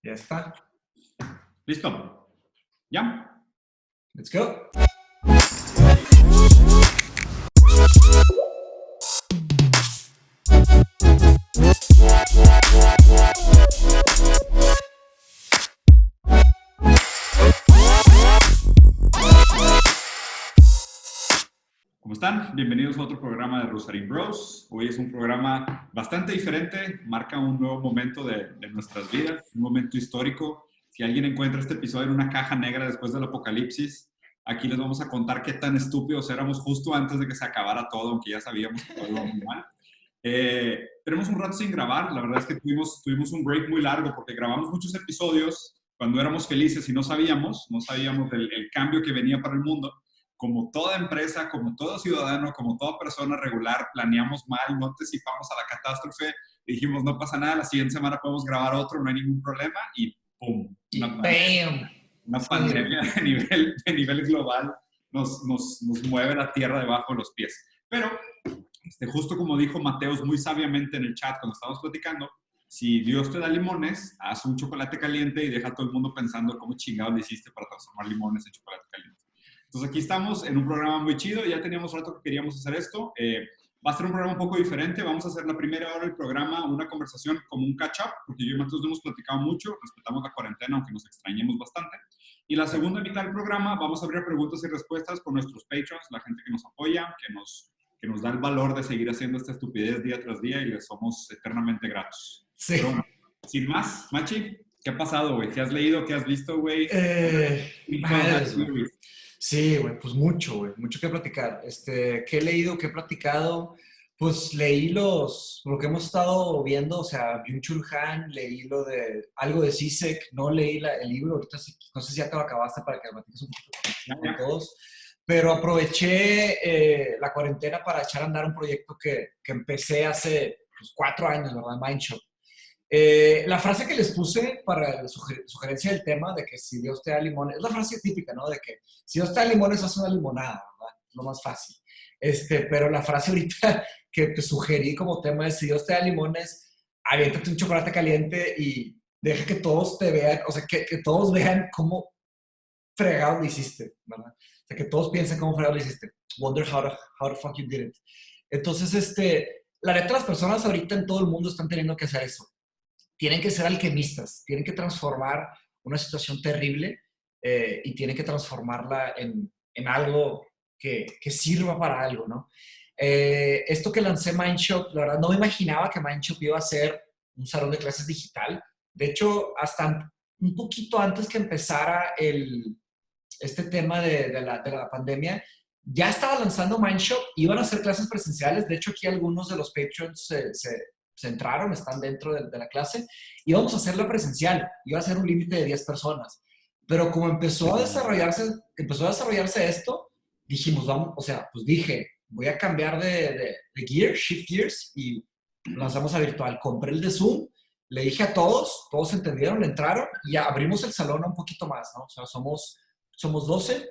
Ya está. ¿Listo? ¿Ya? Let's go. ¿Cómo están? Bienvenidos a otro programa de Rosarín Bros. Hoy es un programa bastante diferente, marca un nuevo momento de nuestras vidas, un momento histórico. Si alguien encuentra este episodio en una caja negra después del apocalipsis, aquí les vamos a contar qué tan estúpidos éramos justo antes de que se acabara todo, aunque ya sabíamos que todo iba muy mal. Tenemos un rato sin grabar, la verdad es que tuvimos un break muy largo porque grabamos muchos episodios cuando éramos felices y no sabíamos el cambio que venía para el mundo. Como toda empresa, como todo ciudadano, como toda persona regular, planeamos mal, no anticipamos a la catástrofe, dijimos no pasa nada, la siguiente semana podemos grabar otro, no hay ningún problema y ¡pum! ¡Bam! Una Sí. pandemia de nivel global nos mueve la tierra debajo de los pies. Pero, justo como dijo Mateus muy sabiamente en el chat cuando estábamos platicando, si Dios te da limones, haz un chocolate caliente y deja a todo el mundo pensando cómo chingados le hiciste para transformar limones en chocolate caliente. Entonces aquí estamos en un programa muy chido, ya teníamos rato que queríamos hacer esto. Va a ser un programa un poco diferente, vamos a hacer la primera hora del programa una conversación como un catch-up, porque yo y Matos no hemos platicado mucho, respetamos la cuarentena, aunque nos extrañemos bastante. Y la segunda mitad del programa vamos a abrir preguntas y respuestas con nuestros patrons, la gente que nos apoya, que nos da el valor de seguir haciendo esta estupidez día tras día y les somos eternamente gratos. Sí. Pero bueno, sin más, Machi, ¿qué ha pasado, güey? ¿Qué has leído? ¿Qué has visto, güey? Madres, güey. Sí, güey, pues mucho, güey, mucho que platicar. ¿Qué he leído, qué he platicado? Pues leí lo que hemos estado viendo, o sea, Byung-Chul Han, leí algo de Zizek, no leí el libro, ahorita no sé si ya te lo acabaste para que lo platiques un poquito con todos, pero aproveché la cuarentena para echar a andar un proyecto que empecé hace 4 años, ¿verdad? Mindshop. La frase que les puse para la sugerencia del tema de que si Dios te da limones, es la frase típica, ¿no? De que si Dios te da limones, haz una limonada, ¿verdad? Lo más fácil. Pero la frase ahorita que te sugerí como tema es si Dios te da limones, aviéntate un chocolate caliente y deja que todos te vean, o sea, que todos vean cómo fregado lo hiciste, ¿verdad? O sea, que todos piensen cómo fregado lo hiciste. Wonder how the fuck you did it. Entonces, la neta, las personas ahorita en todo el mundo están teniendo que hacer eso. Tienen que ser alquimistas, tienen que transformar una situación terrible y tienen que transformarla en algo que sirva para algo, ¿no? Esto que lancé Mindshop, la verdad no me imaginaba que Mindshop iba a ser un salón de clases digital. De hecho, hasta un poquito antes que empezara este tema de la pandemia, ya estaba lanzando Mindshop, iban a hacer clases presenciales. De hecho, aquí algunos de los Patreons se entraron, están dentro de la clase, y vamos a hacerla presencial, iba a ser un límite de 10 personas. Pero como empezó a desarrollarse esto, dijimos, vamos, o sea, pues dije, voy a cambiar de gear, shift gears, y lanzamos a virtual. Compré el de Zoom, le dije a todos entendieron, le entraron, y ya abrimos el salón un poquito más, ¿no? O sea, somos 12,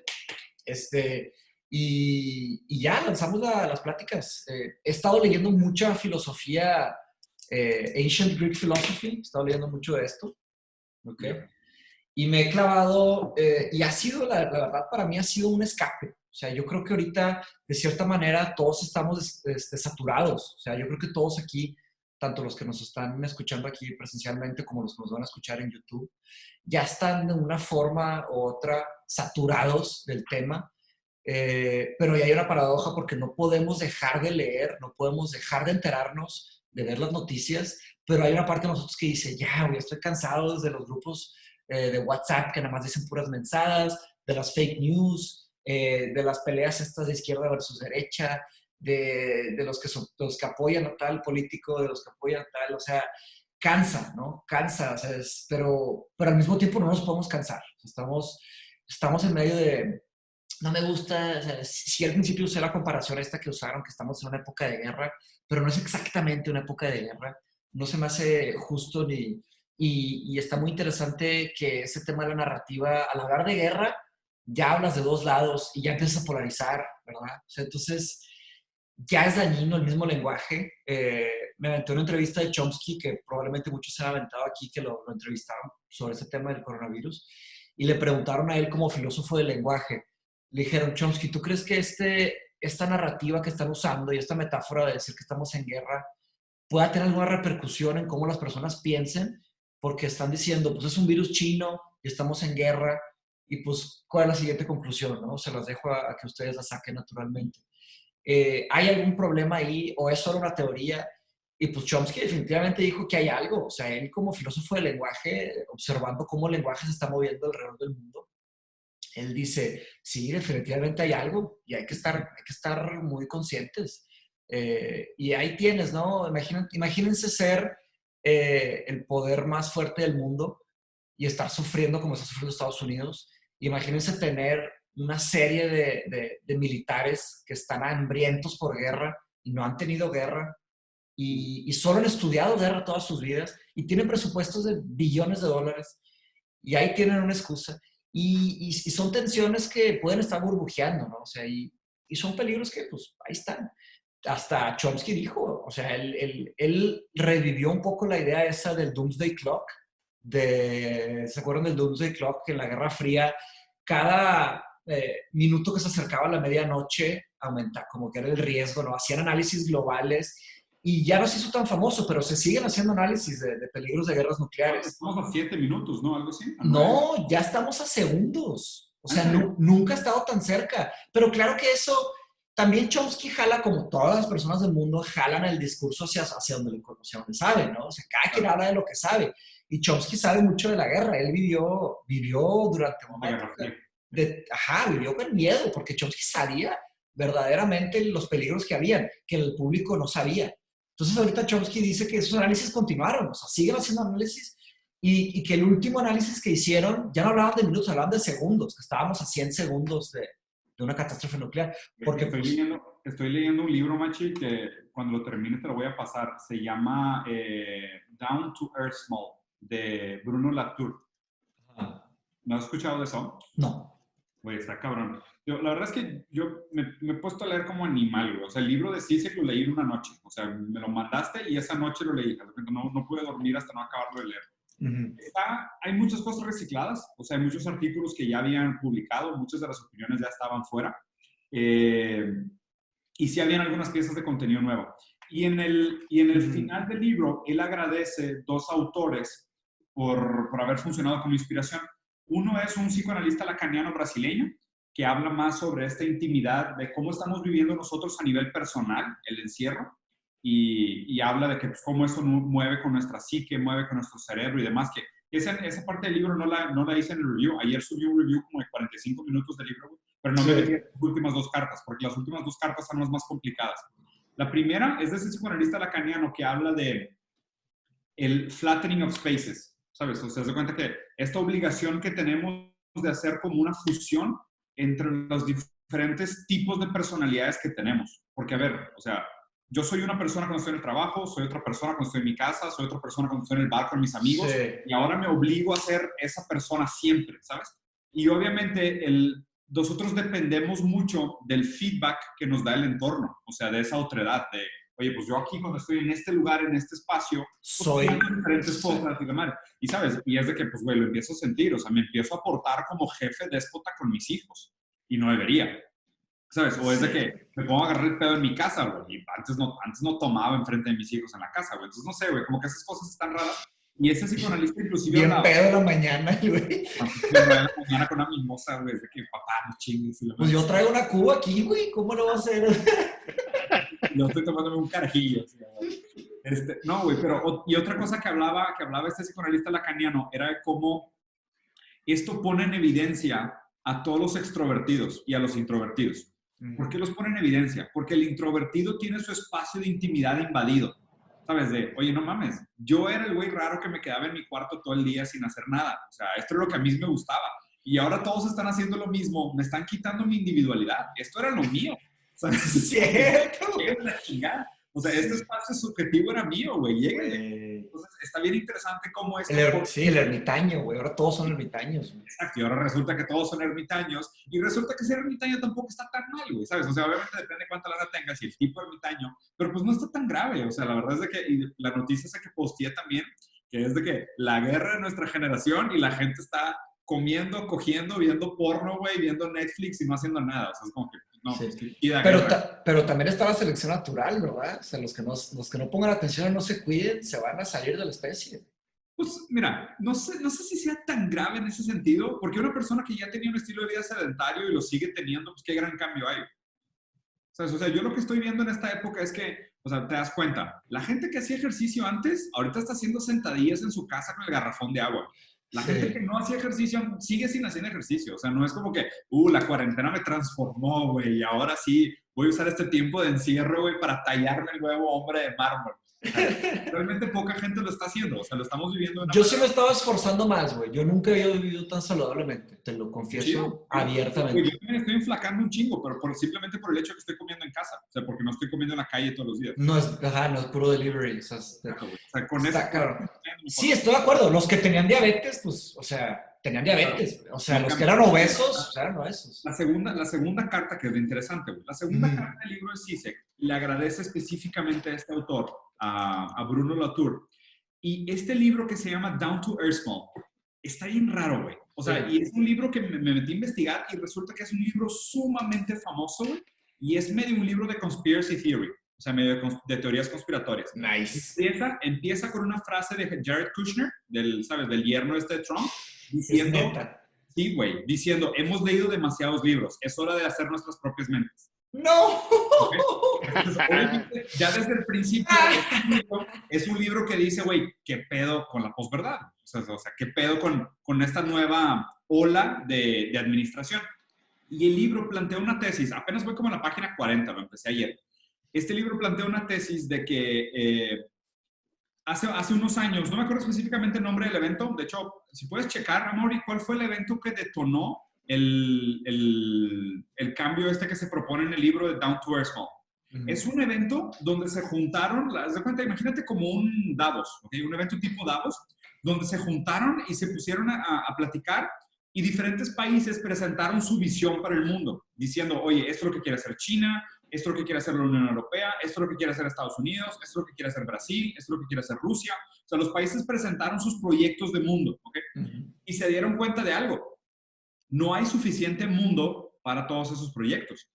y ya lanzamos las pláticas. He estado leyendo mucha filosofía, Ancient Greek Philosophy, he estado leyendo mucho de esto, ¿ok? Y me he clavado, y ha sido, la verdad, para mí ha sido un escape. O sea, yo creo que ahorita, de cierta manera, todos estamos saturados. O sea, yo creo que todos aquí, tanto los que nos están escuchando aquí presencialmente como los que nos van a escuchar en YouTube, ya están de una forma u otra saturados del tema. Pero ya hay una paradoja porque no podemos dejar de leer, no podemos dejar de enterarnos, de ver las noticias, pero hay una parte de nosotros que dice, ya, güey, estoy cansado de los grupos de WhatsApp que nada más dicen puras mensadas, de las fake news, de las peleas estas de izquierda versus derecha, de los que apoyan a tal político, de los que apoyan a tal, o sea, cansa, ¿no? Cansa, o sea, pero al mismo tiempo no nos podemos cansar. Estamos en medio de... No me gusta, o sea, sí al principio usé la comparación esta que usaron, que estamos en una época de guerra, pero no es exactamente una época de guerra. No se me hace justo y está muy interesante que ese tema de la narrativa, al hablar de guerra, ya hablas de dos lados y ya empiezas a polarizar, ¿verdad? O sea, entonces, ya es dañino el mismo lenguaje. Me aventé una entrevista de Chomsky, que probablemente muchos se han aventado aquí, que lo entrevistaron sobre ese tema del coronavirus, y le preguntaron a él como filósofo del lenguaje. Le dijeron, Chomsky, ¿tú crees que esta narrativa que están usando y esta metáfora de decir que estamos en guerra pueda tener alguna repercusión en cómo las personas piensen? Porque están diciendo, pues es un virus chino y estamos en guerra, y pues, ¿cuál es la siguiente conclusión? ¿No? Se las dejo a que ustedes la saquen naturalmente. ¿Hay algún problema ahí o es solo una teoría? Y pues Chomsky definitivamente dijo que hay algo. O sea, él como filósofo del lenguaje, observando cómo el lenguaje se está moviendo alrededor del mundo, él dice, sí, definitivamente hay algo y hay que estar muy conscientes. Y ahí tienes, ¿no? Imagínense ser el poder más fuerte del mundo y estar sufriendo como está sufriendo Estados Unidos. Imagínense tener una serie de militares que están hambrientos por guerra y no han tenido guerra y solo han estudiado guerra todas sus vidas y tienen presupuestos de billones de dólares y ahí tienen una excusa. Y son tensiones que pueden estar burbujeando, ¿no? O sea, y son peligros que, pues, ahí están. Hasta Chomsky dijo, o sea, él revivió un poco la idea esa del Doomsday Clock, ¿se acuerdan del Doomsday Clock? Que en la Guerra Fría, cada minuto que se acercaba a la medianoche, aumenta, como que era el riesgo, ¿no? Hacían análisis globales y ya no se hizo tan famoso, pero se siguen haciendo análisis de peligros de guerras nucleares. Estamos a 7 minutos, ¿no? Algo así. No, ya estamos a segundos. O sea, nunca ha estado tan cerca. Pero claro que eso, también Chomsky jala, como todas las personas del mundo, jalan el discurso hacia donde sabe, ¿no? O sea, cada quien habla de lo que sabe. Y Chomsky sabe mucho de la guerra. Él vivió durante un momento vivió con miedo, porque Chomsky sabía verdaderamente los peligros que habían, que el público no sabía. Entonces ahorita Chomsky dice que esos análisis continuaron, o sea, siguen haciendo análisis y que el último análisis que hicieron, ya no hablaban de minutos, hablaban de segundos, que estábamos a 100 segundos de una catástrofe nuclear. Porque estoy leyendo un libro, Machi, que cuando lo termine te lo voy a pasar. Se llama Down to Earth Small, de Bruno Latour. ¿No has escuchado de eso? No. Güey, está cabrón. La verdad es que yo me he puesto a leer como animal, güey. O sea, el libro de Zizek lo leí en una noche. O sea, me lo mandaste y esa noche lo leí. No pude dormir hasta no acabarlo de leer. Uh-huh. Hay muchas cosas recicladas. O sea, hay muchos artículos que ya habían publicado. Muchas de las opiniones ya estaban fuera. Y sí habían algunas piezas de contenido nuevo. Y en el final del libro, él agradece 2 autores por haber funcionado como inspiración. Uno es un psicoanalista lacaniano brasileño que habla más sobre esta intimidad de cómo estamos viviendo nosotros a nivel personal, el encierro, y habla de que pues, cómo esto mueve con nuestra psique, mueve con nuestro cerebro y demás, que esa parte del libro no la hice en el review. Ayer subí un review como de 45 minutos del libro, pero no me metí las últimas 2 cartas, porque las últimas 2 cartas son las más complicadas. La primera es de ese psicoanalista lacaniano que habla de el flattening of spaces. ¿Sabes? O sea, se da cuenta que esta obligación que tenemos de hacer como una fusión entre los diferentes tipos de personalidades que tenemos. Porque, a ver, o sea, yo soy una persona cuando estoy en el trabajo, soy otra persona cuando estoy en mi casa, soy otra persona cuando estoy en el bar con mis amigos, y ahora me obligo a ser esa persona siempre, ¿sabes? Y obviamente nosotros dependemos mucho del feedback que nos da el entorno, o sea, de esa otredad, de oye, pues yo aquí cuando estoy en este lugar, en este espacio, pues soy diferentes cosas y demás. Y sabes, y es de que, pues, güey, lo empiezo a sentir, o sea, me empiezo a portar como jefe déspota con mis hijos, y no debería, ¿sabes? O es de que me pongo a agarrar el pedo en mi casa, güey, y antes no tomaba enfrente de mis hijos en la casa, güey. Entonces, no sé, güey, como que esas cosas están raras. Y ese psicoanalista inclusive bien pedo de la mañana, güey. De la mañana con una mimosa, güey, de que papá, no chingues. Pues yo traigo una cuba aquí, güey, ¿cómo lo va a hacer? Yo estoy tomándome un carajillo. O sea, no, güey, pero... Y otra cosa que hablaba este psicoanalista lacaniano era de cómo esto pone en evidencia a todos los extrovertidos y a los introvertidos. ¿Por qué los pone en evidencia? Porque el introvertido tiene su espacio de intimidad invadido. ¿Sabes? Oye, no mames, yo era el güey raro que me quedaba en mi cuarto todo el día sin hacer nada. O sea, esto es lo que a mí me gustaba. Y ahora todos están haciendo lo mismo, me están quitando mi individualidad. Esto era lo mío. O sea, ¿cierto? Es la chingada. O sea, este espacio subjetivo era mío, güey. Lléguenle. Entonces, está bien interesante cómo es Sí, el ermitaño, güey. Ahora todos son ermitaños, güey. Exacto, y ahora resulta que todos son ermitaños, y resulta que ser ermitaño tampoco está tan mal, güey, ¿sabes? O sea, obviamente depende de cuánta lana tengas y el tipo de ermitaño, pero pues no está tan grave, o sea, la verdad es de que, y la noticia esa que posteé también, que es de que la guerra de nuestra generación y la gente está comiendo, cogiendo, viendo porno, güey, viendo Netflix y no haciendo nada, o sea, es como que, no, Sí. pues que da guerra. Pero también está la selección natural, ¿verdad? O sea, los que no pongan atención y no se cuiden, se van a salir de la especie. Pues mira, no sé si sea tan grave en ese sentido, porque una persona que ya tenía un estilo de vida sedentario y lo sigue teniendo, pues qué gran cambio hay. ¿Sabes? O sea, yo lo que estoy viendo en esta época es que, o sea, te das cuenta, la gente que hacía ejercicio antes, ahorita está haciendo sentadillas en su casa con el garrafón de agua. La gente que Sí. no hacía ejercicio sigue sin hacer ejercicio. O sea, no es como que, la cuarentena me transformó, güey, y ahora sí voy a usar este tiempo de encierro, güey, para tallarme el nuevo hombre de mármol. O sea, realmente poca gente lo está haciendo. O sea, lo estamos viviendo de una Yo sí manera. me estaba esforzando más, güey. Yo nunca había vivido tan saludablemente, te lo Chido. confieso Pues yo abiertamente. también estoy enflacando un chingo, pero simplemente por el hecho de que estoy comiendo en casa. O sea, porque no estoy comiendo en la calle todos los días. No es, ajá, no es puro delivery. O sea, Exacto, güey. O sea, con eso, está caro. mejor. Sí, estoy de acuerdo. Los que tenían diabetes, pues, o sea, tenían Claro, diabetes. O sea, no los que cambia. eran obesos, o sea, eran obesos. La segunda carta, que es lo interesante, güey. La segunda carta del libro de Zizek le agradece específicamente a este autor, a Bruno Latour. Y este libro que se llama Down to Earth Small, está bien raro, güey. O sea, y es un libro que me metí a investigar y resulta que es un libro sumamente famoso, güey. Y es medio un libro de conspiracy theory, o sea, medio de teorías conspiratorias. Nice. Empieza con una frase de Jared Kushner, ¿sabes? Del yerno este de Trump, Es diciendo, neta. sí, güey, diciendo, hemos leído demasiados libros, es hora de hacer nuestras propias mentes. ¡No! ¿Okay? Entonces, obviamente, ya desde el principio, es un libro que dice, güey, ¿qué pedo con la posverdad? O sea, ¿qué pedo con esta nueva ola de administración? Y el libro plantea una tesis, apenas voy como a la página 40, lo empecé ayer. Este libro plantea una tesis de que hace unos años, no me acuerdo específicamente el nombre del evento, de hecho, si puedes checar, Amaury, ¿cuál fue el evento que detonó el cambio este que se propone en el libro de Down to Earth Small? Es un evento donde se juntaron, haz de cuenta, imagínate como un Davos, ¿okay? Un evento tipo Davos, donde se juntaron y se pusieron a platicar y diferentes países presentaron su visión para el mundo, diciendo, oye, esto es lo que quiere hacer China, esto es lo que quiere hacer la Unión Europea, esto es lo que quiere hacer Estados Unidos, esto es lo que quiere hacer Brasil, esto es lo que quiere hacer Rusia. O sea, los países presentaron sus proyectos de mundo, ¿ok? Y se dieron cuenta de algo. No hay suficiente mundo para todos esos proyectos.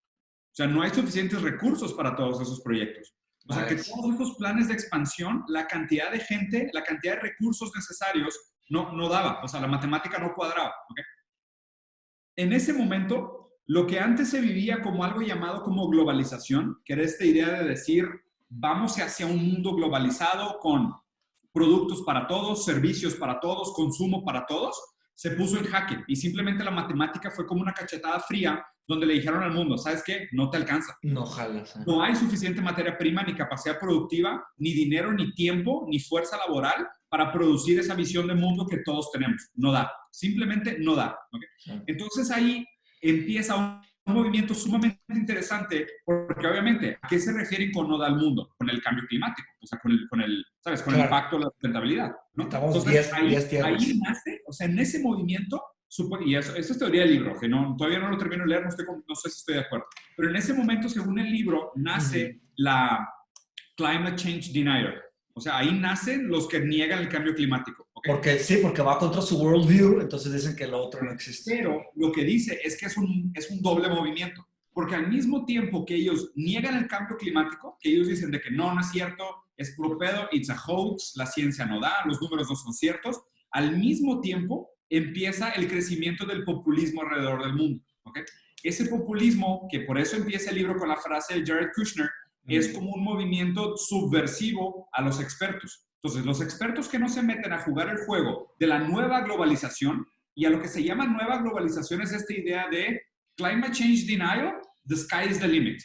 O sea, no hay suficientes recursos para todos esos proyectos. O sea, que todos esos planes de expansión, la cantidad de gente, la cantidad de recursos necesarios no daba. O sea, la matemática no cuadraba, ¿ok? En ese momento, lo que antes se vivía como algo llamado como globalización, que era esta idea de decir, vamos hacia un mundo globalizado con productos para todos, servicios para todos, consumo para todos, se puso en jaque y simplemente la matemática fue como una cachetada fría donde le dijeron al mundo, ¿sabes qué? No te alcanza. No jalas. No hay suficiente materia prima, ni capacidad productiva, ni dinero, ni tiempo, ni fuerza laboral para producir esa visión de mundo que todos tenemos. No da. Simplemente no da. ¿Okay? Entonces ahí empieza un movimiento sumamente interesante, porque obviamente, ¿a qué se refieren con no da al mundo? Con el cambio climático, o sea, ¿sabes? Con el impacto de la sustentabilidad, ¿no? Estamos Entonces, 10 tierras. ahí nace, o sea, en ese movimiento, y eso es teoría del libro, que todavía no lo termino de leer, no sé si estoy de acuerdo, pero en ese momento, según el libro, nace la Climate Change Denier. O sea, ahí nacen los que niegan el cambio climático. ¿Okay? Porque va contra su worldview, entonces dicen que lo otro no existe. Pero lo que dice es que es un doble movimiento. Porque al mismo tiempo que ellos niegan el cambio climático, que ellos dicen de que no es cierto, es puro pedo, it's a hoax, la ciencia no da, los números no son ciertos, al mismo tiempo empieza el crecimiento del populismo alrededor del mundo. ¿Okay? Ese populismo, que por eso empieza el libro con la frase de Jared Kushner, es como un movimiento subversivo a los expertos. Entonces, los expertos que no se meten a jugar el juego de la nueva globalización, y a lo que se llama nueva globalización es esta idea de climate change denial, the sky is the limit.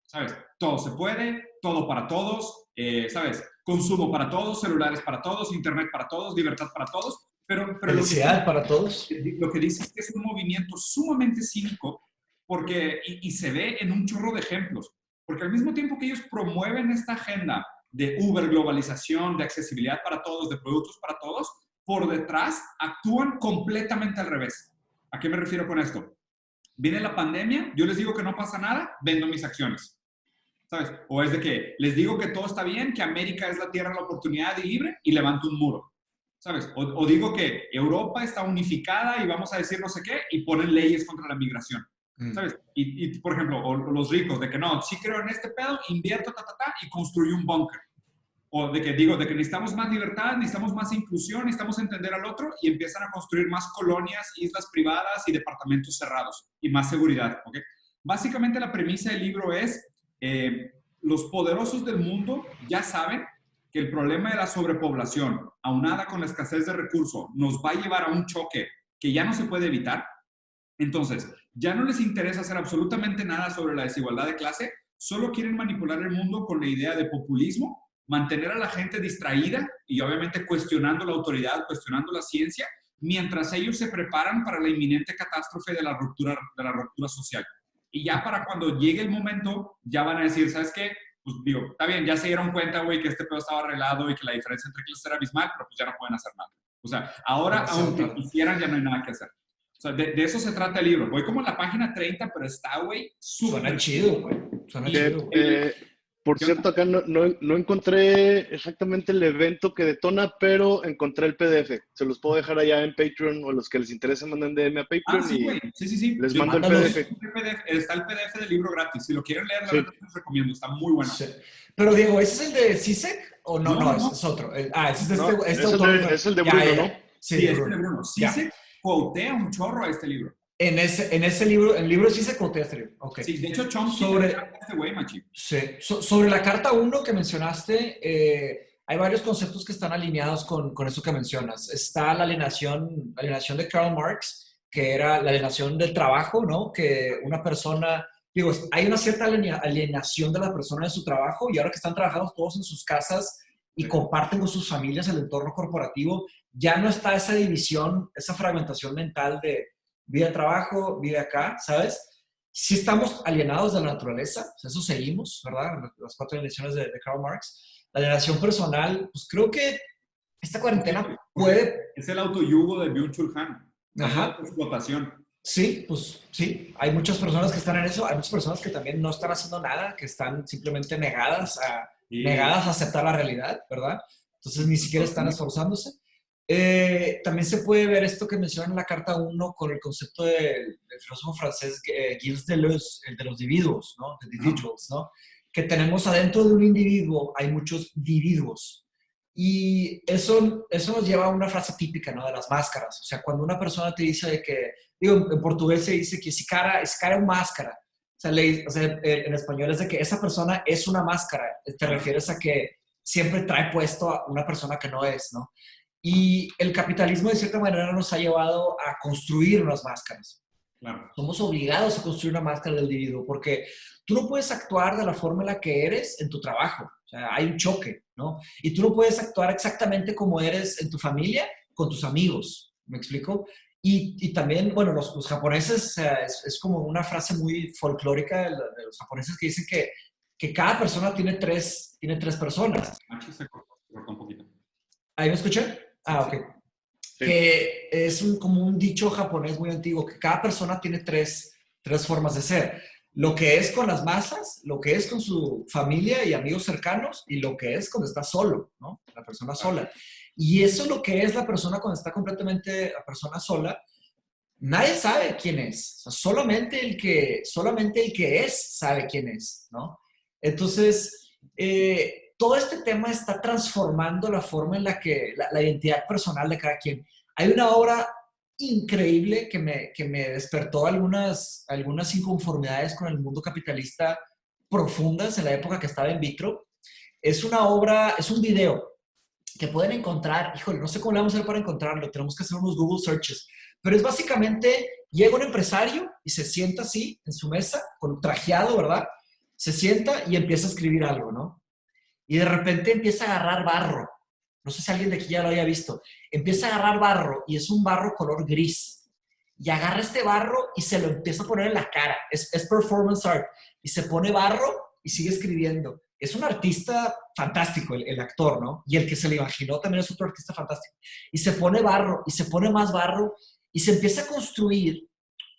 ¿Sabes? Todo se puede, todo para todos, ¿sabes? Consumo para todos, celulares para todos, internet para todos, libertad para todos. Pero felicidad para todos. Lo que dice es que es un movimiento sumamente cínico porque, y se ve en un chorro de ejemplos. Porque al mismo tiempo que ellos promueven esta agenda de uber globalización, de accesibilidad para todos, de productos para todos, por detrás actúan completamente al revés. ¿A qué me refiero con esto? Viene la pandemia, yo les digo que no pasa nada, vendo mis acciones. ¿Sabes? O es de que les digo que todo está bien, que América es la tierra de la oportunidad y libre y levanto un muro. ¿Sabes? O digo que Europa está unificada y vamos a decir no sé qué y ponen leyes contra la migración. ¿Sabes? Y por ejemplo, o los ricos, de que no, sí creo en este pedo, invierto, y construyo un búnker. O de que digo, de que necesitamos más libertad, necesitamos más inclusión, necesitamos entender al otro y empiezan a construir más colonias, islas privadas y departamentos cerrados y más seguridad. ¿Okay? Básicamente la premisa del libro es, los poderosos del mundo ya saben que el problema de la sobrepoblación, aunada con la escasez de recursos, nos va a llevar a un choque que ya no se puede evitar. Entonces, ya no les interesa hacer absolutamente nada sobre la desigualdad de clase, solo quieren manipular el mundo con la idea de populismo, mantener a la gente distraída y obviamente cuestionando la autoridad, cuestionando la ciencia, mientras ellos se preparan para la inminente catástrofe de la ruptura social. Y ya para cuando llegue el momento, ya van a decir, ¿sabes qué? Pues digo, está bien, ya se dieron cuenta, güey, que este pedo estaba arreglado y que la diferencia entre clases era abismal, pero pues ya no pueden hacer nada. O sea, ahora, aunque quisieran, ya no hay nada que hacer. O sea, de eso se trata el libro. Voy como en la página 30, pero está, güey, súper... Suena chido, güey. Suena chido. Por cierto, acá no encontré exactamente el evento que detona, pero encontré el PDF. Se los puedo dejar allá en Patreon, o los que les interese manden DM a Patreon. Sí, güey. Sí. Les mando el PDF. Está el PDF del libro gratis. Si lo quieren leer, la verdad les recomiendo. Está muy bueno. Sí. Pero Diego, ¿ese es el de CISEC o no? No, es otro. Ese es este autor. Es el de Bruno, ¿no? Sí, es el de Bruno. CISEC quotea un chorro a este libro. En ese libro, el libro sí se quotea este libro. Okay. Sí, de hecho, Chomsky sobre este güey, machi. Sí, sobre la carta 1 que mencionaste, hay varios conceptos que están alineados con eso que mencionas. Está la alienación de Karl Marx, que era la alienación del trabajo, ¿no? Que una persona, digo, hay una cierta alienación de la persona de su trabajo y ahora que están trabajando todos en sus casas y comparten con sus familias el entorno corporativo, ya no está esa división, esa fragmentación mental de vida trabajo, vida acá, ¿sabes? Sí estamos alienados de la naturaleza, o sea, eso seguimos, ¿verdad? Las 4 alienaciones de Karl Marx. La alienación personal, pues creo que esta cuarentena puede... Es el autoyugo de Byung-Chul Han. Ajá. Explotación. Sí, pues sí. Hay muchas personas que están en eso, hay muchas personas que también no están haciendo nada, que están simplemente negadas a aceptar la realidad, ¿verdad? Entonces ni siquiera están esforzándose. También se puede ver esto que mencionan en la carta 1 con el concepto del filósofo francés Gilles Deleuze, el de los individuos, ¿no? The individuals, ¿no? Que tenemos adentro de un individuo, hay muchos individuos. Y eso nos lleva a una frase típica, ¿no? De las máscaras. O sea, cuando una persona te dice de que, digo, en portugués se dice que si cara es máscara. O sea, en español es de que esa persona es una máscara. Te refieres a que siempre trae puesto a una persona que no es, ¿no? Y el capitalismo, de cierta manera, nos ha llevado a construir unas máscaras. Claro. Somos obligados a construir una máscara del individuo porque tú no puedes actuar de la forma en la que eres en tu trabajo. O sea, hay un choque, ¿no? Y tú no puedes actuar exactamente como eres en tu familia con tus amigos. ¿Me explico? Y también, bueno, los japoneses, o sea, es como una frase muy folclórica de los japoneses que dicen que cada persona tiene tres personas. Aquí se cortó un poquito. ¿Ahí me escuchan? Ah, ok. Sí. Que es como un dicho japonés muy antiguo, que cada persona tiene tres formas de ser. Lo que es con las masas, lo que es con su familia y amigos cercanos, y lo que es cuando está solo, ¿no? La persona sola. Y eso es lo que es la persona cuando está completamente la persona sola. Nadie sabe quién es. O sea, solamente el que es sabe quién es, ¿no? Entonces, todo este tema está transformando la forma en la que la identidad personal de cada quien. Hay una obra increíble que me despertó algunas inconformidades con el mundo capitalista profundas en la época que estaba en vitro. Es una obra, es un video que pueden encontrar, híjole, no sé cómo le vamos a hacer para encontrarlo, tenemos que hacer unos Google searches, pero es básicamente, llega un empresario y se sienta así en su mesa, con trajeado, ¿verdad? Se sienta y empieza a escribir algo, ¿no? Y de repente empieza a agarrar barro. No sé si alguien de aquí ya lo haya visto. Empieza a agarrar barro y es un barro color gris. Y agarra este barro y se lo empieza a poner en la cara. Es performance art. Y se pone barro y sigue escribiendo. es un artista fantástico, el actor, ¿no? Y el que se le imaginó también es otro artista fantástico. Y se pone barro, y se pone más barro, y se empieza a construir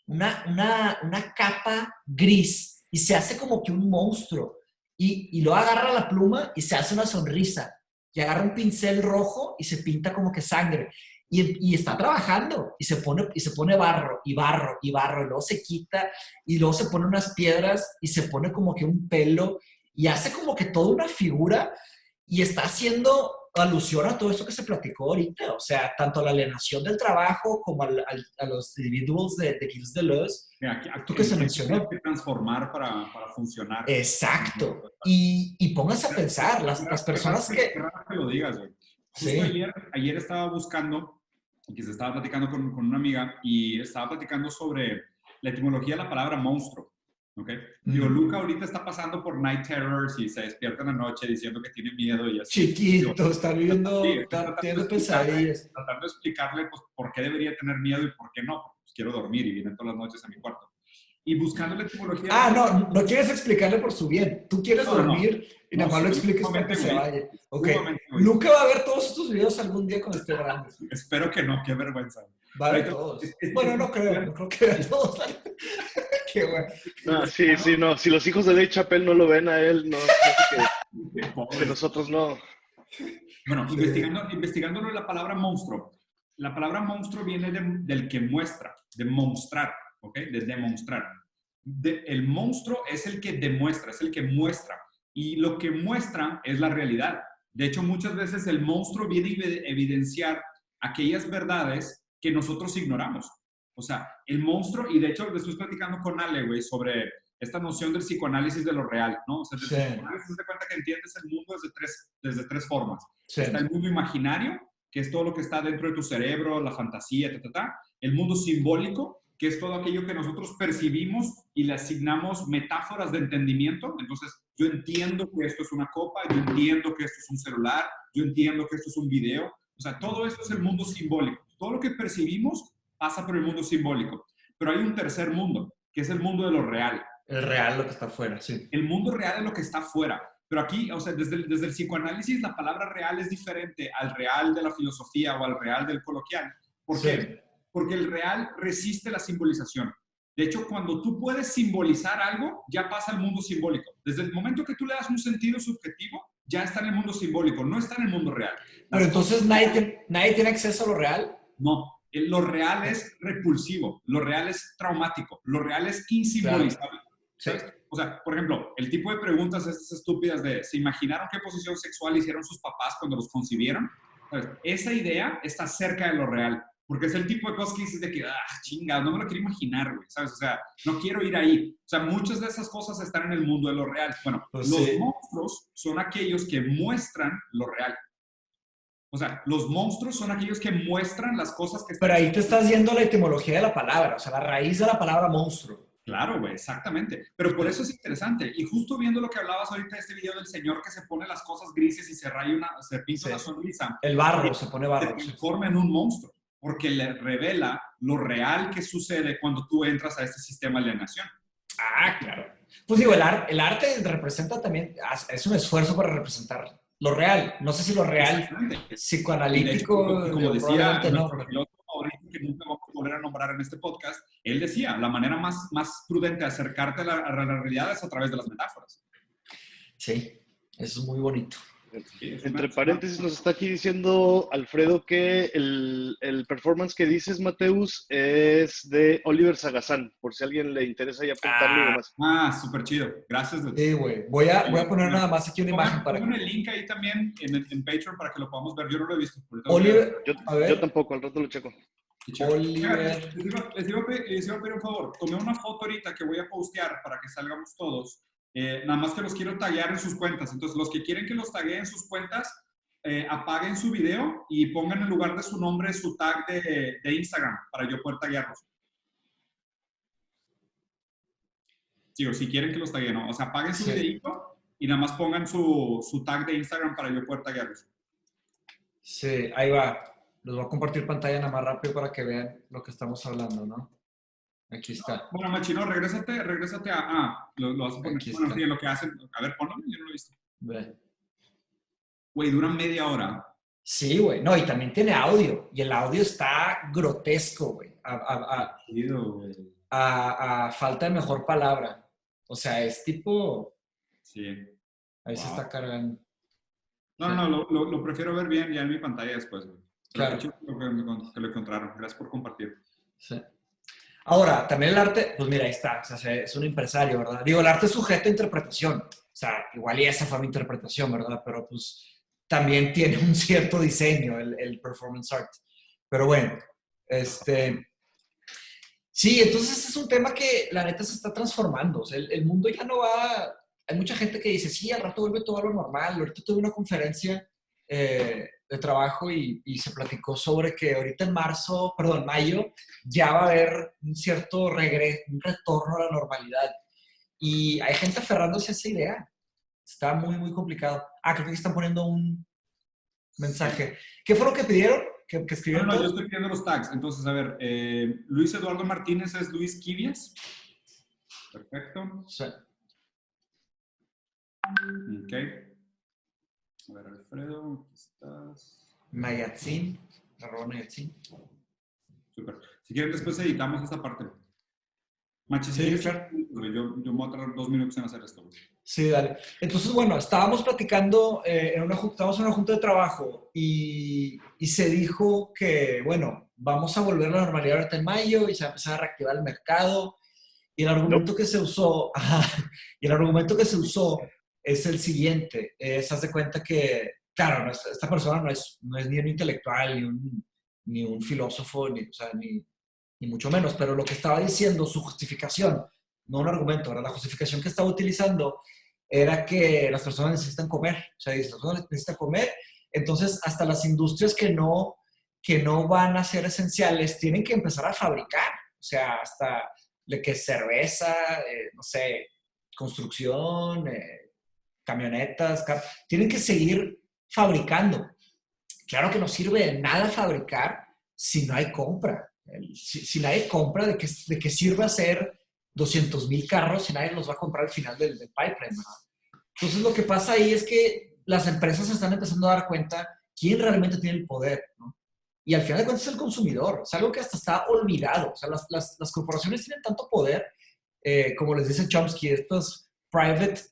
una capa gris, y se hace como que un monstruo. Y luego agarra la pluma y se hace una sonrisa. Y agarra un pincel rojo y se pinta como que sangre. Y está trabajando y se pone barro y barro y barro y luego se quita y luego se pone unas piedras y se pone como que un pelo y hace como que toda una figura y está haciendo alusión a todo esto que se platicó ahorita, o sea, tanto a la alienación del trabajo como a los individuals de Gilles Deleuze, Aquí que se mencionó. Hay que transformar para funcionar. Exacto. Y pónganse a pensar, las personas que... Qué raro que lo digas, güey. Justo Sí. ayer estaba buscando, que se estaba platicando con una amiga, y estaba platicando sobre la etimología de la palabra monstruo. ¿Okay? Digo, Luca ahorita está pasando por night terrors y se despierta en la noche diciendo que tiene miedo y así. Chiquito, está viviendo, Sí, está teniendo pesadillas. Tratando de explicarle pues, por qué debería tener miedo y por qué no. Pues quiero dormir y viene todas las noches a mi cuarto. Y buscando la etimología... No quieres explicarle por su bien. Tú quieres dormir y nada más lo expliques para que se vaya. Ok. Luca va a ver todos estos videos algún día cuando esté grande. Espero que no, qué vergüenza. Va a ver todos. Bueno, no creo que vea todos. Qué bueno. No, sí, no. Si los hijos de Dave Chappelle no lo ven a él, no que nosotros no. Bueno, investigándolo la palabra monstruo. La palabra monstruo viene del que muestra, de mostrar, ¿ok? De demostrar. El monstruo es el que demuestra, es el que muestra. Y lo que muestra es la realidad. De hecho, muchas veces el monstruo viene a evidenciar aquellas verdades que nosotros ignoramos. O sea, el monstruo, y de hecho estoy platicando con Ale, güey, sobre esta noción del psicoanálisis de lo real, ¿no? O sea, el psicoanálisis te cuenta que entiendes el mundo desde tres formas. Sí. Está el mundo imaginario, que es todo lo que está dentro de tu cerebro, la fantasía, El mundo simbólico, que es todo aquello que nosotros percibimos y le asignamos metáforas de entendimiento. Entonces, yo entiendo que esto es una copa, yo entiendo que esto es un celular, yo entiendo que esto es un video. O sea, todo esto es el mundo simbólico. Todo lo que percibimos pasa por el mundo simbólico. Pero hay un tercer mundo, que es el mundo de lo real. El real, lo que está afuera, sí. El mundo real es lo que está afuera. Pero aquí, o sea, desde el psicoanálisis, la palabra real es diferente al real de la filosofía o al real del coloquial. ¿Por qué? Porque el real resiste la simbolización. De hecho, cuando tú puedes simbolizar algo, ya pasa al mundo simbólico. Desde el momento que tú le das un sentido subjetivo, ya está en el mundo simbólico, no está en el mundo real. Pero entonces, ¿nadie tiene acceso a lo real? No. Lo real es repulsivo, lo real es traumático, lo real es insimbolizable. Claro. Sí. O sea, por ejemplo, el tipo de preguntas estas estúpidas de ¿se imaginaron qué posición sexual hicieron sus papás cuando los concibieron? ¿Sabes? Esa idea está cerca de lo real, porque es el tipo de cosas que dices de que, chinga, no me lo quiero imaginar, güey, ¿sabes? O sea, no quiero ir ahí. O sea, muchas de esas cosas están en el mundo de lo real. Bueno, pues los monstruos son aquellos que muestran lo real. O sea, los monstruos son aquellos que muestran las cosas que... Pero ahí te estás yendo la etimología de la palabra, o sea, la raíz de la palabra monstruo. Claro, güey, exactamente. Pero por eso es interesante. Y justo viendo lo que hablabas ahorita de este video del señor que se pone las cosas grises y se pinta una sonrisa. El barro, se pone barro. Se transforma en un monstruo, porque le revela lo real que sucede cuando tú entras a este sistema de alienación. Claro. Pues digo, el arte representa también, es un esfuerzo para representar lo real. No sé si lo real psicoanalítico, como decía nuestro filósofo favorito, que nunca vamos a volver a nombrar en este podcast, él decía, la manera más prudente de acercarte a la realidad es a través de las metáforas. Sí, eso es muy bonito. Entre paréntesis nos está aquí diciendo Alfredo que el performance que dices, Mateus, es de Oliver Sagazán, por si a alguien le interesa ya apuntarle más. Súper chido. Gracias. Sí, güey. Voy a poner nada más aquí una imagen para que... Pongan el link ahí también en Patreon para que lo podamos ver. Yo no lo he visto. Oliver, yo tampoco, al rato lo checo. Oliver. Les iba a pedir un favor. Tomé una foto ahorita que voy a postear para que salgamos todos. Nada más que los quiero taguear en sus cuentas. Entonces, los que quieren que los tagueen en sus cuentas, apaguen su video y pongan en lugar de su nombre su tag de Instagram para yo poder taguearlos. Digo, si quieren que los tagueen, ¿no? O sea, apaguen su videito y nada más pongan su tag de Instagram para yo poder taguearlos. Sí, ahí va. Les voy a compartir pantalla nada más rápido para que vean lo que estamos hablando, ¿no? Aquí está. Bueno, Machino, regrésate lo vas a poner. Bueno, sí, lo que hacen. A ver, ponlo, yo no lo he visto. Ve. Güey, dura media hora. Sí, güey. No, y también tiene audio. Y el audio está grotesco, güey. Chido, güey. A falta de mejor palabra. O sea, es tipo... Sí. Ahí se Wow. está cargando. No, lo prefiero ver bien ya en mi pantalla después, güey. Claro. Qué chido que lo encontraron. Gracias por compartir. Sí. Ahora, también el arte, pues mira, ahí está. O sea, es un empresario, ¿verdad? Digo, el arte es sujeto a interpretación. O sea, igual y esa fue mi interpretación, ¿verdad? Pero pues también tiene un cierto diseño el performance art. Pero bueno, sí, entonces ese es un tema que la neta se está transformando. O sea, el mundo ya no va... Hay mucha gente que dice, sí, al rato vuelve todo a lo normal. Ahorita tuve una conferencia de trabajo y se platicó sobre que ahorita en mayo, ya va a haber un cierto un retorno a la normalidad. Y hay gente aferrándose a esa idea. Está muy, muy complicado. Ah, creo que están poniendo un mensaje. ¿Qué fue lo que pidieron? ¿Que escribieron? No, yo estoy pidiendo los tags. Entonces, a ver, Luis Eduardo Martínez es Luis Kivias. Perfecto. Sí. Ok. A ver, Alfredo, aquí estás. Mayatzin, @Mayatzin. Súper. Si quieren, después editamos esta parte. Machi, Sí, sí, claro. Yo me voy a tardar 2 minutos en hacer esto. Sí, dale. Entonces, bueno, estábamos platicando, estábamos en una junta de trabajo y se dijo que, bueno, vamos a volver a la normalidad ahorita en mayo y se va a empezar a reactivar el mercado. Y el argumento que se usó, y el argumento que se usó es el siguiente. Se hace cuenta que, claro, esta persona no es ni un intelectual, ni un filósofo, o sea, ni mucho menos, pero lo que estaba diciendo, su justificación, no un argumento, ¿verdad? La justificación que estaba utilizando era que las personas necesitan comer. O sea, las personas necesitan comer, entonces hasta las industrias que no van a ser esenciales tienen que empezar a fabricar. O sea, hasta de que cerveza, no sé, construcción, camionetas, tienen que seguir fabricando. Claro que no sirve de nada fabricar si no hay compra. Si nadie compra, ¿de qué sirve hacer 200,000 carros si nadie los va a comprar al final del pipeline, ¿verdad? Entonces lo que pasa ahí es que las empresas se están empezando a dar cuenta quién realmente tiene el poder, ¿no? Y al final de cuentas es el consumidor. Es algo que hasta está olvidado. O sea, las corporaciones tienen tanto poder, como les dice Chomsky, estos private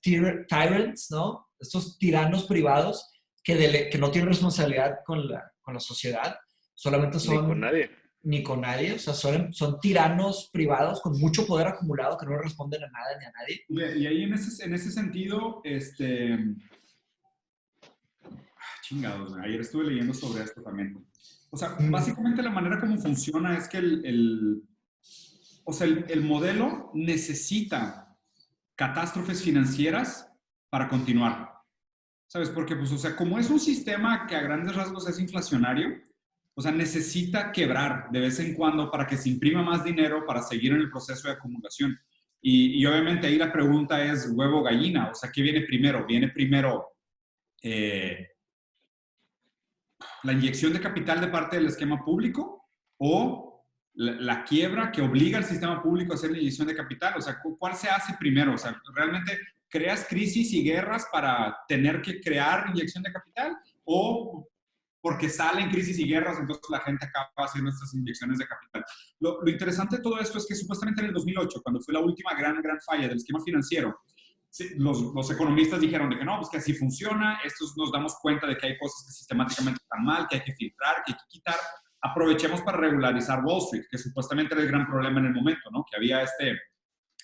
tyrants, ¿no? Estos tiranos privados que no tienen responsabilidad con la sociedad. Solamente son... Ni con nadie. Ni con nadie. O sea, son tiranos privados con mucho poder acumulado que no responden a nada ni a nadie. Y ahí en ese sentido, chingados, ayer estuve leyendo sobre esto también. O sea, básicamente la manera como funciona es que el modelo necesita catástrofes financieras para continuar. ¿Sabes? Porque, pues, o sea, como es un sistema que a grandes rasgos es inflacionario, o sea, necesita quebrar de vez en cuando para que se imprima más dinero para seguir en el proceso de acumulación. Y obviamente ahí la pregunta es huevo o gallina. O sea, ¿qué viene primero? ¿Viene primero la inyección de capital de parte del esquema público o la quiebra que obliga al sistema público a hacer la inyección de capital? O sea, ¿cuál se hace primero? O sea, ¿realmente creas crisis y guerras para tener que crear inyección de capital? ¿O porque salen crisis y guerras, entonces la gente acaba haciendo estas inyecciones de capital? Lo interesante de todo esto es que supuestamente en el 2008, cuando fue la última gran falla del esquema financiero, sí, los economistas dijeron de que no, pues que así funciona, estos nos damos cuenta de que hay cosas que sistemáticamente están mal, que hay que filtrar, que hay que quitar, aprovechemos para regularizar Wall Street, que supuestamente era el gran problema en el momento, ¿no? Que había este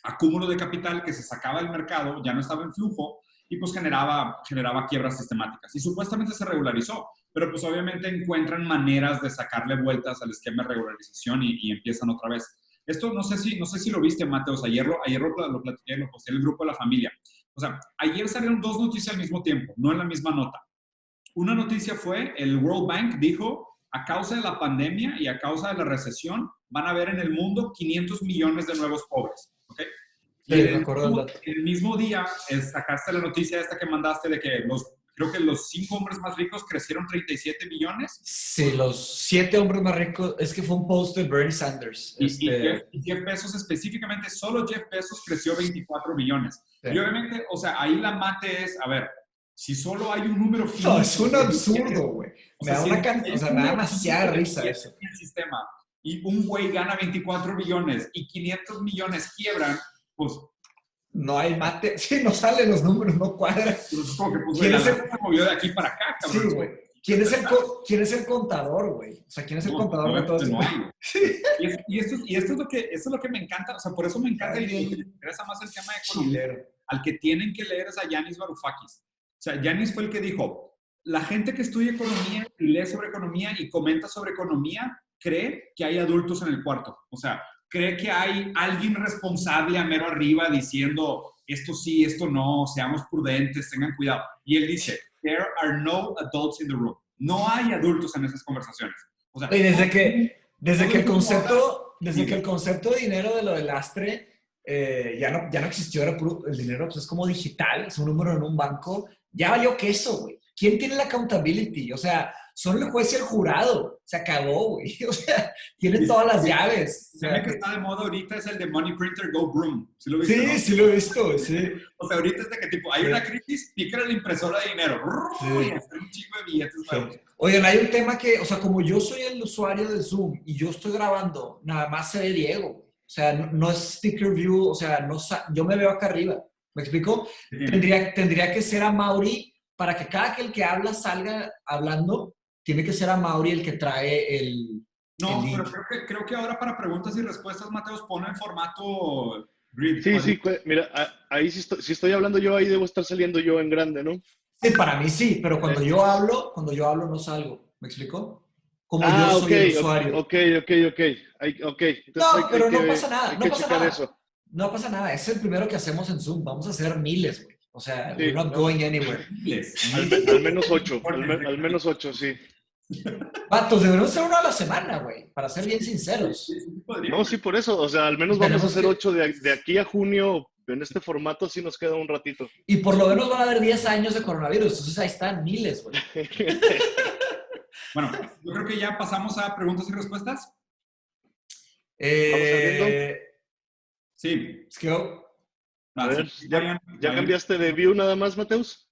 acúmulo de capital que se sacaba del mercado, ya no estaba en flujo y pues generaba quiebras sistemáticas. Y supuestamente se regularizó, pero pues obviamente encuentran maneras de sacarle vueltas al esquema de regularización y empiezan otra vez. Esto no sé si lo viste, Mateos, ayer lo platiqué, lo posté en el grupo de la familia. O sea, ayer salieron 2 noticias al mismo tiempo, no en la misma nota. Una noticia fue, el World Bank dijo, a causa de la pandemia y a causa de la recesión, van a haber en el mundo 500 millones de nuevos pobres. ¿Okay? Sí, Y me acuerdo del dato. el mismo día sacaste la noticia esta que mandaste de que creo que los 5 hombres más ricos crecieron 37 millones. Sí, los 7 hombres más ricos, es que fue un post de Bernie Sanders. Y Jeff Bezos específicamente, solo Jeff Bezos creció 24 millones. Sí. Y obviamente, o sea, ahí la mate es, a ver, si solo hay un número finito? No, es un absurdo, güey. O sea, Me da demasiada risa eso. En el sistema, y un güey gana 24 billones y 500 millones quiebran, pues... No hay mate. Sí, no salen los números, no cuadran. Pues, como que, pues, ¿Quién la es el- lana se movió de aquí para acá, cabrón. Sí, güey. ¿Quién es el contador, güey? O sea, ¿quién es el contador de todo pues, eso? no hay, güey. Y esto es lo que me encanta, o sea, por eso me encanta y me interesa más el tema de economía. Chilero. Al que tienen que leer es a Yanis Varoufakis. O sea, Yanis fue el que dijo, la gente que estudia economía y lee sobre economía y comenta sobre economía cree que hay adultos en el cuarto. O sea, cree que hay alguien responsable a mero arriba diciendo esto sí, esto no, seamos prudentes, tengan cuidado. Y él dice, there are no adults in the room. No hay adultos en esas conversaciones. O sea, Y desde que el concepto de dinero de lo del lastre ya no existió, era el dinero pues es como digital, es un número en un banco, ya valió queso, güey. ¿Quién tiene la accountability? O sea, son el juez y el jurado. Se acabó, güey. O sea, tiene todas las llaves. O sea, que está de moda ahorita es el de Money Printer Go Broom. ¿Sí lo viste, sí, no? sí lo he visto, sí. O sea, ahorita es de que tipo, hay una crisis, pícale la impresora de dinero. Sí. Y hacer un chingo de billetes nuevos. Sí. Oigan, hay un tema que, o sea, como yo soy el usuario de Zoom y yo estoy grabando, nada más se ve Diego. O sea, no es sticker view, o sea, yo me veo acá arriba. ¿Me explico? Sí. Tendría que ser a Mauri para que cada que el que habla salga hablando, tiene que ser a Mauri el que trae el No, link. pero creo que ahora para preguntas y respuestas, Mateos, pone en formato grid. Sí, mira, ahí sí estoy hablando yo, ahí debo estar saliendo yo en grande, ¿no? Sí, para mí sí, pero cuando yo hablo no salgo. ¿Me explico? Como yo soy Ok, el usuario. ok. Entonces No, pero no pasa nada, hay no que pasa checar nada. eso. No pasa nada, es el primero que hacemos en Zoom. Vamos a hacer miles, güey. O sea, Sí, we're not no. going anywhere. Al menos 8, al menos 8, sí. Vatos, deberíamos hacer uno a la semana, güey, para ser bien sinceros. No, sí, por eso, o sea, al menos vamos a hacer 8 de aquí a junio, en este formato sí nos queda un ratito. Y por lo menos van a haber 10 años de coronavirus, entonces ahí están miles, güey. Bueno, yo creo que ya pasamos a preguntas y respuestas. Sí. Es que A ver, ¿ya cambiaste de view nada más, Mateus?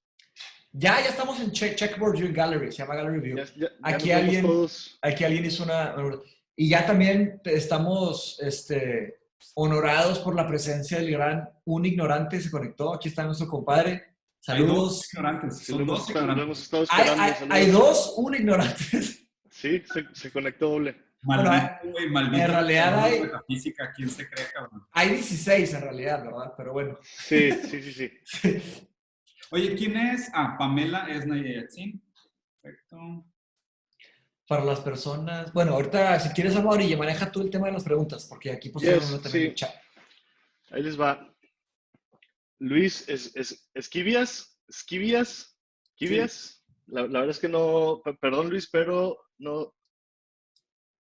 ya estamos en Checkboard View Gallery, se llama Gallery View. Ya Aquí nos vemos alguien, todos. aquí alguien hizo una... Y ya también estamos honorados por la presencia del gran Un Ignorante, se conectó. Aquí está nuestro compadre. Saludos. Son dos Lo ignorantes. hemos estado esperando. Hay dos Un Ignorantes. Sí, se conectó doble. Maldito, güey, maldito. En realidad hay... Metafísica, ¿quién se cree, cabrón? Hay 16 en realidad, ¿verdad? Pero bueno. Sí. Oye, ¿quién es? Pamela es Nayatzin. Perfecto. Para las personas... Bueno, ahorita, si quieres, Amaury, maneja tú el tema de las preguntas, porque aquí pusieron uno también en el chat. Ahí les va. Luis, Esquivias. La verdad es que no, perdón Luis, pero no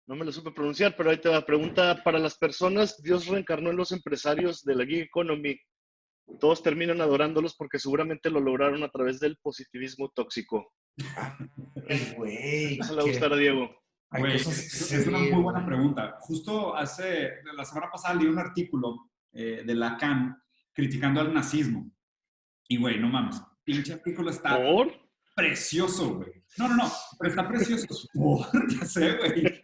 me lo supe pronunciar, pero ahí te va. Pregunta, para las personas, Dios reencarnó en los empresarios de la gig economy. Todos terminan adorándolos porque seguramente lo lograron a través del positivismo tóxico. Güey. Eso le va a gustar a Diego. Güey, es una muy buena pregunta. Justo la semana pasada leí un artículo de Lacan criticando al nazismo. Y, güey, no mames, pinche artículo está precioso, güey. No, pero está precioso. Ya sé, güey.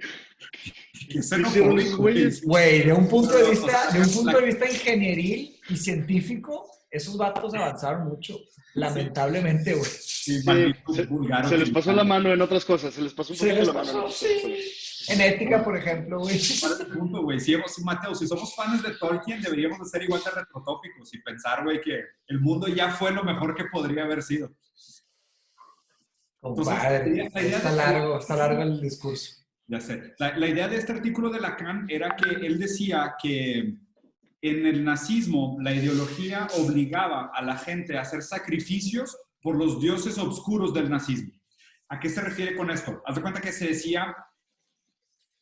Güey, de un punto de vista ingenieril y científico, esos vatos avanzaron mucho. Lamentablemente, güey. Sí, se les pasó la mano en otras cosas. Se les pasó un poquito la mano. En ética, por ejemplo, güey. Para ese punto, güey. Mateo, si somos fans de Tolkien, deberíamos de ser igual de retrotópicos y pensar, güey, que el mundo ya fue lo mejor que podría haber sido. Compadre, está largo el discurso. Ya sé. La idea de este artículo de Lacan era que él decía que en el nazismo la ideología obligaba a la gente a hacer sacrificios por los dioses oscuros del nazismo. ¿A qué se refiere con esto? Haz de cuenta que se decía,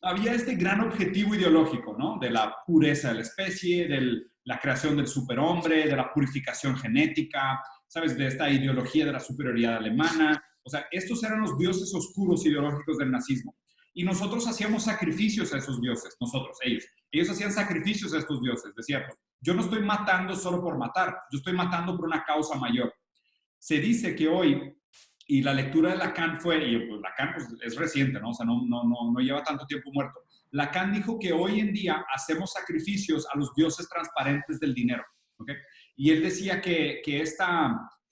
había este gran objetivo ideológico, ¿no? De la pureza de la especie, de la creación del superhombre, de la purificación genética, ¿sabes? De esta ideología de la superioridad alemana. O sea, estos eran los dioses oscuros ideológicos del nazismo. Y nosotros hacíamos sacrificios a esos dioses, ellos. Ellos hacían sacrificios a estos dioses. Decían, pues, yo no estoy matando solo por matar, yo estoy matando por una causa mayor. se dice que hoy, y la lectura de Lacan fue, y pues Lacan pues, es reciente, ¿no? O sea, no lleva tanto tiempo muerto. Lacan dijo que hoy en día hacemos sacrificios a los dioses transparentes del dinero, ¿ok? Y él decía que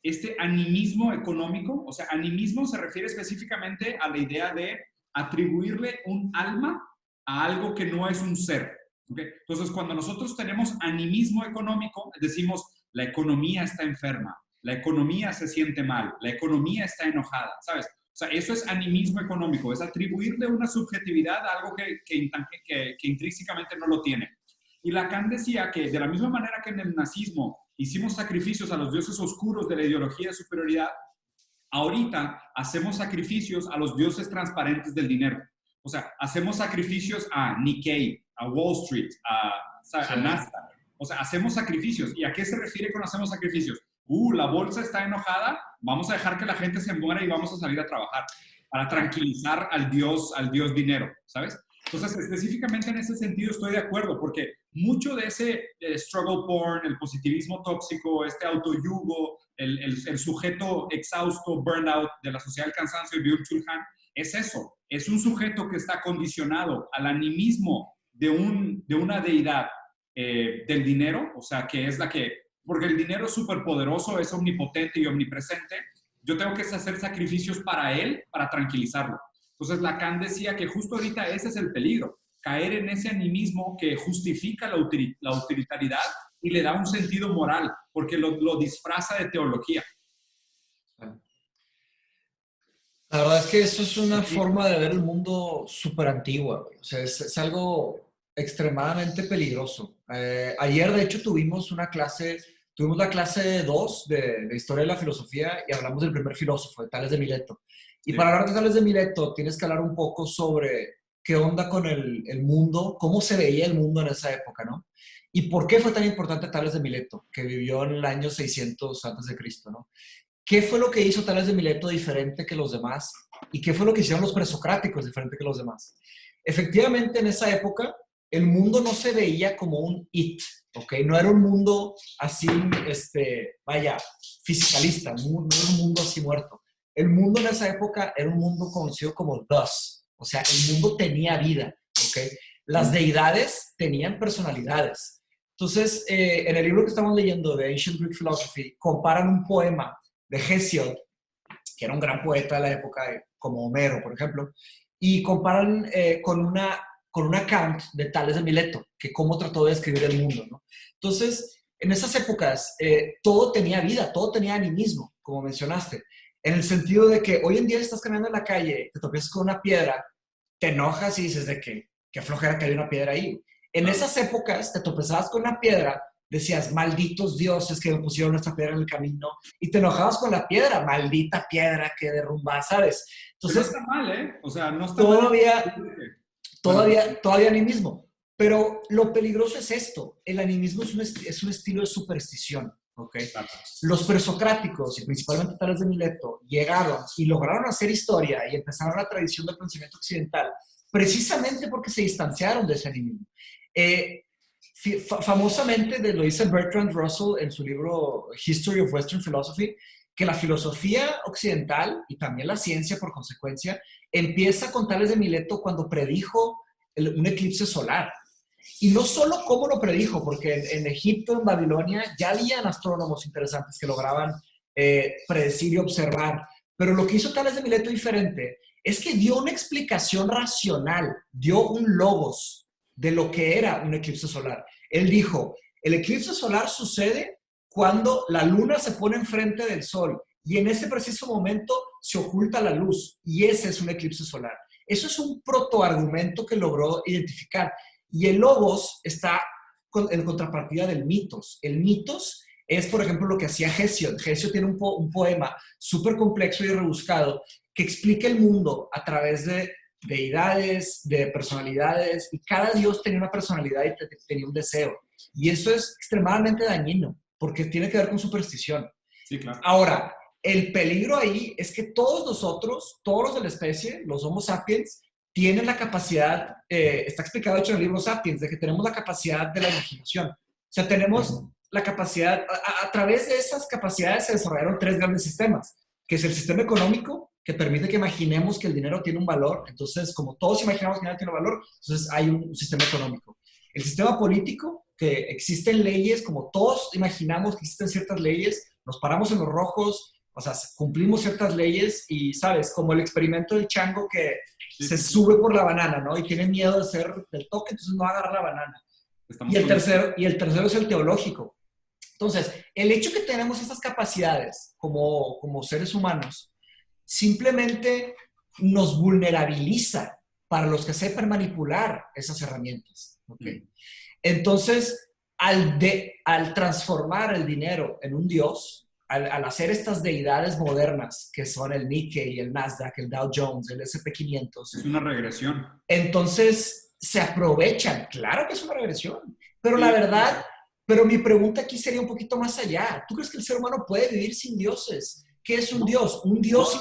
este animismo económico, o sea, animismo se refiere específicamente a la idea de atribuirle un alma a algo que no es un ser, ¿ok? Entonces, cuando nosotros tenemos animismo económico, decimos, la economía está enferma, la economía se siente mal, la economía está enojada, ¿sabes? O sea, eso es animismo económico, es atribuirle una subjetividad a algo que intrínsecamente no lo tiene. Y Lacan decía que de la misma manera que en el nazismo hicimos sacrificios a los dioses oscuros de la ideología de superioridad, ahorita hacemos sacrificios a los dioses transparentes del dinero. O sea, hacemos sacrificios a Nikkei, a Wall Street, a Nasdaq. O sea, hacemos sacrificios. ¿Y a qué se refiere con hacemos sacrificios? La bolsa está enojada, vamos a dejar que la gente se muera y vamos a salir a trabajar para tranquilizar al dios dinero, ¿sabes? Entonces, específicamente en ese sentido estoy de acuerdo, porque mucho de ese struggle porn, el positivismo tóxico, este autoyugo, el sujeto exhausto, burnout de la sociedad del cansancio de Byung-Chul Han, es eso, es un sujeto que está condicionado al animismo de una deidad del dinero, o sea, que es la que, porque el dinero es súper poderoso, es omnipotente y omnipresente, yo tengo que hacer sacrificios para él, para tranquilizarlo. Entonces, Lacan decía que justo ahorita ese es el peligro, caer en ese animismo que justifica la utilitariedad y le da un sentido moral, porque lo disfraza de teología. La verdad es que eso es una forma de ver el mundo súper antigua, güey. O sea, es algo extremadamente peligroso. Ayer, de hecho, tuvimos la clase 2 de Historia de la Filosofía y hablamos del primer filósofo, de Tales de Mileto. Y para hablar de Tales de Mileto, tienes que hablar un poco sobre qué onda con el mundo, cómo se veía el mundo en esa época, ¿no? Y por qué fue tan importante Tales de Mileto, que vivió en el año 600 antes de Cristo, ¿no? ¿Qué fue lo que hizo Tales de Mileto diferente que los demás? ¿Y qué fue lo que hicieron los presocráticos diferente que los demás? Efectivamente, en esa época, el mundo no se veía como un it, ¿ok? No era un mundo así, fisicalista, no era un mundo así muerto. El mundo en esa época era un mundo conocido como thus, o sea, el mundo tenía vida, ¿ok? Las deidades tenían personalidades. Entonces, en el libro que estamos leyendo de Ancient Greek Philosophy, comparan un poema de Hesiod, que era un gran poeta de la época, como Homero, por ejemplo, y comparan con un account de Tales de Mileto, que cómo trató de describir el mundo, ¿no? Entonces, en esas épocas, todo tenía vida, todo tenía animismo, como mencionaste, en el sentido de que hoy en día estás caminando en la calle, te topias con una piedra, te enojas y dices de que qué flojera que hay una piedra ahí. En esas épocas, te tropezabas con una piedra, decías, malditos dioses que me pusieron esta piedra en el camino, y te enojabas con la piedra, maldita piedra que derrumbas, ¿sabes? Entonces, no está mal, ¿eh? O sea, no está todavía animismo. Pero lo peligroso es esto, el animismo es un estilo de superstición, ¿ok? Los presocráticos, y principalmente Tales de Mileto, llegaron y lograron hacer historia y empezaron la tradición del pensamiento occidental, precisamente porque se distanciaron de ese animismo. Famosamente lo dice Bertrand Russell en su libro History of Western Philosophy, que la filosofía occidental y también la ciencia por consecuencia empieza con Tales de Mileto cuando predijo un eclipse solar. Y no solo cómo lo predijo, porque en Egipto, en Babilonia, ya habían astrónomos interesantes que lograban predecir y observar, pero lo que hizo Tales de Mileto diferente es que dio una explicación racional, dio un logos de lo que era un eclipse solar. Él dijo, el eclipse solar sucede cuando la luna se pone enfrente del sol y en ese preciso momento se oculta la luz y ese es un eclipse solar. Eso es un protoargumento que logró identificar y el logos está en contrapartida del mitos. El mitos es, por ejemplo, lo que hacía Hesiod. Hesiod tiene un poema súper complejo y rebuscado que explica el mundo a través de deidades, de personalidades, y cada dios tenía una personalidad y tenía un deseo. Y eso es extremadamente dañino, porque tiene que ver con superstición. Sí, claro. Ahora, el peligro ahí es que todos nosotros, todos los de la especie, los Homo sapiens, tienen la capacidad, está explicado de hecho en el libro Sapiens, de que tenemos la capacidad de la imaginación. O sea, tenemos la capacidad, a través de esas capacidades se desarrollaron 3 grandes sistemas, que es el sistema económico, que permite que imaginemos que el dinero tiene un valor. Entonces, como todos imaginamos que el dinero tiene un valor, entonces hay un sistema económico. El sistema político, que existen leyes, como todos imaginamos que existen ciertas leyes, nos paramos en los rojos, o sea, cumplimos ciertas leyes y, ¿sabes? Como el experimento del chango que se sube por la banana, ¿no? Y tiene miedo de hacer del toque, entonces no agarra la banana. Y el tercero es el teológico. Entonces, el hecho que tenemos estas capacidades como seres humanos simplemente nos vulnerabiliza para los que sepan manipular esas herramientas. ¿Okay? Entonces, al transformar el dinero en un dios, al hacer estas deidades modernas, que son el Nikkei, el Nasdaq, el Dow Jones, el S&P 500. Es una regresión. Entonces, se aprovechan. Claro que es una regresión. Pero la verdad, pero mi pregunta aquí sería un poquito más allá. ¿Tú crees que el ser humano puede vivir sin dioses? ¿Qué es un dios? Un dios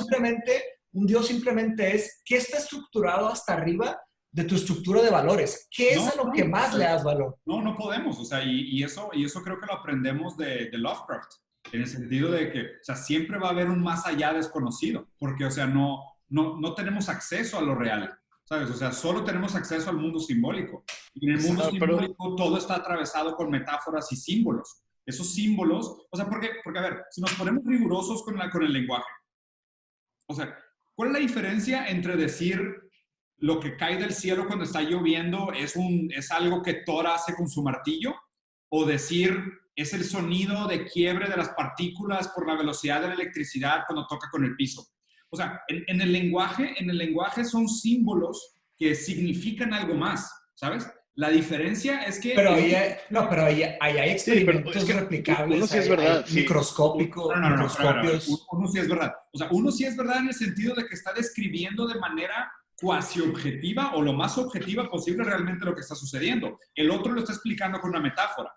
simplemente es que está estructurado hasta arriba de tu estructura de valores. ¿Qué es a lo que más le das valor? No podemos. O sea, y eso creo que lo aprendemos de Lovecraft. En el sentido de que, o sea, siempre va a haber un más allá desconocido. Porque, o sea, no tenemos acceso a lo real. ¿Sabes? O sea, solo tenemos acceso al mundo simbólico. Y en el mundo simbólico todo está atravesado con metáforas y símbolos. Esos símbolos, o sea, porque a ver, si nos ponemos rigurosos con el lenguaje, o sea, ¿cuál es la diferencia entre decir lo que cae del cielo cuando está lloviendo es algo que Thor hace con su martillo? O decir, es el sonido de quiebre de las partículas por la velocidad de la electricidad cuando toca con el piso. O sea, en el lenguaje son símbolos que significan algo más, ¿sabes? La diferencia es que... Pero ahí hay experimentos sí, es que replicables, uno sí es verdad, hay microscópicos. Uno sí es verdad. O sea, uno sí es verdad en el sentido de que está describiendo de manera cuasi objetiva o lo más objetiva posible realmente lo que está sucediendo. El otro lo está explicando con una metáfora.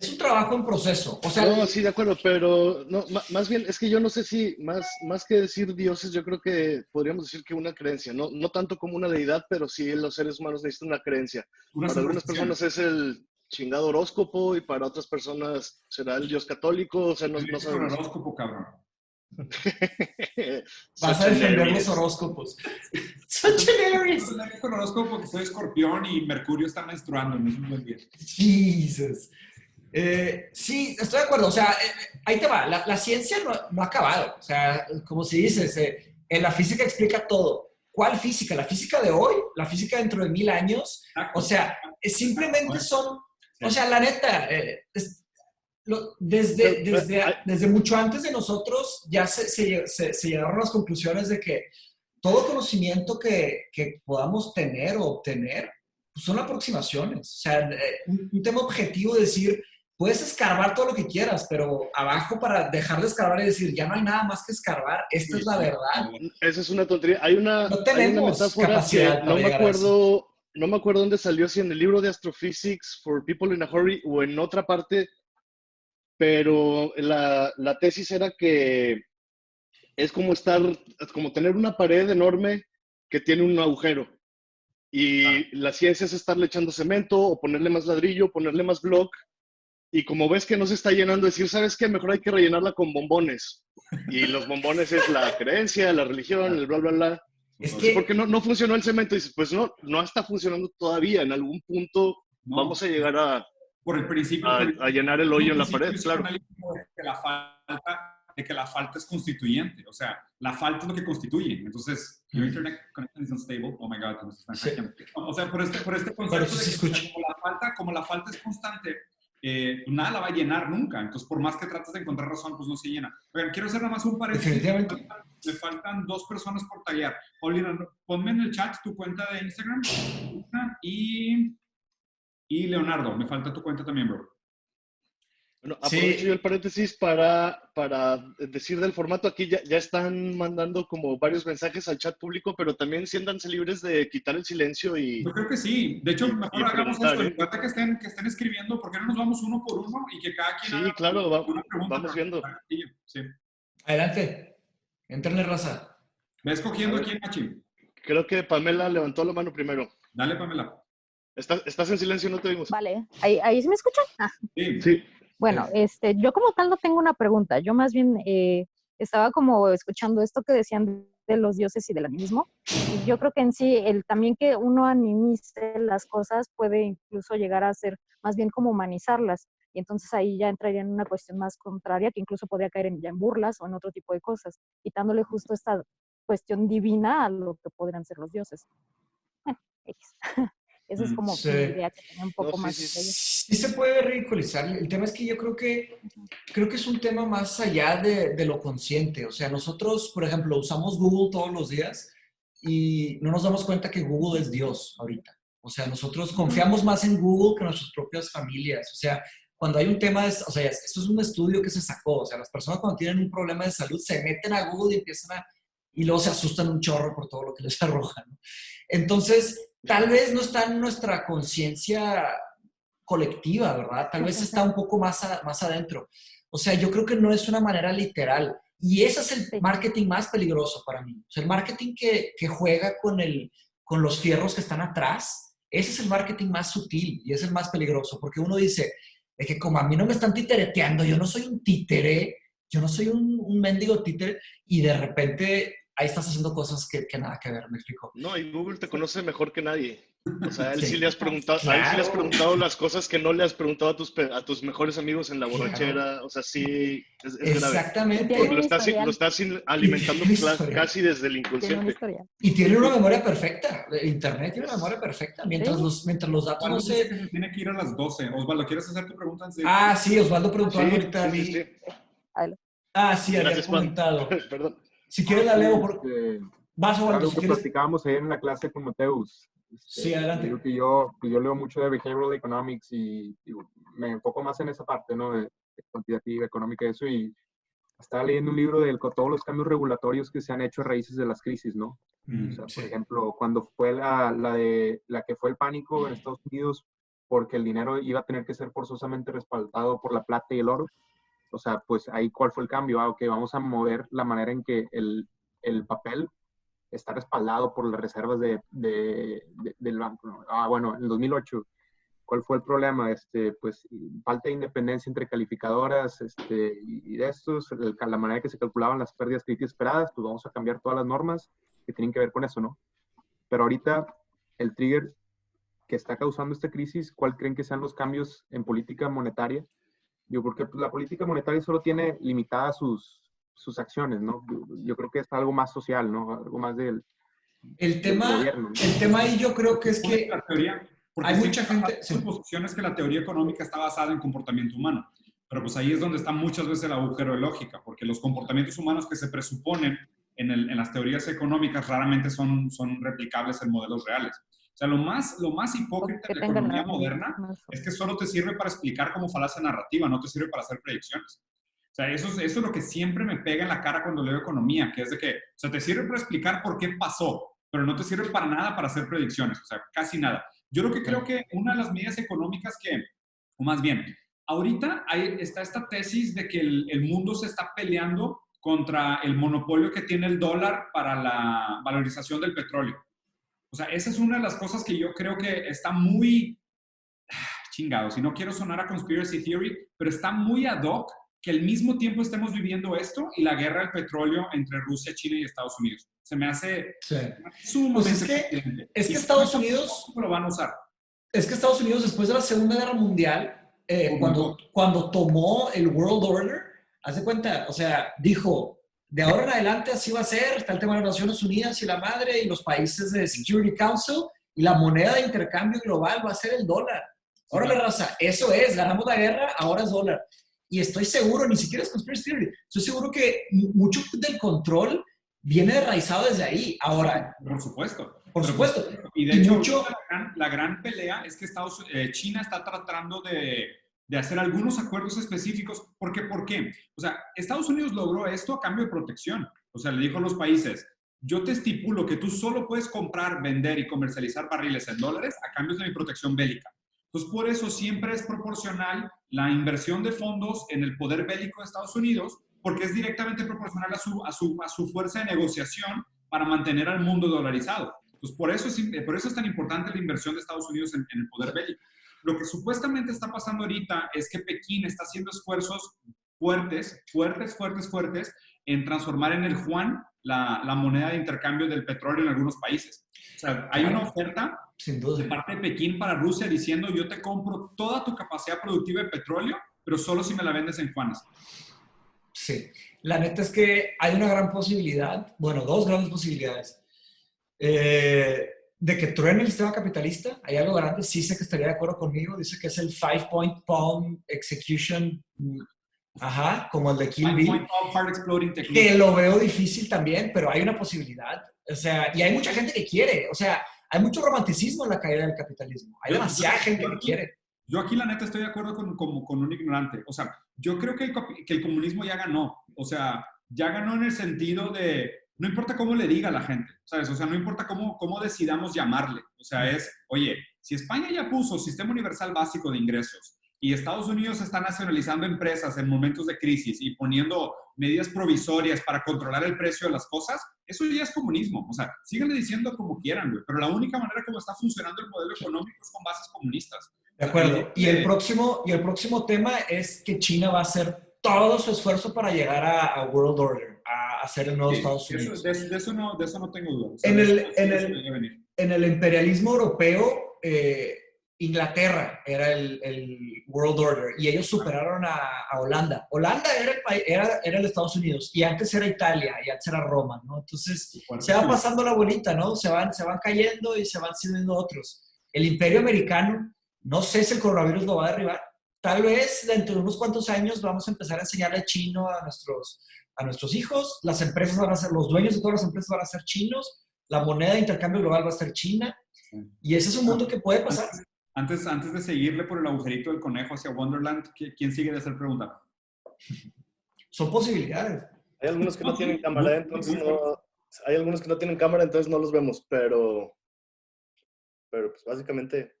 Es un trabajo en proceso. O sea, no, sí, de acuerdo, pero no, más bien es que yo no sé si más que decir dioses, yo creo que podríamos decir que una creencia, no tanto como una deidad, pero sí los seres humanos necesitan una creencia. Para algunas personas es el chingado horóscopo y para otras personas será el dios católico, o sea, no sabemos. El horóscopo, cabrón. Vas a defender los horóscopos. Such an Aries. El horóscopo que soy escorpión y Mercurio está menstruando, no es un buen día. Jesus. Sí, estoy de acuerdo. O sea, ahí te va. La ciencia no ha acabado. O sea, como si dices, en la física explica todo. ¿Cuál física? ¿La física de hoy? ¿La física dentro de 1000 años? O sea, simplemente son... O sea, la neta, desde mucho antes de nosotros ya se llegaron a las conclusiones de que todo conocimiento que podamos tener o obtener pues son aproximaciones. O sea, un tema objetivo de decir, puedes escarbar todo lo que quieras, pero abajo para dejar de escarbar y decir, ya no hay nada más que escarbar, esta es la verdad. Esa es una tontería. Hay una metáfora capacidad que no me acuerdo dónde salió, si en el libro de Astrophysics for People in a Hurry o en otra parte, pero la tesis era que es como tener una pared enorme que tiene un agujero. Y la ciencia es estarle echando cemento o ponerle más ladrillo, ponerle más block. Y como ves que no se está llenando, decir, ¿sabes qué? Mejor hay que rellenarla con bombones. Y los bombones es la creencia, la religión, el bla, bla, bla. Porque no funcionó el cemento. Y dices, pues no está funcionando todavía. En algún punto vamos a llegar a llenar el hoyo en la pared, claro. De que la falta es constituyente, o sea, la falta es lo que constituye. Entonces, your internet connection is unstable. Oh my God, nos están hackeando. O sea, por este concepto de que como la falta es constante, nada la va a llenar nunca. Entonces, por más que trates de encontrar razón, pues no se llena. Oigan, quiero hacer nada más un paréntesis. Me faltan 2 personas por tallar. Paulina, ponme en el chat tu cuenta de Instagram y Leonardo, me falta tu cuenta también, bro. Bueno, aprovecho yo el paréntesis para decir del formato. Aquí ya están mandando como varios mensajes al chat público, pero también siéntanse libres de quitar el silencio y... Yo creo que sí. De hecho, mejor hagamos esto. En cuenta que estén escribiendo, ¿por qué no nos vamos uno por uno y que cada quien Sí, claro, vamos viendo. Sí. Adelante. Entrenle, raza. Ve escogiendo quién, Machi. Creo que Pamela levantó la mano primero. Dale, Pamela. Estás en silencio, no te oímos. Vale. ¿Ahí se me escucha? Sí. Bueno, yo como tal no tengo una pregunta, yo más bien estaba como escuchando esto que decían de los dioses y del animismo, y yo creo que en sí, también que uno animice las cosas puede incluso llegar a ser más bien como humanizarlas, y entonces ahí ya entraría en una cuestión más contraria, que incluso podría caer ya en burlas o en otro tipo de cosas, quitándole justo esta cuestión divina a lo que podrían ser los dioses. Bueno, X. Esa es como Sí. mi idea que tenía un No, poco sí, más. sí. Sí se puede ridiculizar. El tema es que yo creo que es un tema más allá de lo consciente. O sea, nosotros, por ejemplo, usamos Google todos los días y no nos damos cuenta que Google es Dios ahorita. O sea, nosotros confiamos más en Google que en nuestras propias familias. O sea, cuando hay un tema, o sea, esto es un estudio que se sacó. O sea, las personas cuando tienen un problema de salud se meten a Google y empiezan y luego se asustan un chorro por todo lo que les arroja, ¿no? Entonces, tal vez no está en nuestra conciencia colectiva, ¿verdad? Tal vez está un poco más adentro. O sea, yo creo que no es una manera literal. Y ese es el marketing más peligroso para mí. O sea, el marketing que juega con los fierros que están atrás, ese es el marketing más sutil y es el más peligroso, porque uno dice, de que como a mí no me están titereteando, yo no soy un títere, yo no soy un mendigo títere, y de repente ahí estás haciendo cosas que nada que ver, ¿me explico? No, y Google te conoce mejor que nadie. O sea, a él Sí. sí le has preguntado, a él sí le has preguntado las cosas que no le has preguntado a tus mejores amigos en la borrachera. O sea, sí, es grave. Exactamente. Porque lo estás alimentando tiene historial. casi desde el Tiene una inconsciente. historia. Y tiene una memoria perfecta. Internet tiene una memoria perfecta. Mientras Sí. los datos no se... Se tiene que ir a las 12. Osvaldo, ¿quieres hacer tu pregunta antes de ir? Ah, sí, Osvaldo preguntó algo Sí, ahorita. sí, sí, sí. Adelante. Ah, sí, había Gracias, Juan. comentado. Perdón. Si quieres la leo. Vas, Osvaldo, algo si que quieres. platicábamos ahí en la clase con Mateus. Sí, adelante. Digo que yo leo mucho de behavioral economics y digo, me enfoco más en esa parte, ¿no? De cuantitativa, económica, eso, y estaba leyendo un libro de todos los cambios regulatorios que se han hecho a raíces de las crisis, ¿no? O sea, Sí. por ejemplo, cuando fue la que fue el pánico en Estados Unidos porque el dinero iba a tener que ser forzosamente respaldado por la plata y el oro. O sea, pues ahí, ¿cuál fue el cambio? Ok, vamos a mover la manera en que el papel está respaldado por las reservas del banco, ¿no? Bueno, en 2008, ¿cuál fue el problema? Pues falta de independencia entre calificadoras y de estos, la manera que se calculaban las pérdidas críticas esperadas, pues vamos a cambiar todas las normas que tienen que ver con eso, ¿no? Pero ahorita el trigger que está causando esta crisis, ¿cuál creen que sean los cambios en política monetaria? Porque pues, la política monetaria solo tiene limitadas sus acciones, ¿no? Yo creo que es algo más social, ¿no? Algo más del gobierno, ¿no? El tema ahí yo creo que es que la teoría, porque hay mucha gente... Su posición es que la teoría económica está basada en comportamiento humano, pero pues ahí es donde está muchas veces el agujero de lógica, porque los comportamientos humanos que se presuponen en las teorías económicas raramente son replicables en modelos reales. O sea, lo más hipócrita de la economía moderna es que solo te sirve para explicar como falacia narrativa, no te sirve para hacer predicciones. O sea, eso es lo que siempre me pega en la cara cuando leo economía, que es de que, o sea, te sirve para explicar por qué pasó, pero no te sirve para nada para hacer predicciones, o sea, casi nada. Yo lo que creo que una de las medidas económicas o más bien, ahorita está esta tesis de que el mundo se está peleando contra el monopolio que tiene el dólar para la valorización del petróleo. O sea, esa es una de las cosas que yo creo que está muy chingado. Si no quiero sonar a conspiracy theory, pero está muy ad hoc que al mismo tiempo estemos viviendo esto y la guerra del petróleo entre Rusia, China y Estados Unidos. Se me hace sumamente... Pues es que Estados Unidos... lo van a usar. Es que Estados Unidos, después de la Segunda Guerra Mundial, cuando tomó el World Order, haz de cuenta, o sea, dijo... De ahora en adelante así va a ser, está el tema de las Naciones Unidas y la madre y los países de Security Council y la moneda de intercambio global va a ser el dólar. Órale, raza, eso es, ganamos la guerra, ahora es dólar. Y estoy seguro, ni siquiera es conspiracy theory, estoy seguro que mucho del control viene enraizado desde ahí. Ahora, por supuesto. Por supuesto. Y de hecho, la gran pelea es que China está tratando de hacer algunos acuerdos específicos. ¿Por qué? O sea, Estados Unidos logró esto a cambio de protección. O sea, le dijo a los países, yo te estipulo que tú solo puedes comprar, vender y comercializar barriles en dólares a cambio de mi protección bélica. Entonces, por eso siempre es proporcional la inversión de fondos en el poder bélico de Estados Unidos, porque es directamente proporcional a su fuerza de negociación para mantener al mundo dolarizado. Entonces, por eso es tan importante la inversión de Estados Unidos en el poder bélico. lo que supuestamente está pasando ahorita es que Pekín está haciendo esfuerzos fuertes en transformar en el yuan la moneda de intercambio del petróleo en algunos países. O sea, hay una oferta Sin duda. de parte de Pekín para Rusia diciendo yo te compro toda tu capacidad productiva de petróleo, pero solo si me la vendes en yuanes. Sí, la neta es que hay una gran posibilidad, bueno, dos grandes posibilidades, de que truene el sistema capitalista. Hay algo grande, sí sé que estaría de acuerdo conmigo, dice que es el 5-point palm execution, ajá, como el de Kill Bill, 5-point palm hard exploding technique. que lo veo difícil también, pero hay una posibilidad, o sea, y hay mucha gente que quiere, o sea, hay mucho romanticismo en la caída del capitalismo, hay demasiada gente que quiere. Yo aquí, la neta, estoy de acuerdo con un ignorante. O sea, yo creo que el comunismo ya ganó. O sea, ya ganó en el sentido de, no importa cómo le diga a la gente, ¿sabes? O sea, no importa cómo decidamos llamarle. O sea, oye, si España ya puso sistema universal básico de ingresos y Estados Unidos está nacionalizando empresas en momentos de crisis y poniendo medidas provisorias para controlar el precio de las cosas, eso ya es comunismo. O sea, síganle diciendo como quieran, güey, pero la única manera como está funcionando el modelo económico es con bases comunistas. De acuerdo. Y el próximo tema es que China va a hacer todo su esfuerzo para llegar a World Order, a ser el nuevo Estados Unidos. De eso no tengo duda. O sea, en el imperialismo europeo, Inglaterra era el World Order y ellos superaron a Holanda. Holanda era el Estados Unidos y antes era Italia y antes era Roma, ¿no? Entonces se va pasando la bolita, ¿no? Se van cayendo y se van sirviendo otros. El imperio americano, no sé si el coronavirus lo va a derribar. Tal vez dentro de unos cuantos años vamos a empezar a enseñarle chino a nuestros hijos. Las empresas van a ser, los dueños de todas las empresas van a ser chinos. La moneda de intercambio global va a ser China. Y ese es un mundo que puede pasar. Antes de seguirle por el agujerito del conejo hacia Wonderland, ¿quién sigue de hacer pregunta? Son posibilidades. Hay algunos que no tienen cámara, entonces no los vemos, pero pues básicamente...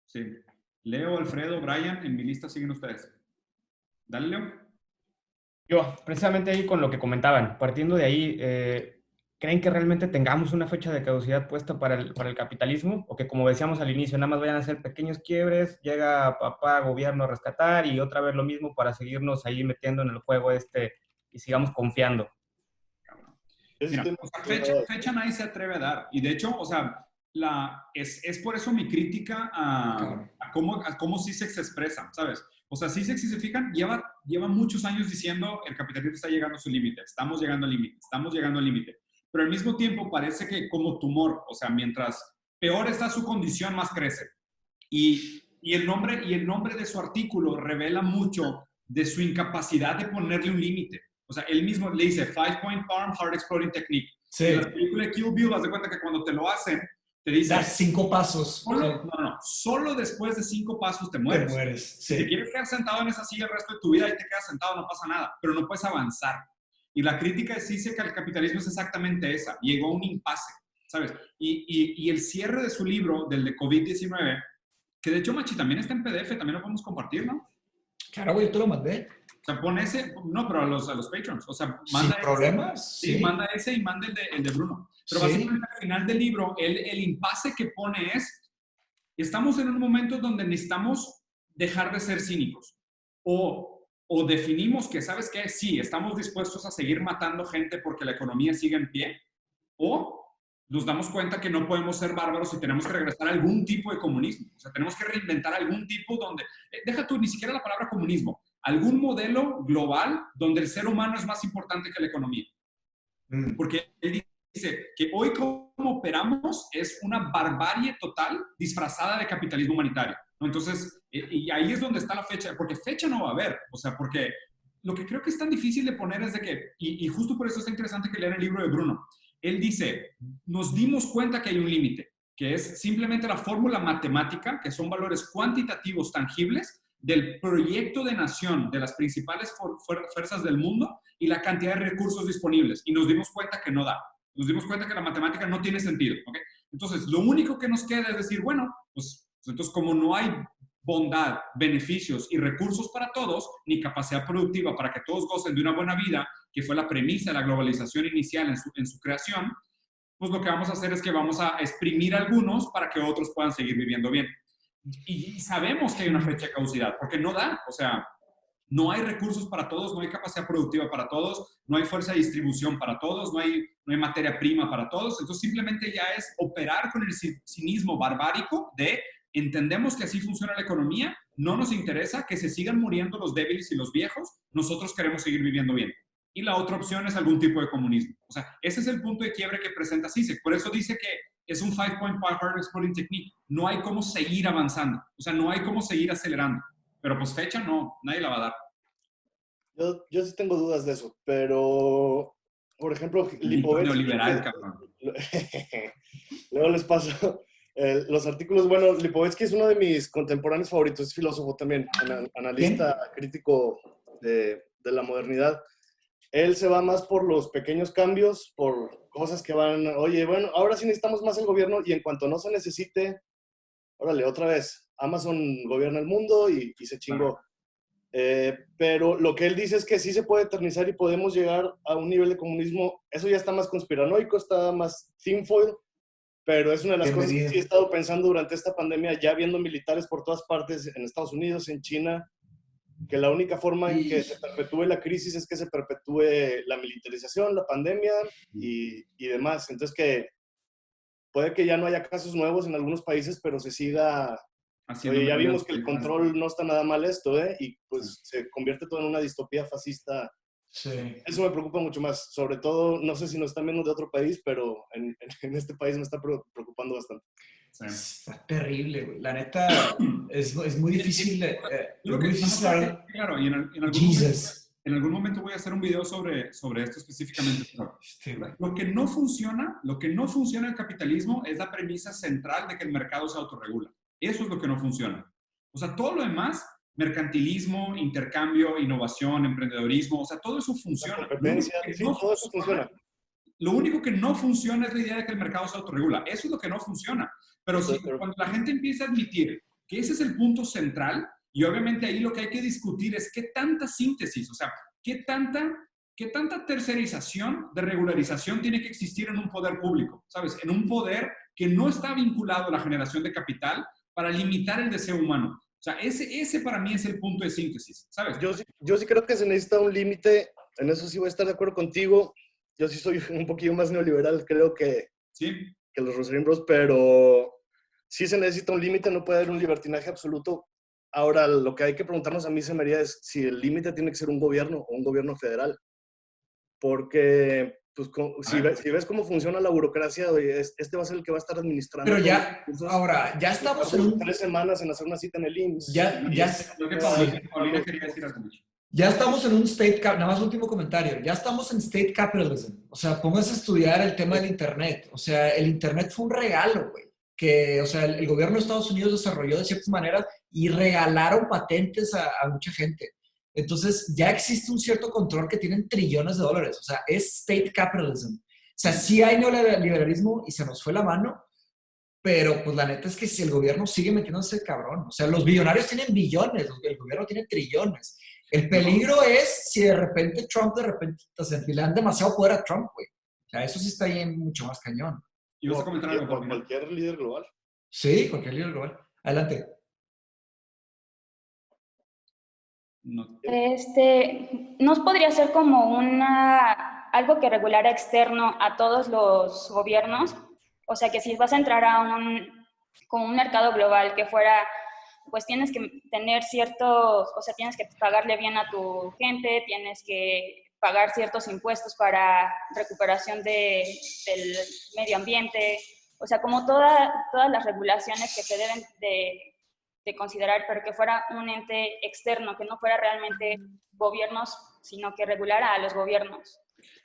Sí. Leo, Alfredo, Brian, en mi lista siguen ustedes. Dale, Leo. Yo, precisamente ahí con lo que comentaban, partiendo de ahí, ¿creen que realmente tengamos una fecha de caducidad puesta para el capitalismo? O que, como decíamos al inicio, nada más vayan a ser pequeños quiebres, llega papá, gobierno a rescatar y otra vez lo mismo para seguirnos ahí metiendo en el juego y sigamos confiando? Mira, fecha nadie se atreve a dar. Y de hecho, o sea, es por eso mi crítica a cómo CISEX se expresa, ¿sabes? O sea, CISEX, si se fijan, lleva muchos años diciendo el capitalismo está llegando a su límite, estamos llegando al límite. Pero al mismo tiempo parece que como tumor, o sea, mientras peor está su condición, más crece. Y el nombre de su artículo revela mucho de su incapacidad de ponerle un límite. O sea, él mismo le dice 5-point palm hard exploding technique. Sí. En la película de Kill Bill, haz de cuenta que cuando te lo hacen, te dice... Das 5 pasos. Solo después de 5 pasos te mueres. Sí. Si te quieres quedar sentado en esa silla el resto de tu vida y te quedas sentado, no pasa nada, pero no puedes avanzar. Y la crítica dice que el capitalismo es exactamente esa. Llegó a un impasse, ¿sabes? Y el cierre de su libro, del de COVID-19, que de hecho, Machi, también está en PDF, también lo podemos compartir, ¿no? Claro, güey, yo te lo mandé. O sea, pon ese, no, pero a los patrons. O sea, manda sin problemas. Sí, manda ese y manda el de Bruno. Pero básicamente al final del libro, el impasse que pone es, estamos en un momento donde necesitamos dejar de ser cínicos. O definimos que, ¿sabes qué? Sí, estamos dispuestos a seguir matando gente porque la economía sigue en pie. O nos damos cuenta que no podemos ser bárbaros y tenemos que regresar a algún tipo de comunismo. O sea, tenemos que reinventar algún tipo donde, deja tú ni siquiera la palabra comunismo, algún modelo global donde el ser humano es más importante que la economía. Porque él dice que hoy como operamos es una barbarie total disfrazada de capitalismo humanitario, ¿no? Entonces, y ahí es donde está la fecha, porque fecha no va a haber, o sea, porque lo que creo que es tan difícil de poner es de que, y justo por eso está interesante que lean el libro de Bruno. Él dice, nos dimos cuenta que hay un límite, que es simplemente la fórmula matemática, que son valores cuantitativos tangibles del proyecto de nación de las principales fuerzas del mundo y la cantidad de recursos disponibles. Y nos dimos cuenta que no da. Nos dimos cuenta que la matemática no tiene sentido, ¿ok? Entonces, lo único que nos queda es decir, bueno, pues entonces como no hay bondad, beneficios y recursos para todos, ni capacidad productiva para que todos gocen de una buena vida, que fue la premisa de la globalización inicial en su creación, pues lo que vamos a hacer es que vamos a exprimir a algunos para que otros puedan seguir viviendo bien. y sabemos que hay una fecha de caducidad, porque no da, o sea, no hay recursos para todos, no hay capacidad productiva para todos, no hay fuerza de distribución para todos, no hay materia prima para todos. Entonces simplemente ya es operar con el cinismo barbárico de entendemos que así funciona la economía, no nos interesa que se sigan muriendo los débiles y los viejos, nosotros queremos seguir viviendo bien. Y la otra opción es algún tipo de comunismo. O sea, ese es el punto de quiebre que presenta CISEC. Por eso dice que es un 5-point hard exploding technique. No hay cómo seguir avanzando. O sea, no hay cómo seguir acelerando. Pero pues fecha no, nadie la va a dar. Yo sí tengo dudas de eso, pero, por ejemplo, Lipovetsky... neoliberal, cabrón. Luego les paso los artículos. Bueno, Lipovetsky es uno de mis contemporáneos favoritos, es filósofo también, analista crítico de la modernidad. Él se va más por los pequeños cambios, por cosas que van, oye, bueno, ahora sí necesitamos más el gobierno y en cuanto no se necesite, órale, otra vez, Amazon gobierna el mundo y se chingó. Pero lo que él dice es que sí se puede eternizar y podemos llegar a un nivel de comunismo, eso ya está más conspiranoico, está más tinfoil, pero es una de las cosas que sí he estado pensando durante esta pandemia, ya viendo militares por todas partes, en Estados Unidos, en China, que la única forma en que se perpetúe la crisis es que se perpetúe la militarización, la pandemia y demás. Entonces que puede que ya no haya casos nuevos en algunos países, pero se siga... Oye, ya vimos que el control no está nada mal esto, ¿eh? Y pues se convierte todo en una distopía fascista. Sí. Eso me preocupa mucho más. Sobre todo, no sé si nos están viendo de otro país, pero en este país me está preocupando bastante. Sí. Está terrible, güey. La neta, es muy difícil. Claro, y en algún momento voy a hacer un video sobre esto específicamente. Lo que no funciona en el capitalismo es la premisa central de que el mercado se autorregula. Eso es lo que no funciona. O sea, todo lo demás, mercantilismo, intercambio, innovación, emprendedorismo, o sea, todo eso funciona. La competencia, todo eso funciona. Lo único que no funciona es la idea de que el mercado se autorregula. Eso es lo que no funciona. Pero cuando la gente empieza a admitir que ese es el punto central, y obviamente ahí lo que hay que discutir es qué tanta síntesis, o sea, qué tanta tercerización de regularización tiene que existir en un poder público, ¿sabes? En un poder que no está vinculado a la generación de capital para limitar el deseo humano. O sea, ese para mí es el punto de síntesis, ¿sabes? Yo sí creo que se necesita un límite, en eso sí voy a estar de acuerdo contigo. Yo sí soy un poquillo más neoliberal, creo que los Rosary Bros, pero sí se necesita un límite, no puede haber un libertinaje absoluto. Ahora, lo que hay que preguntarnos a mí, se me haría, es si el límite tiene que ser un gobierno o un gobierno federal. Porque, pues, si ves cómo funciona la burocracia, este va a ser el que va a estar administrando. Pero ya, ahora, ya estamos en 3 semanas en hacer una cita en el IMSS. Paulina quería decir algo. Ya estamos en un state, nada más último comentario, ya estamos en state capitalism. O sea, pónganse a estudiar el tema del internet. O sea, el internet fue un regalo, güey. Que, o sea, el gobierno de Estados Unidos desarrolló de ciertas maneras y regalaron patentes a mucha gente. Entonces, ya existe un cierto control que tienen trillones de dólares. O sea, es state capitalism. O sea, sí hay neoliberalismo y se nos fue la mano, pero pues la neta es que si el gobierno sigue metiéndose cabrón. O sea, los billonarios tienen billones, el gobierno tiene trillones. El peligro es si de repente Trump, le dan demasiado poder a Trump, güey. O sea, eso sí está ahí mucho más cañón. ¿Y vas a comentar algo? Cualquier líder global. Sí, cualquier líder global. Adelante. No. ¿Nos podría ser como algo que regulara externo a todos los gobiernos? O sea, que si vas a entrar a como un mercado global que fuera, pues tienes que tener o sea, tienes que pagarle bien a tu gente, tienes que pagar ciertos impuestos para recuperación del medio ambiente, o sea, como todas las regulaciones que se deben de considerar, pero que fuera un ente externo, que no fuera realmente gobiernos, sino que regulara a los gobiernos.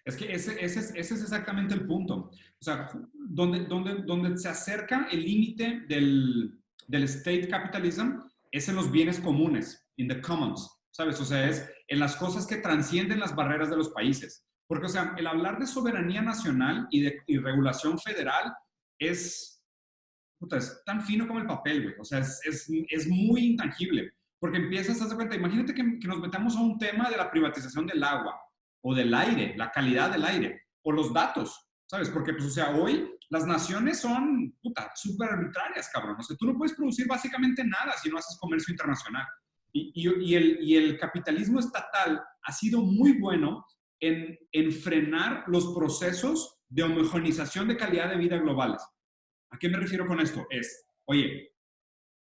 Es que ese es exactamente el punto. O sea, donde se acerca el límite del state capitalism es en los bienes comunes, in the commons, ¿sabes? O sea, es en las cosas que trascienden las barreras de los países. Porque, o sea, el hablar de soberanía nacional y regulación federal es tan fino como el papel, güey. O sea, es muy intangible. Porque empiezas a hacer cuenta, imagínate que nos metamos a un tema de la privatización del agua o del aire, la calidad del aire, o los datos. ¿sabes? Porque, pues, o sea, hoy las naciones son, puta, súper arbitrarias, cabrón. O sea, tú no puedes producir básicamente nada si no haces comercio internacional. Y el capitalismo estatal ha sido muy bueno en frenar los procesos de homogeneización de calidad de vida globales. ¿A qué me refiero con esto? Es, oye,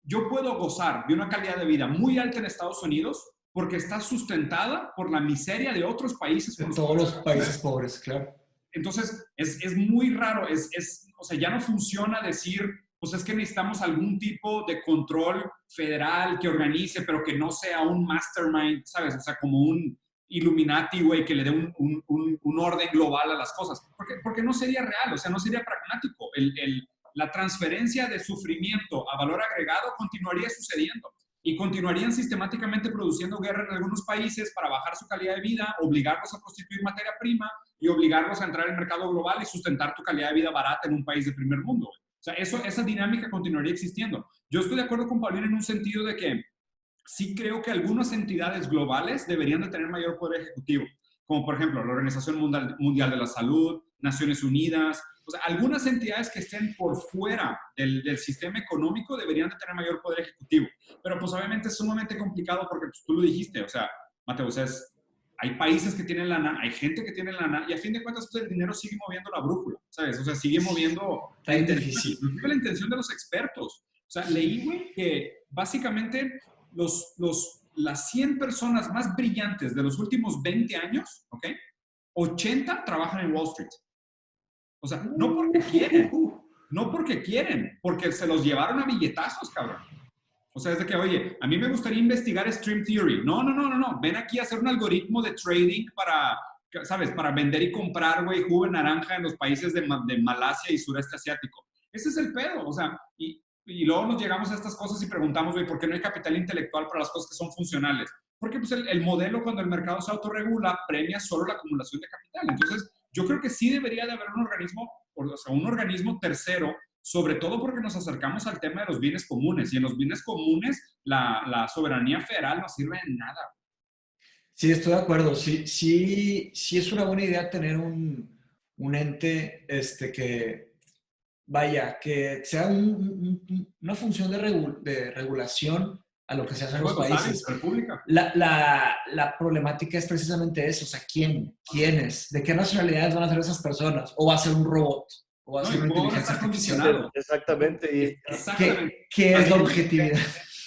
yo puedo gozar de una calidad de vida muy alta en Estados Unidos porque está sustentada por la miseria de otros países. De todos los países pobres, claro. Entonces, es muy raro, o sea, ya no funciona decir, pues es que necesitamos algún tipo de control federal que organice, pero que no sea un mastermind, ¿sabes? O sea, como un Illuminati, güey, que le dé un orden global a las cosas. Porque no sería real, o sea, no sería pragmático. La transferencia de sufrimiento a valor agregado continuaría sucediendo y continuarían sistemáticamente produciendo guerra en algunos países para bajar su calidad de vida, obligarlos a prostituir materia prima y obligarlos a entrar al mercado global y sustentar tu calidad de vida barata en un país de primer mundo. O sea, esa dinámica continuaría existiendo. Yo estoy de acuerdo con Paulina en un sentido de que sí creo que algunas entidades globales deberían de tener mayor poder ejecutivo, como por ejemplo la Organización Mundial de la Salud, Naciones Unidas. O sea, algunas entidades que estén por fuera del sistema económico deberían de tener mayor poder ejecutivo. Pero pues obviamente es sumamente complicado porque pues, tú lo dijiste, o sea, Mateo, o sea, hay países que tienen lana, hay gente que tiene lana y a fin de cuentas pues, el dinero sigue moviendo la brújula, ¿sabes? O sea, sigue moviendo la intención de los expertos. O sea, leí, güey, que básicamente las 100 personas más brillantes de los últimos 20 años, ¿ok? 80 trabajan en Wall Street. O sea, no porque quieren, porque se los llevaron a billetazos, cabrón. O sea, es de que, oye, a mí me gustaría investigar Stream Theory. No. Ven aquí a hacer un algoritmo de trading para, ¿sabes? Para vender y comprar, güey, jugo de naranja en los países de Malasia y sureste asiático. Ese es el pedo, o sea, y luego nos llegamos a estas cosas y preguntamos, güey, ¿por qué no hay capital intelectual para las cosas que son funcionales? Porque pues el modelo cuando el mercado se autorregula premia solo la acumulación de capital. Entonces, yo creo que sí debería de haber un organismo tercero, sobre todo porque nos acercamos al tema de los bienes comunes. Y en los bienes comunes, la soberanía federal no sirve de nada. Sí, estoy de acuerdo. Sí es una buena idea tener un ente que, vaya, que sea una función de regulación a lo que se hace en los países. La problemática es precisamente eso, o sea, ¿quiénes? ¿De qué nacionalidades van a ser esas personas? ¿O va a ser un robot? ¿O va a ser una inteligencia artificial? Exactamente. ¿Qué es la objetividad?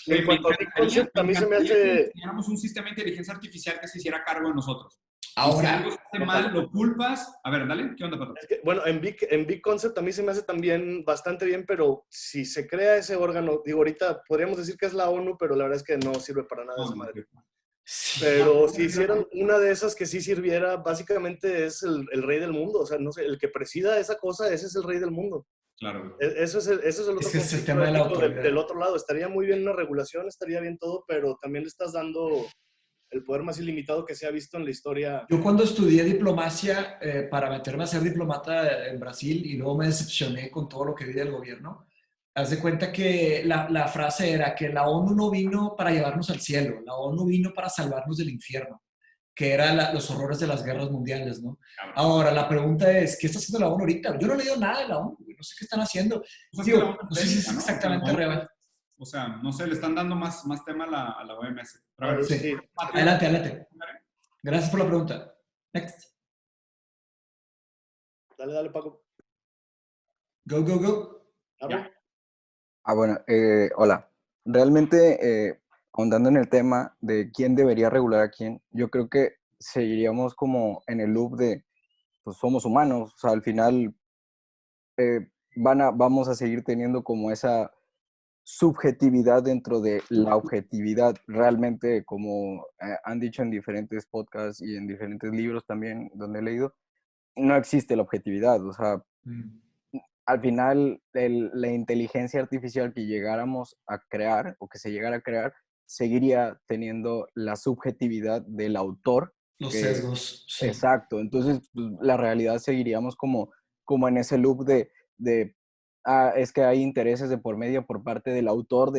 En cuanto a Big Concept, a mí se me hace... Teníamos un sistema de inteligencia artificial que se hiciera cargo de nosotros. Ahora, si algo hace mal, lo culpas. A ver, dale, ¿qué onda, Pato? Es que, bueno, en Big Concept a mí se me hace también bastante bien, pero si se crea ese órgano, digo, ahorita podríamos decir que es la ONU, pero la verdad es que no sirve para nada esa madre. Pero si hicieran una de esas que sí sirviera, básicamente es el rey del mundo. O sea, no sé, el que presida esa cosa, ese es el rey del mundo. Claro. Eso es el otro es el tema de la autoridad. del otro lado. Estaría muy bien una regulación, estaría bien todo, pero también le estás dando el poder más ilimitado que se ha visto en la historia. Yo cuando estudié diplomacia para meterme a ser diplomata en Brasil y luego me decepcioné con todo lo que vi del gobierno, haz de cuenta que la frase era que la ONU no vino para llevarnos al cielo, la ONU vino para salvarnos del infierno, que eran los horrores de las guerras mundiales, ¿no? Ahora, la pregunta es, ¿qué está haciendo la ONU ahorita? Yo no he leído nada de la ONU, no sé qué están haciendo. Pues Digo, no sé si es exactamente real. O sea, no sé, le están dando más tema a la OMS. Pero a ver, sí. Adelante. Gracias por la pregunta. Next. Dale, Paco. Go. Ya. Bueno, hola. Realmente, ahondando en el tema de quién debería regular a quién, yo creo que seguiríamos como en el loop de, pues somos humanos, o sea, al final vamos a seguir teniendo como esa subjetividad dentro de la objetividad. Realmente, como han dicho en diferentes podcasts y en diferentes libros también donde he leído, no existe la objetividad, o sea, al final la inteligencia artificial que llegáramos a crear o que se llegara a crear seguiría teniendo la subjetividad del autor. Los sesgos. Sí. Exacto, entonces pues, la realidad seguiríamos como en ese loop de es que hay intereses de por medio por parte del autor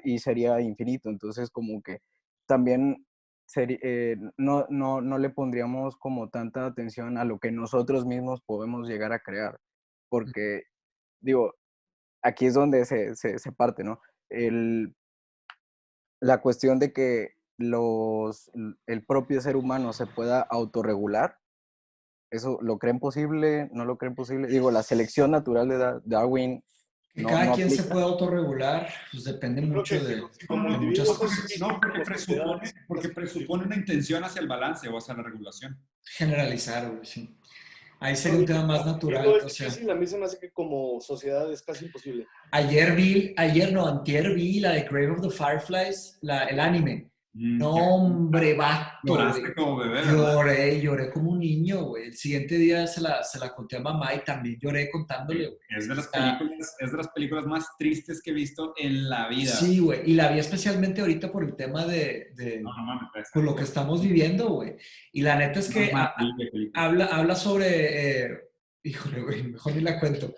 y sería infinito. Entonces como que también no le pondríamos como tanta atención a lo que nosotros mismos podemos llegar a crear. Porque, digo, aquí es donde se parte, ¿no? La cuestión de que el propio ser humano se pueda autorregular, ¿eso lo creen posible? ¿No lo creen posible? Digo, la selección natural de Darwin Que no, cada no quien se aplica. puede autorregular, pues depende Yo creo mucho que de como No, muchas individuos, cosas. no, porque como sociedad, presupone una intención hacia el balance o hacia la regulación. Generalizar, güey, sí. Ahí sería no, un tema más como natural, individuo o es sea. difícil, a mí se me hace que como sociedad es casi imposible. Antier vi la de Grave of the Fireflies, el anime. No, hombre, vato, Lloraste güey. como bebé, ¿verdad? Lloré como un niño, güey. El siguiente día se la conté a mamá y también lloré contándole, güey. Es de Está- las películas más tristes que he visto en la vida. Sí, güey. Y la vi especialmente ahorita por el tema de No mames, por lo que estamos viviendo, güey. Y la neta es que habla sobre... híjole, güey, mejor ni la cuento.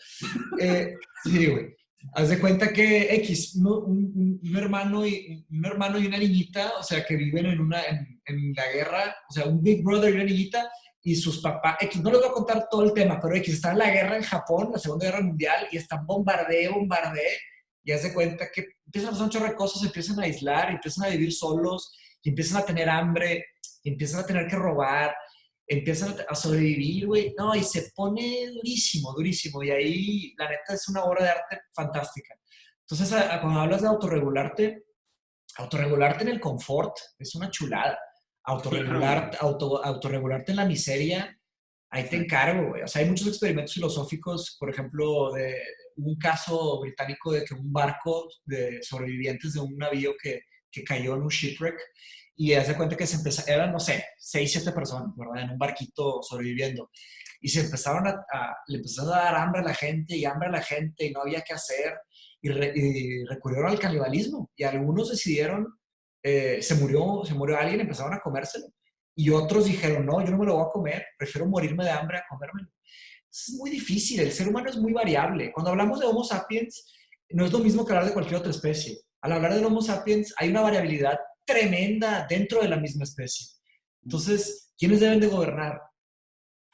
Sí, güey. Haz de cuenta que un hermano y una niñita, o sea, que viven en la guerra, o sea, un Big Brother y una niñita, y sus papás, no les voy a contar todo el tema, pero están en la guerra en Japón, la Segunda Guerra Mundial, y están bombardee, y haz de cuenta que empiezan a pasar un chorro de cosas, se empiezan a aislar, empiezan a vivir solos, y empiezan a tener hambre, y empiezan a tener que robar, empiezan a sobrevivir, güey. No, y se pone durísimo, durísimo. Y ahí, la neta, es una obra de arte fantástica. Entonces, cuando hablas de autorregularte en el confort es una chulada. Autorregularte en la miseria, ahí te encargo, güey. O sea, hay muchos experimentos filosóficos, por ejemplo, de un caso británico de que un barco de sobrevivientes de un navío que cayó en un shipwreck, y haz de cuenta que eran, no sé, 6, 7 personas, ¿verdad? En un barquito sobreviviendo. Y le empezaron a dar hambre a la gente y no había qué hacer. Y recurrieron al canibalismo. Y algunos decidieron, se murió alguien, empezaron a comérselo. Y otros dijeron, no, yo no me lo voy a comer, prefiero morirme de hambre a comérmelo. Es muy difícil, el ser humano es muy variable. Cuando hablamos de Homo sapiens, no es lo mismo que hablar de cualquier otra especie. Al hablar del Homo sapiens, hay una variabilidad tremenda dentro de la misma especie. Entonces, ¿quiénes deben de gobernar?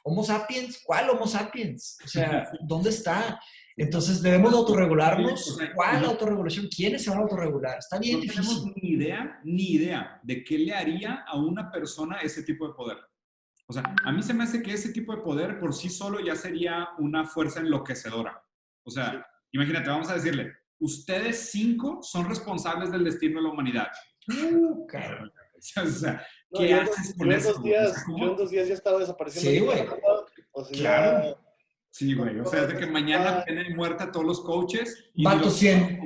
¿Homo sapiens? ¿Cuál Homo sapiens? O sea, ¿dónde está? Entonces, ¿debemos de autorregularnos? ¿Cuál autorregulación? ¿Quiénes se van a autorregular? Está bien difícil. No tenemos ni idea de qué le haría a una persona ese tipo de poder. O sea, a mí se me hace que ese tipo de poder por sí solo ya sería una fuerza enloquecedora. O sea, imagínate, vamos a decirle, ustedes 5 son responsables del destino de la humanidad. Claro. O sea, ¿qué haces con eso? Yo en 2 días ya estaba desapareciendo. Sí, güey. O sea, claro. Sí, güey. O sea, es de que mañana tienen muerta a todos los coaches. Vato 100.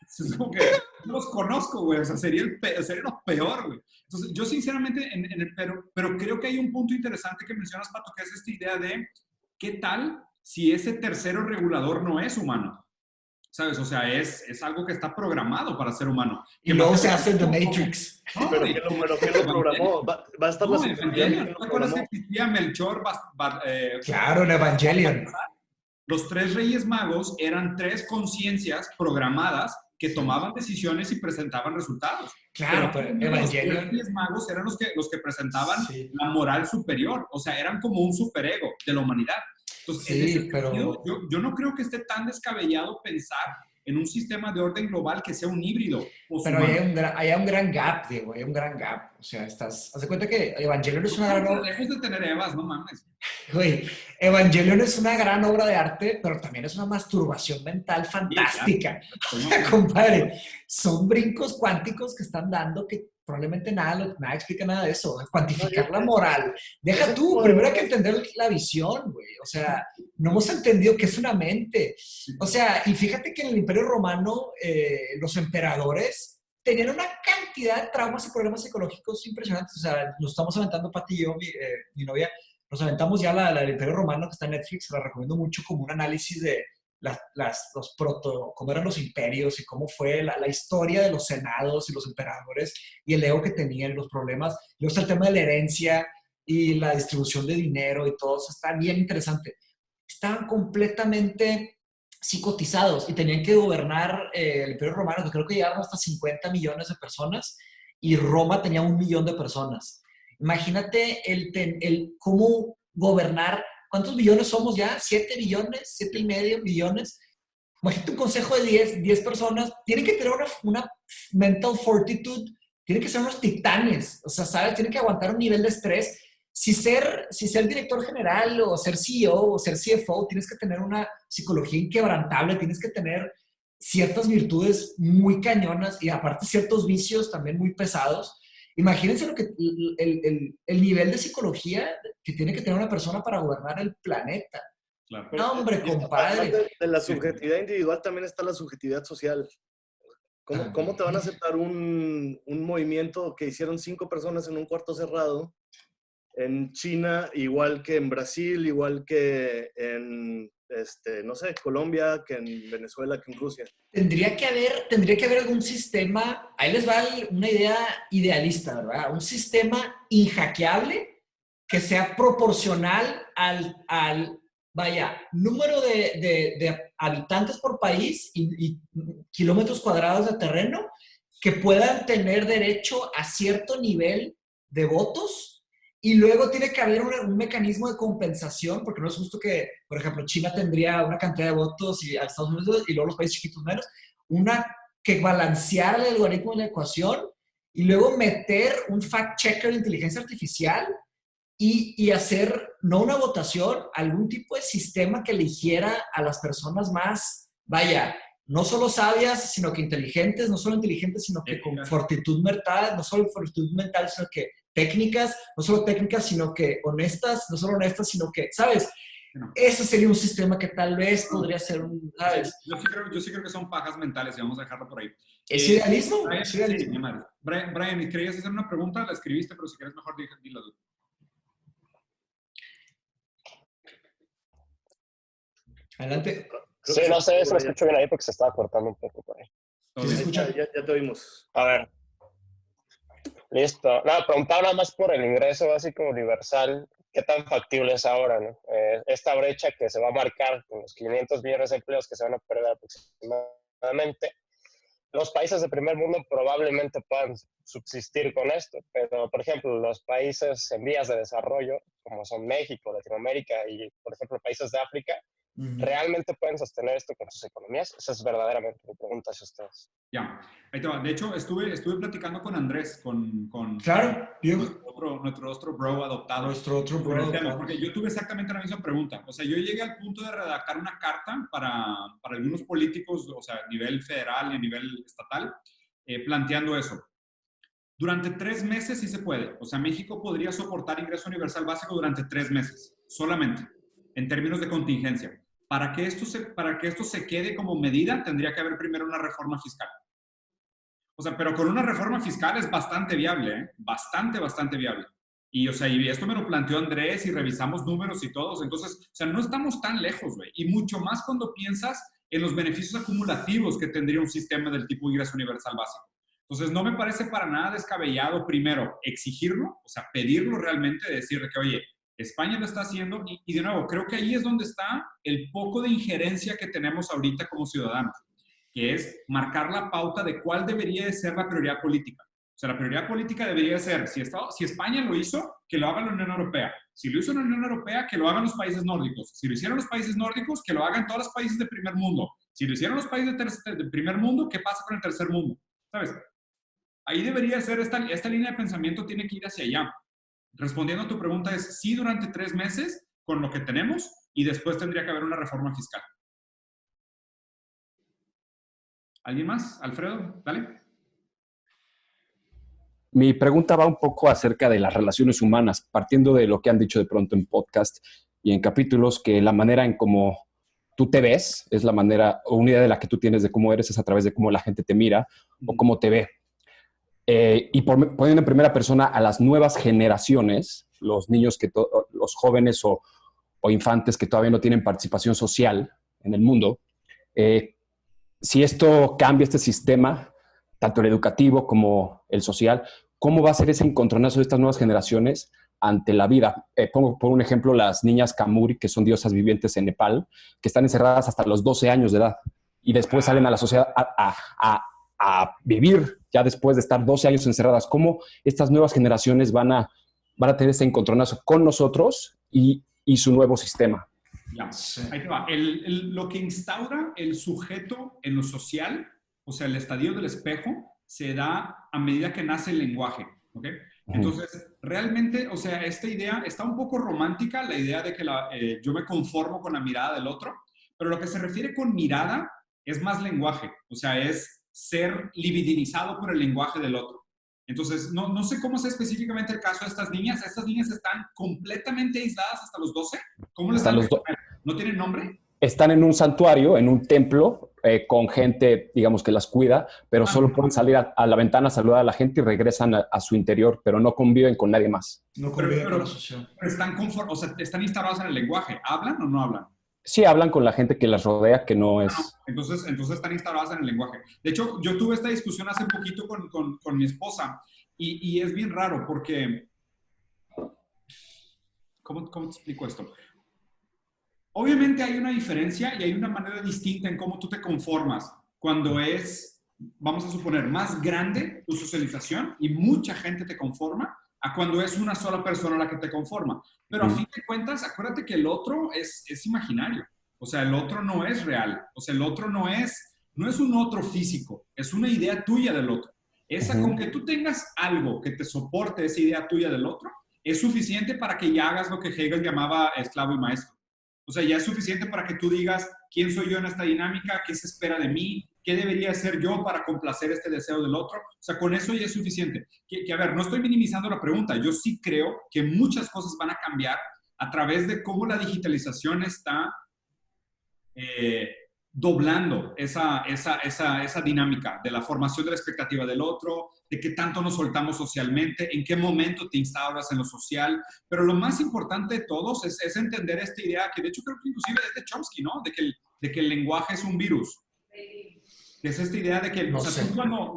Es como que no los conozco, güey. O sea, sería lo peor, güey. Entonces, yo sinceramente, pero creo que hay un punto interesante que mencionas, Pato, que es esta idea de ¿qué tal si ese tercero regulador no es humano? ¿Sabes? O sea, es algo que está programado para ser humano. Y luego se hace The Matrix. No, pero ¿quién lo programó? Va a estar la Evangelion. ¿No te acuerdas que existía Melchor? Claro, en Evangelion. Los 3 Reyes Magos eran 3 conciencias programadas que tomaban decisiones y presentaban resultados. Claro, pero Evangelion... Los 3 Reyes Magos eran los que presentaban la moral superior. O sea, eran como un superego de la humanidad. Entonces, pero... yo no creo que esté tan descabellado pensar en un sistema de orden global que sea un híbrido. Pero hay un gran gap, Diego, hay un gran gap. O sea, haz de cuenta que Evangelion es una gran... Lejos de tener Evas, no mames. Güey, Evangelion es una gran obra de arte, pero también es una masturbación mental fantástica. Sí, claro. Compadre, son brincos cuánticos que están dando que probablemente nada explica nada de eso. Cuantificar la moral. Deja tú, primero hay que entender la visión, güey. O sea, no hemos entendido qué es una mente. O sea, y fíjate que en el Imperio Romano los emperadores tenían una cantidad de traumas y problemas psicológicos impresionantes. O sea, nos estamos aventando, Pati y yo, mi novia, nos aventamos ya la del Imperio Romano que está en Netflix, la recomiendo mucho como un análisis de cómo eran los imperios y cómo fue la historia de los senados y los emperadores y el ego que tenían y los problemas. Luego está el tema de la herencia y la distribución de dinero y todo eso. Está bien interesante. Estaban completamente psicotizados y tenían que gobernar el Imperio Romano, que creo que llegaron hasta 50 millones de personas. y Roma tenía 1 millón de personas. Imagínate cómo gobernar. ¿Cuántos billones somos ya? 7 billones, 7,5 billones. Imagínate un consejo de 10 personas. Tienen que tener una mental fortitude. Tienen que ser unos titanes. O sea, ¿sabes? Tienen que aguantar un nivel de estrés. Si ser director general o ser CEO o ser CFO, tienes que tener una psicología inquebrantable. Tienes que tener ciertas virtudes muy cañonas y aparte ciertos vicios también muy pesados. Imagínense el nivel de psicología que tiene que tener una persona para gobernar el planeta. Claro. No, hombre, compadre. De la subjetividad individual también está la subjetividad social. ¿Cómo te van a aceptar un movimiento que hicieron 5 personas en un cuarto cerrado en China, igual que en Brasil, igual que en, no sé, Colombia, que en Venezuela, que en Rusia? Tendría que haber algún sistema, ahí les va una idea idealista, ¿verdad? Un sistema inhackeable que sea proporcional al número de habitantes por país y kilómetros cuadrados de terreno que puedan tener derecho a cierto nivel de votos. Y luego tiene que haber un mecanismo de compensación, porque no es justo que, por ejemplo, China tendría una cantidad de votos y Estados Unidos y luego los países chiquitos menos. Que balanceara el algoritmo de la ecuación y luego meter un fact-checker de inteligencia artificial y hacer, no una votación, algún tipo de sistema que eligiera a las personas más, no solo sabias, sino que inteligentes, no solo inteligentes, sino que con fortitud mental, no solo fortitud mental, sino que técnicas, no solo técnicas, sino que honestas, no solo honestas, sino que, ¿sabes? Ese sería un sistema que tal vez podría ser un, ¿sabes? Yo sí creo que son pajas mentales y vamos a dejarlo por ahí. ¿Es idealismo? Brian, ¿Es idealismo? Sí, Brian, ¿querías hacer una pregunta? La escribiste, pero si quieres mejor dila. Adelante. Sí, no sé si me escucho bien ahí porque se estaba cortando un poco por ahí. ¿Sí se escucha? Ya te oímos. A ver. Listo. Nada, preguntaba nada más por el ingreso básico universal. ¿Qué tan factible es ahora, no? Esta brecha que se va a marcar con los 500 millones de empleos que se van a perder aproximadamente. Los países de primer mundo probablemente puedan subsistir con esto, pero, por ejemplo, los países en vías de desarrollo, como son México, Latinoamérica y, por ejemplo, países de África, ¿realmente pueden sostener esto con sus economías? Esa es verdaderamente mi pregunta hacia ustedes. Ya, ahí te va. De hecho, estuve platicando con Andrés, claro, nuestro otro bro adoptado. Nuestro otro bro. Porque yo tuve exactamente la misma pregunta. O sea, yo llegué al punto de redactar una carta para algunos políticos, o sea, a nivel federal y a nivel estatal, planteando eso. Durante 3 meses sí se puede. O sea, México podría soportar ingreso universal básico durante 3 meses, solamente, en términos de contingencia. Para que esto se quede como medida, tendría que haber primero una reforma fiscal. O sea, pero con una reforma fiscal es bastante viable, ¿eh? Bastante viable. Y, o sea, y esto me lo planteó Andrés y revisamos números y todos. Entonces, o sea, no estamos tan lejos, güey. Y mucho más cuando piensas en los beneficios acumulativos que tendría un sistema del tipo ingreso universal básico. Entonces, no me parece para nada descabellado, primero, exigirlo, o sea, pedirlo realmente, decirle que, oye, España lo está haciendo y de nuevo, creo que ahí es donde está el poco de injerencia que tenemos ahorita como ciudadanos, que es marcar la pauta de cuál debería de ser la prioridad política. O sea, la prioridad política debería ser, si España lo hizo, que lo haga la Unión Europea. Si lo hizo la Unión Europea, que lo hagan los países nórdicos. Si lo hicieron los países nórdicos, que lo hagan todos los países de primer mundo. Si lo hicieron los países de primer mundo, ¿qué pasa con el tercer mundo? ¿Sabes? Ahí debería ser, esta línea de pensamiento tiene que ir hacia allá. Respondiendo a tu pregunta es, sí, durante 3 meses, con lo que tenemos, y después tendría que haber una reforma fiscal. ¿Alguien más? Alfredo, dale. Mi pregunta va un poco acerca de las relaciones humanas, partiendo de lo que han dicho de pronto en podcast y en capítulos, que la manera en cómo tú te ves es la manera, o una idea de la que tú tienes de cómo eres es a través de cómo la gente te mira o cómo te ve. Y poniendo en primera persona a las nuevas generaciones, los niños, los jóvenes o infantes que todavía no tienen participación social en el mundo, si esto cambia este sistema, tanto el educativo como el social, ¿cómo va a ser ese encontronazo de estas nuevas generaciones ante la vida? Pongo por un ejemplo las niñas Kamuri, que son diosas vivientes en Nepal, que están encerradas hasta los 12 años de edad y después salen a la sociedad a vivir ya después de estar 12 años encerradas? ¿Cómo estas nuevas generaciones van a tener ese encontronazo con nosotros y su nuevo sistema? Ya, ahí te va. Lo que instaura el sujeto en lo social, o sea, el estadio del espejo, se da a medida que nace el lenguaje, ¿ok? Entonces, realmente, o sea, esta idea está un poco romántica, la idea de que yo me conformo con la mirada del otro, pero lo que se refiere con mirada es más lenguaje, o sea, es ser libidinizado por el lenguaje del otro. Entonces, no sé cómo es específicamente el caso de estas niñas. ¿Estas niñas están completamente aisladas hasta los 12? ¿Cómo les dan de comer? ¿No tienen nombre? Están en un santuario, en un templo, con gente, digamos, que las cuida, pero solo pueden salir a la ventana, saludar a la gente y regresan a su interior, pero no conviven con nadie más. No conviven con la sociedad. O sea, están instalados en el lenguaje. ¿Hablan o no hablan? Sí, hablan con la gente que las rodea, que no es... Entonces están instaladas en el lenguaje. De hecho, yo tuve esta discusión hace poquito con mi esposa y es bien raro porque... ¿Cómo te explico esto? Obviamente hay una diferencia y hay una manera distinta en cómo tú te conformas cuando es, vamos a suponer, más grande tu socialización y mucha gente te conforma, a cuando es una sola persona la que te conforma. Pero a fin de cuentas, acuérdate que el otro es imaginario. O sea, el otro no es real. O sea, el otro no es un otro físico. Es una idea tuya del otro. Esa, con que tú tengas algo que te soporte esa idea tuya del otro, es suficiente para que ya hagas lo que Hegel llamaba esclavo y maestro. O sea, ya es suficiente para que tú digas quién soy yo en esta dinámica, qué se espera de mí, qué debería hacer yo para complacer este deseo del otro. O sea, con eso ya es suficiente. A ver, no estoy minimizando la pregunta. Yo sí creo que muchas cosas van a cambiar a través de cómo la digitalización está doblando esa dinámica de la formación de la expectativa del otro, de qué tanto nos soltamos socialmente, en qué momento te instauras en lo social. Pero lo más importante de todos es entender esta idea, que de hecho creo que inclusive es de Chomsky, ¿no? De que el lenguaje es un virus. Que es esta idea de que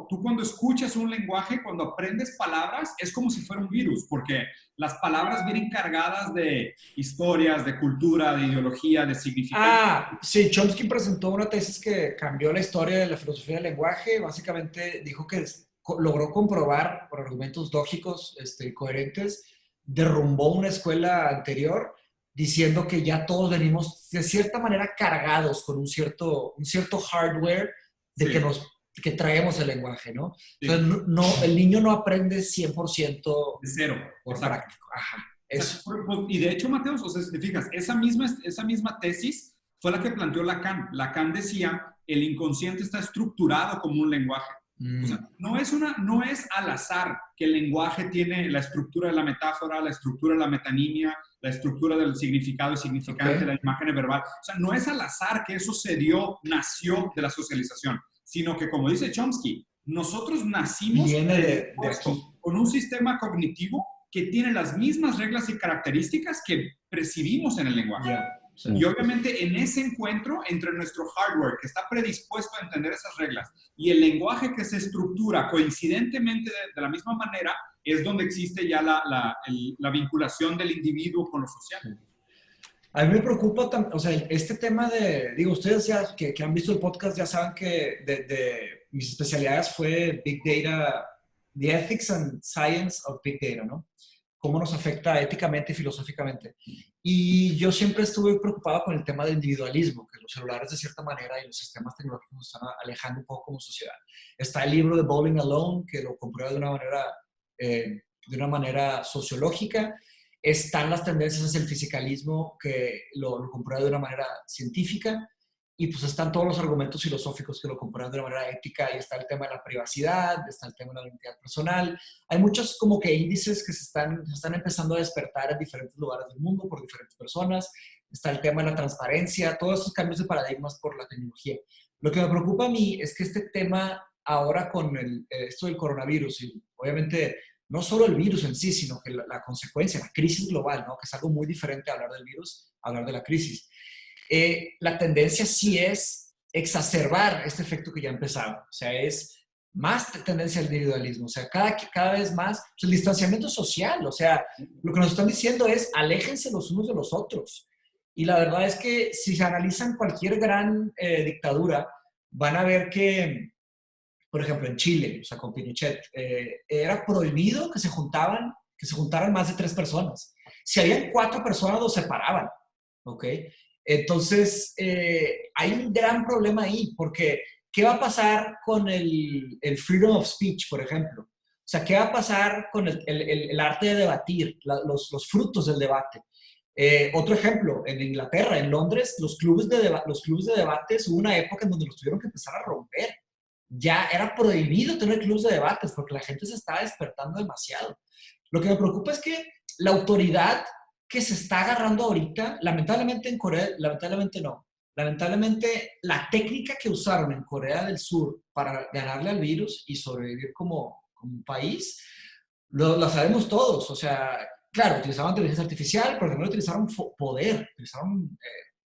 tú cuando escuchas un lenguaje, cuando aprendes palabras, es como si fuera un virus, porque las palabras vienen cargadas de historias, de cultura, de ideología, de significado. Sí, Chomsky presentó una tesis que cambió la historia de la filosofía del lenguaje. Básicamente dijo que logró comprobar, por argumentos lógicos coherentes, derrumbó una escuela anterior diciendo que ya todos venimos de cierta manera cargados con un cierto hardware que traemos el lenguaje, ¿no? Sí. Entonces, el niño no aprende 100% de cero. Por práctico. Ajá. Eso. Y de hecho, Mateos, o sea, si te fijas, esa misma tesis fue la que planteó Lacan. Lacan decía, el inconsciente está estructurado como un lenguaje. O sea, no es al azar que el lenguaje tiene la estructura de la metáfora, la estructura de la metonimia, la estructura del significado y significante, la imagen verbal. O sea, no es al azar que eso nació de la socialización, sino que, como dice Chomsky, nosotros nacimos de aquí, con un sistema cognitivo que tiene las mismas reglas y características que percibimos en el lenguaje. Sí. Y obviamente en ese encuentro entre nuestro hardware que está predispuesto a entender esas reglas y el lenguaje que se estructura coincidentemente de la misma manera, es donde existe ya la vinculación del individuo con lo social. A mí me preocupa, o sea, este tema ustedes ya que han visto el podcast ya saben que de mis especialidades fue Big Data, The Ethics and Science of Big Data, ¿no? Cómo nos afecta éticamente y filosóficamente. Y yo siempre estuve preocupado con el tema del individualismo, que los celulares de cierta manera y los sistemas tecnológicos nos están alejando un poco como sociedad. Está el libro de Bowling Alone, que lo comprueba de una manera sociológica. Están las tendencias hacia el fisicalismo, que lo comprueba de una manera científica. Y pues están todos los argumentos filosóficos que lo comprueban de una manera ética, y está el tema de la privacidad, está el tema de la identidad personal. Hay muchos como que índices que se están empezando a despertar en diferentes lugares del mundo por diferentes personas. Está el tema de la transparencia, todos esos cambios de paradigmas por la tecnología. Lo que me preocupa a mí es que este tema ahora con esto del coronavirus, y obviamente no solo el virus en sí, sino que la consecuencia, la crisis global, ¿no? Que es algo muy diferente a hablar del virus, a hablar de la crisis. La tendencia sí es exacerbar este efecto que ya empezaba. O sea, es más tendencia al individualismo. O sea, cada vez más pues, el distanciamiento social. O sea, lo que nos están diciendo es aléjense los unos de los otros. Y la verdad es que si se analizan cualquier gran dictadura, van a ver que por ejemplo, en Chile, o sea, con Pinochet, era prohibido que se juntaran más de 3 personas. Si habían 4 personas, los separaban, ¿ok? Entonces, hay un gran problema ahí, porque ¿qué va a pasar con el freedom of speech, por ejemplo? O sea, ¿qué va a pasar con el arte de debatir, los frutos del debate? Otro ejemplo, en Inglaterra, en Londres, los clubes de debates, hubo una época en donde los tuvieron que empezar a romper. Ya era prohibido tener clubes de debates porque la gente se estaba despertando demasiado. Lo que me preocupa es que la autoridad que se está agarrando ahorita, lamentablemente en Corea, lamentablemente la técnica que usaron en Corea del Sur para ganarle al virus y sobrevivir como un país, la sabemos todos. O sea, claro, utilizaron inteligencia artificial, pero también utilizaron poder, utilizaron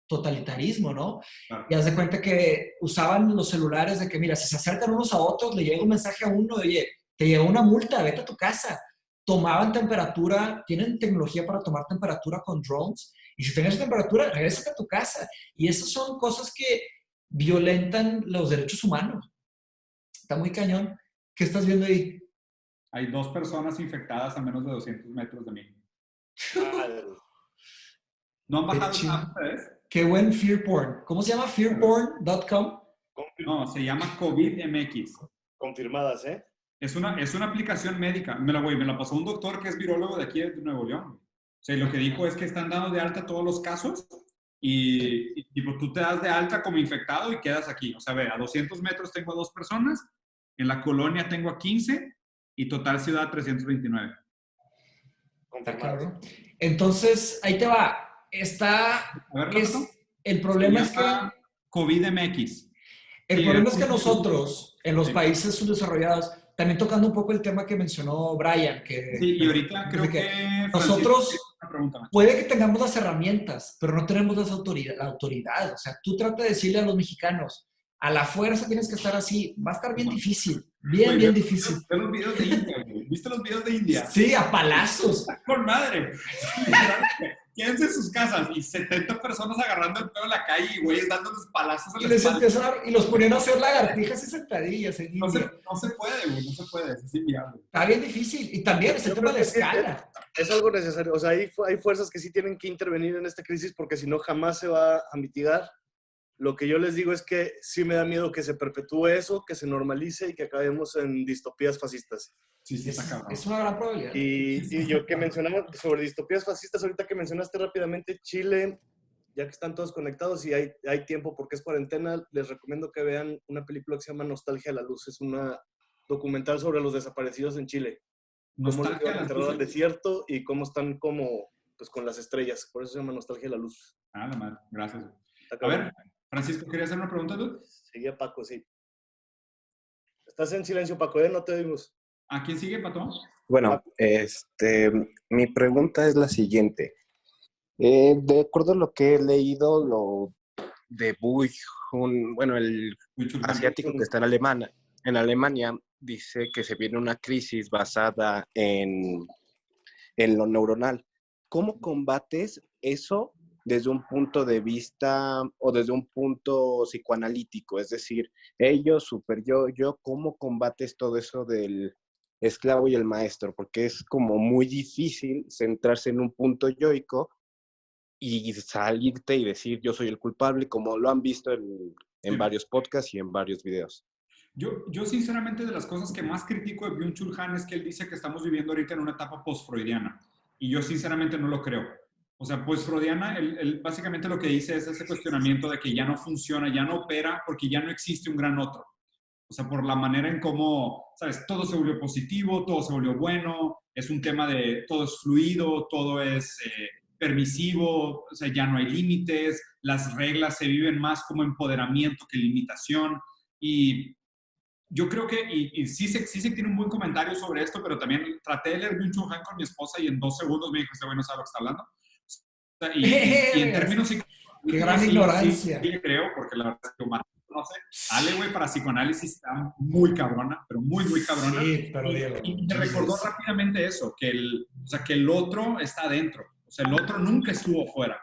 totalitarismo, ¿no? Claro. Y haz de cuenta que usaban los celulares de que, mira, si se acercan unos a otros, le llega un mensaje a uno de, oye, te llegó una multa, vete a tu casa. Tomaban temperatura, tienen tecnología para tomar temperatura con drones, y si tienes temperatura, regrésate a tu casa. Y esas son cosas que violentan los derechos humanos. Está muy cañón. ¿Qué estás viendo ahí? Hay 2 personas infectadas a menos de 200 metros de mí. ¿No han bajado nada ustedes? Qué buen fear porn. ¿Cómo se llama? fearporn.com. No, se llama COVID-MX. Confirmadas, ¿eh? Es una aplicación médica. Me la pasó un doctor que es virólogo de aquí de Nuevo León. O sea, lo que dijo es que están dando de alta todos los casos y tipo, tú te das de alta como infectado y quedas aquí. O sea, ve, a 200 metros tengo a 2 personas, en la colonia tengo a 15 y total ciudad 329. Claro. Entonces, ahí te va. El problema es que COVID-MX. El problema es que nosotros, en los países subdesarrollados, también tocando un poco el tema que mencionó Brian, que... Sí, y ahorita creo que nosotros puede que tengamos las herramientas, pero no tenemos la autoridad. O sea, tú trata de decirle a los mexicanos, a la fuerza tienes que estar así. Va a estar bien difícil. Bien difícil. ¿Viste los videos de India, güey? ¿Viste los videos de India? Sí, a palazos. ¡Por madre! Quédense en sus casas y 70 personas agarrando el pelo en la calle y güeyes dándoles palazos en la espalda. Y los ponían a hacer lagartijas y sentadillas en India. No se puede, güey. No se puede. Es inviable. Está bien difícil. Y también es el tema de escala. Es algo necesario. O sea, hay fuerzas que sí tienen que intervenir en esta crisis porque si no jamás se va a mitigar. Lo que yo les digo es que sí me da miedo que se perpetúe eso, que se normalice y que acabemos en distopías fascistas. Sí, está cabrón. Es una gran probabilidad. Y yo que mencionaba sobre distopías fascistas, ahorita que mencionaste rápidamente Chile, ya que están todos conectados y hay tiempo porque es cuarentena, les recomiendo que vean una película que se llama Nostalgia a la Luz. Es una documental sobre los desaparecidos en Chile. Cómo los llevan enterrados al desierto y cómo están como, pues, con las estrellas. Por eso se llama Nostalgia a la Luz. Ah, la madre. Gracias. A ver, Francisco, ¿querías hacer una pregunta tú? Seguía Paco, sí. Estás en silencio, Paco, no te oímos. ¿A quién sigue, Pato? Bueno, mi pregunta es la siguiente. De acuerdo a lo que he leído, lo de Buy, el asiático que está en Alemania, dice que se viene una crisis basada en lo neuronal. ¿Cómo combates eso desde un punto de vista o desde un punto psicoanalítico? Es decir, ellos, super yo, ¿cómo combates todo eso del esclavo y el maestro? Porque es como muy difícil centrarse en un punto yoico y salirte y decir yo soy el culpable, como lo han visto en varios podcasts y en varios videos. Yo sinceramente de las cosas que más critico de Byung-Chul Han es que él dice que estamos viviendo ahorita en una etapa post-freudiana. Y yo sinceramente no lo creo. O sea, post-freudiana, él básicamente lo que dice es ese cuestionamiento de que ya no funciona, ya no opera, porque ya no existe un gran otro. O sea, por la manera en cómo, ¿sabes? Todo se volvió positivo, todo se volvió bueno, es un tema de todo es fluido, todo es permisivo, o sea, ya no hay límites, las reglas se viven más como empoderamiento que limitación. Y yo creo que, y sí se tiene un buen comentario sobre esto, pero también traté de leer Byung-Chul Han con mi esposa y en 2 segundos me dijo, este güey no sabe lo que está hablando. Y en términos psicológicos... ¡Qué gran ignorancia! Sí, creo, porque la verdad es que no sé. Ale, güey, para psicoanálisis está muy cabrona, pero muy, muy cabrona. Sí, pero Diego. Y me recordó rápidamente eso, que el otro está adentro. O sea, el otro nunca estuvo fuera.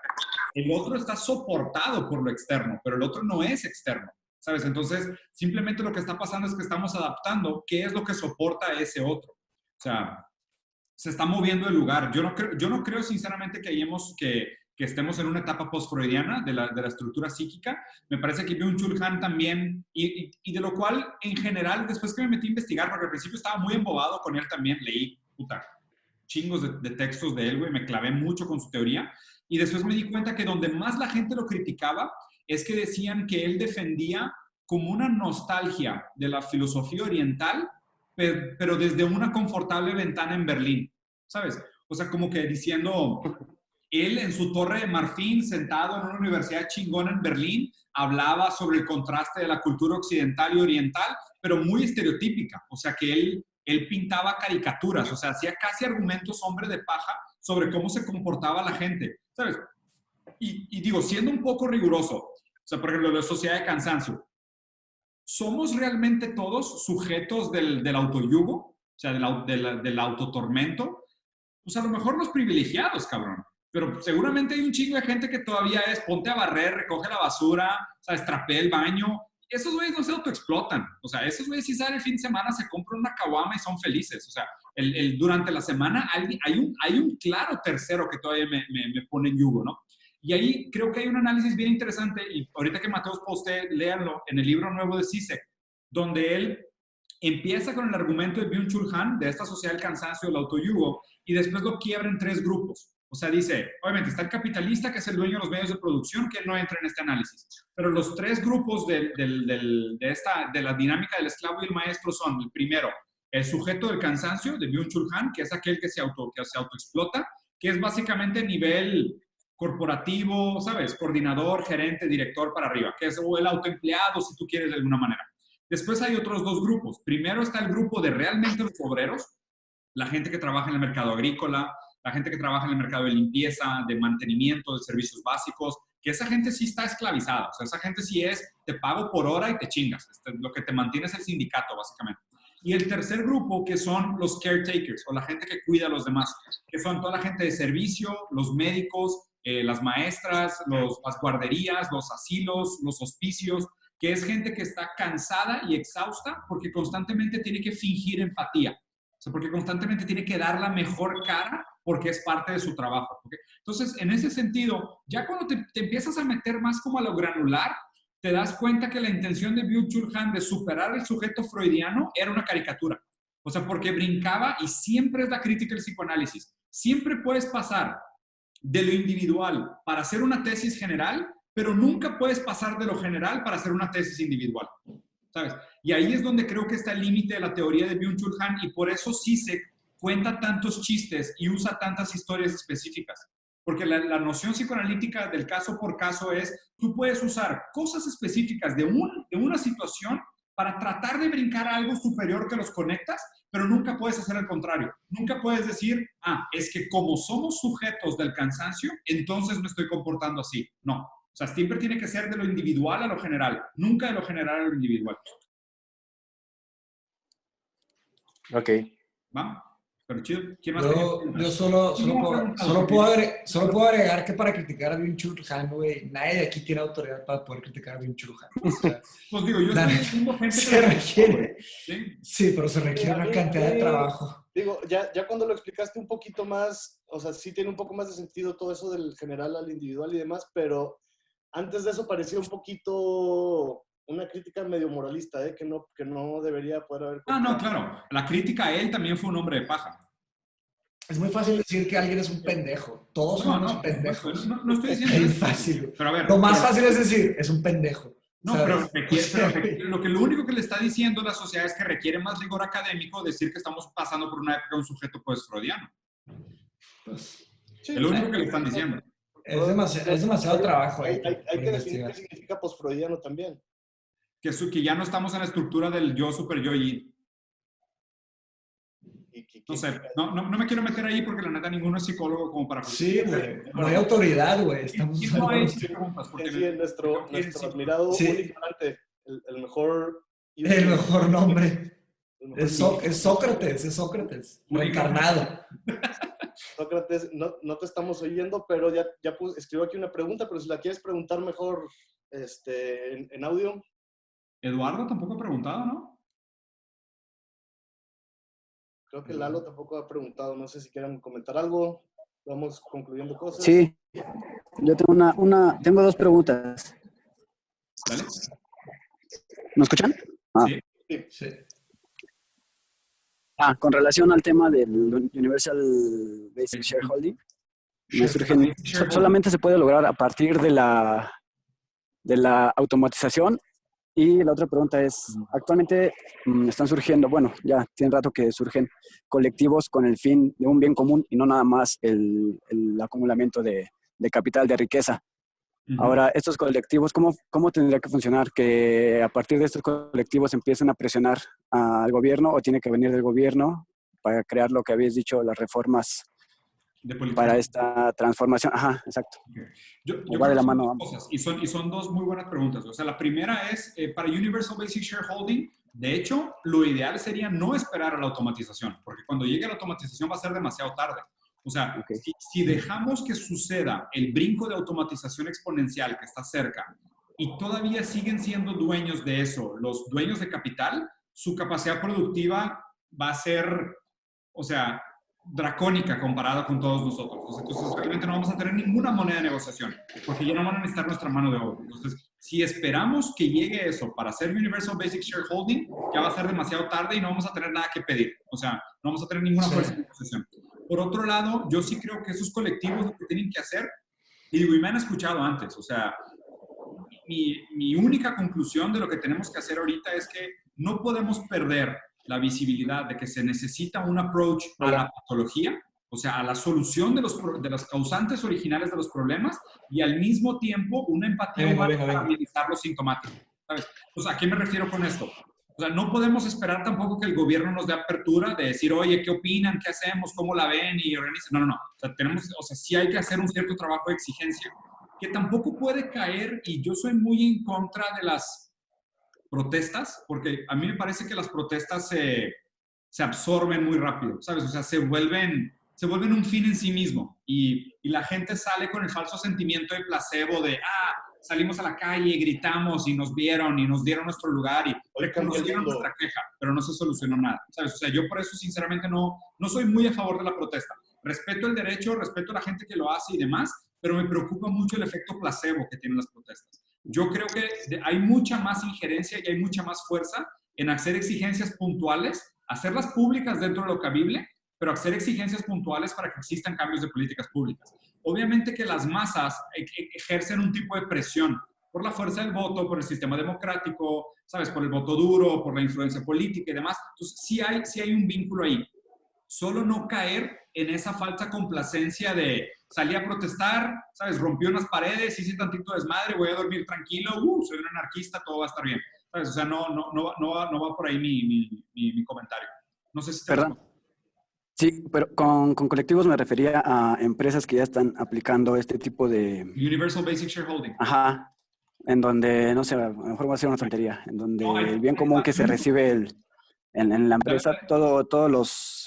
El otro está soportado por lo externo, pero el otro no es externo. ¿sabes? Entonces, simplemente lo que está pasando es que estamos adaptando qué es lo que soporta a ese otro. O sea, se está moviendo el lugar. Yo no creo sinceramente que estemos en una etapa post-freudiana de la estructura psíquica. Me parece que Byung-Chul Han también, y de lo cual, en general, después que me metí a investigar, porque al principio estaba muy embobado con él también, leí, chingos de textos de él, güey, me clavé mucho con su teoría, y después me di cuenta que donde más la gente lo criticaba es que decían que él defendía como una nostalgia de la filosofía oriental, pero desde una confortable ventana en Berlín, ¿sabes? O sea, como que diciendo, él en su torre de marfil, sentado en una universidad chingona en Berlín, hablaba sobre el contraste de la cultura occidental y oriental, pero muy estereotípica. O sea, que él pintaba caricaturas, o sea, hacía casi argumentos hombre de paja sobre cómo se comportaba la gente, ¿sabes? Y digo, siendo un poco riguroso, o sea, por ejemplo, la sociedad de cansancio, ¿somos realmente todos sujetos del autoyugo? O sea, del autotormento. Pues a lo mejor los privilegiados, cabrón. Pero seguramente hay un chingo de gente que todavía es ponte a barrer, recoge la basura, o sea, trapea el baño. Esos güeyes no se autoexplotan. O sea, esos güeyes si salen el fin de semana, se compran una caguama y son felices. O sea, durante la semana hay un claro tercero que todavía me pone en yugo, ¿no? Y ahí creo que hay un análisis bien interesante, y ahorita que Mateos poste, léanlo, en el libro nuevo de Zizek, donde él empieza con el argumento de Byung-Chul Han, de esta sociedad del cansancio, del autoyugo, y después lo quiebra en 3 grupos. O sea, dice, obviamente está el capitalista, que es el dueño de los medios de producción, que no entra en este análisis. Pero los 3 grupos de la dinámica del esclavo y el maestro son, el primero, el sujeto del cansancio, de Byung-Chul Han, que es aquel que se autoexplota, que es básicamente nivel corporativo, ¿sabes? Coordinador, gerente, director para arriba, que es o el autoempleado, si tú quieres de alguna manera. Después hay otros 2 grupos. Primero está el grupo de realmente los obreros, la gente que trabaja en el mercado agrícola, la gente que trabaja en el mercado de limpieza, de mantenimiento, de servicios básicos, que esa gente sí está esclavizada. O sea, esa gente sí te pago por hora y te chingas. Lo que te mantiene es el sindicato, básicamente. Y el tercer grupo, que son los caretakers, o la gente que cuida a los demás, que son toda la gente de servicio, los médicos, las maestras, las guarderías, los asilos, los hospicios, que es gente que está cansada y exhausta porque constantemente tiene que fingir empatía. O sea, porque constantemente tiene que dar la mejor cara porque es parte de su trabajo. ¿Okay? Entonces, en ese sentido, ya cuando te empiezas a meter más como a lo granular, te das cuenta que la intención de Byung-Chul Han de superar el sujeto freudiano era una caricatura. O sea, porque brincaba, y siempre es la crítica del psicoanálisis, siempre puedes pasar de lo individual para hacer una tesis general, pero nunca puedes pasar de lo general para hacer una tesis individual, ¿sabes? Y ahí es donde creo que está el límite de la teoría de Byung-Chul Han, y por eso Zizek cuenta tantos chistes y usa tantas historias específicas. Porque la noción psicoanalítica del caso por caso es, tú puedes usar cosas específicas de una situación para tratar de brincar a algo superior que los conectas, pero nunca puedes hacer el contrario. Nunca puedes decir, es que como somos sujetos del cansancio, entonces me estoy comportando así. No. O sea, siempre tiene que ser de lo individual a lo general, nunca de lo general a lo individual. Ok. ¿Va? Pero chido. ¿Quién más yo solo puedo agregar que para criticar a Byung-Chul Han, güey, nadie de aquí tiene autoridad para poder criticar a Byung-Chul Han. O sea, pues digo, yo estoy diciendo gente se requiere. ¿Sí? Sí, pero se requiere una cantidad de trabajo. Digo, ya cuando lo explicaste un poquito más, o sea, sí tiene un poco más de sentido todo eso del general al individual y demás, pero antes de eso parecía un poquito una crítica medio moralista, que no debería poder haber... No, claro. La crítica a él también fue un hombre de paja. Es muy fácil decir que alguien es un pendejo. Todos son unos pendejos. No estoy diciendo es eso. Fácil. Pero a ver, lo más fácil es decir, es un pendejo. No, ¿sabes? Pero lo único que le está diciendo la sociedad es que requiere más rigor académico decir que estamos pasando por una época de un sujeto post-freudiano. Pues, sí, es lo único que le están diciendo. Es demasiado trabajo ahí. Hay que definir qué significa post-freudiano también. Que ya no estamos en la estructura del yo, super yo y... No sé, no me quiero meter ahí porque la neta ninguno es psicólogo como para... Sí, güey. No hay autoridad, güey. Estamos nuestro admirado ignorante, el mejor... El mejor nombre. Es Sócrates. Reencarnado. Sócrates, no te estamos oyendo, pero ya escribo aquí una pregunta, pero si la quieres preguntar mejor en audio... Eduardo tampoco ha preguntado, ¿no? Creo que Lalo tampoco ha preguntado. No sé si quieren comentar algo. Vamos concluyendo cosas. Sí, yo tengo tengo dos preguntas. Dale. ¿Me escuchan? Sí. Sí. Con relación al tema del Universal Basic Shareholding, me surgen, solamente se puede lograr a partir de la automatización. Y la otra pregunta es, actualmente están surgiendo, bueno, ya tiene rato que surgen colectivos con el fin de un bien común y no nada más el acumulamiento de capital, de riqueza. Ahora, estos colectivos, ¿cómo tendría que funcionar? ¿Que a partir de estos colectivos empiecen a presionar al gobierno o tiene que venir del gobierno para crear lo que habéis dicho, las reformas para esta transformación? Ajá, exacto. Okay. Yo va de la son mano. dos cosas, y son dos muy buenas preguntas. O sea, la primera es, para Universal Basic Shareholding, de hecho, lo ideal sería no esperar a la automatización, porque cuando llegue la automatización va a ser demasiado tarde. O sea, si dejamos que suceda el brinco de automatización exponencial que está cerca y todavía siguen siendo dueños de eso, los dueños de capital, su capacidad productiva va a ser, o sea, dracónica comparada con todos nosotros. Entonces, realmente no vamos a tener ninguna moneda de negociación, porque ya no van a necesitar nuestra mano de obra. Entonces, si esperamos que llegue eso para hacer Universal Basic Shareholding, ya va a ser demasiado tarde y no vamos a tener nada que pedir. O sea, no vamos a tener ninguna fuerza de negociación. Por otro lado, yo sí creo que esos colectivos lo que tienen que hacer, y me han escuchado antes, o sea, mi única conclusión de lo que tenemos que hacer ahorita es que no podemos perder la visibilidad de que se necesita un approach a la patología, o sea, a la solución de los causantes originales de los problemas y al mismo tiempo una empatía humana para minimizar los sintomáticos, ¿sabes? O sea, ¿a qué me refiero con esto? O sea, no podemos esperar tampoco que el gobierno nos dé apertura de decir, oye, ¿qué opinan? ¿Qué hacemos? ¿Cómo la ven? Y organizan. No. O sea, sí hay que hacer un cierto trabajo de exigencia que tampoco puede caer, y yo soy muy en contra de las protestas, porque a mí me parece que las protestas se absorben muy rápido, ¿sabes? O sea, se vuelven un fin en sí mismo y la gente sale con el falso sentimiento de placebo de, salimos a la calle, gritamos y nos vieron y nos dieron nuestro lugar y reconocieron nuestra queja, pero no se solucionó nada, ¿sabes? O sea, yo por eso sinceramente no soy muy a favor de la protesta. Respeto el derecho, respeto a la gente que lo hace y demás, pero me preocupa mucho el efecto placebo que tienen las protestas. Yo creo que hay mucha más injerencia y hay mucha más fuerza en hacer exigencias puntuales, hacerlas públicas dentro de lo cabible, pero hacer exigencias puntuales para que existan cambios de políticas públicas. Obviamente que las masas ejercen un tipo de presión por la fuerza del voto, por el sistema democrático, ¿sabes? Por el voto duro, por la influencia política y demás. Entonces, sí hay un vínculo ahí. Solo no caer en esa falsa complacencia de salí a protestar, ¿sabes? Rompió unas paredes, hice tantito desmadre, voy a dormir tranquilo, soy un anarquista, todo va a estar bien, ¿sabes? O sea, no va por ahí mi comentario. No sé si te Perdón. Sí, pero con colectivos me refería a empresas que ya están aplicando este tipo de... Universal Basic Shareholding. Ajá, en donde, no sé, a lo mejor va a ser una tontería, en donde el bien común que se recibe en la empresa, todos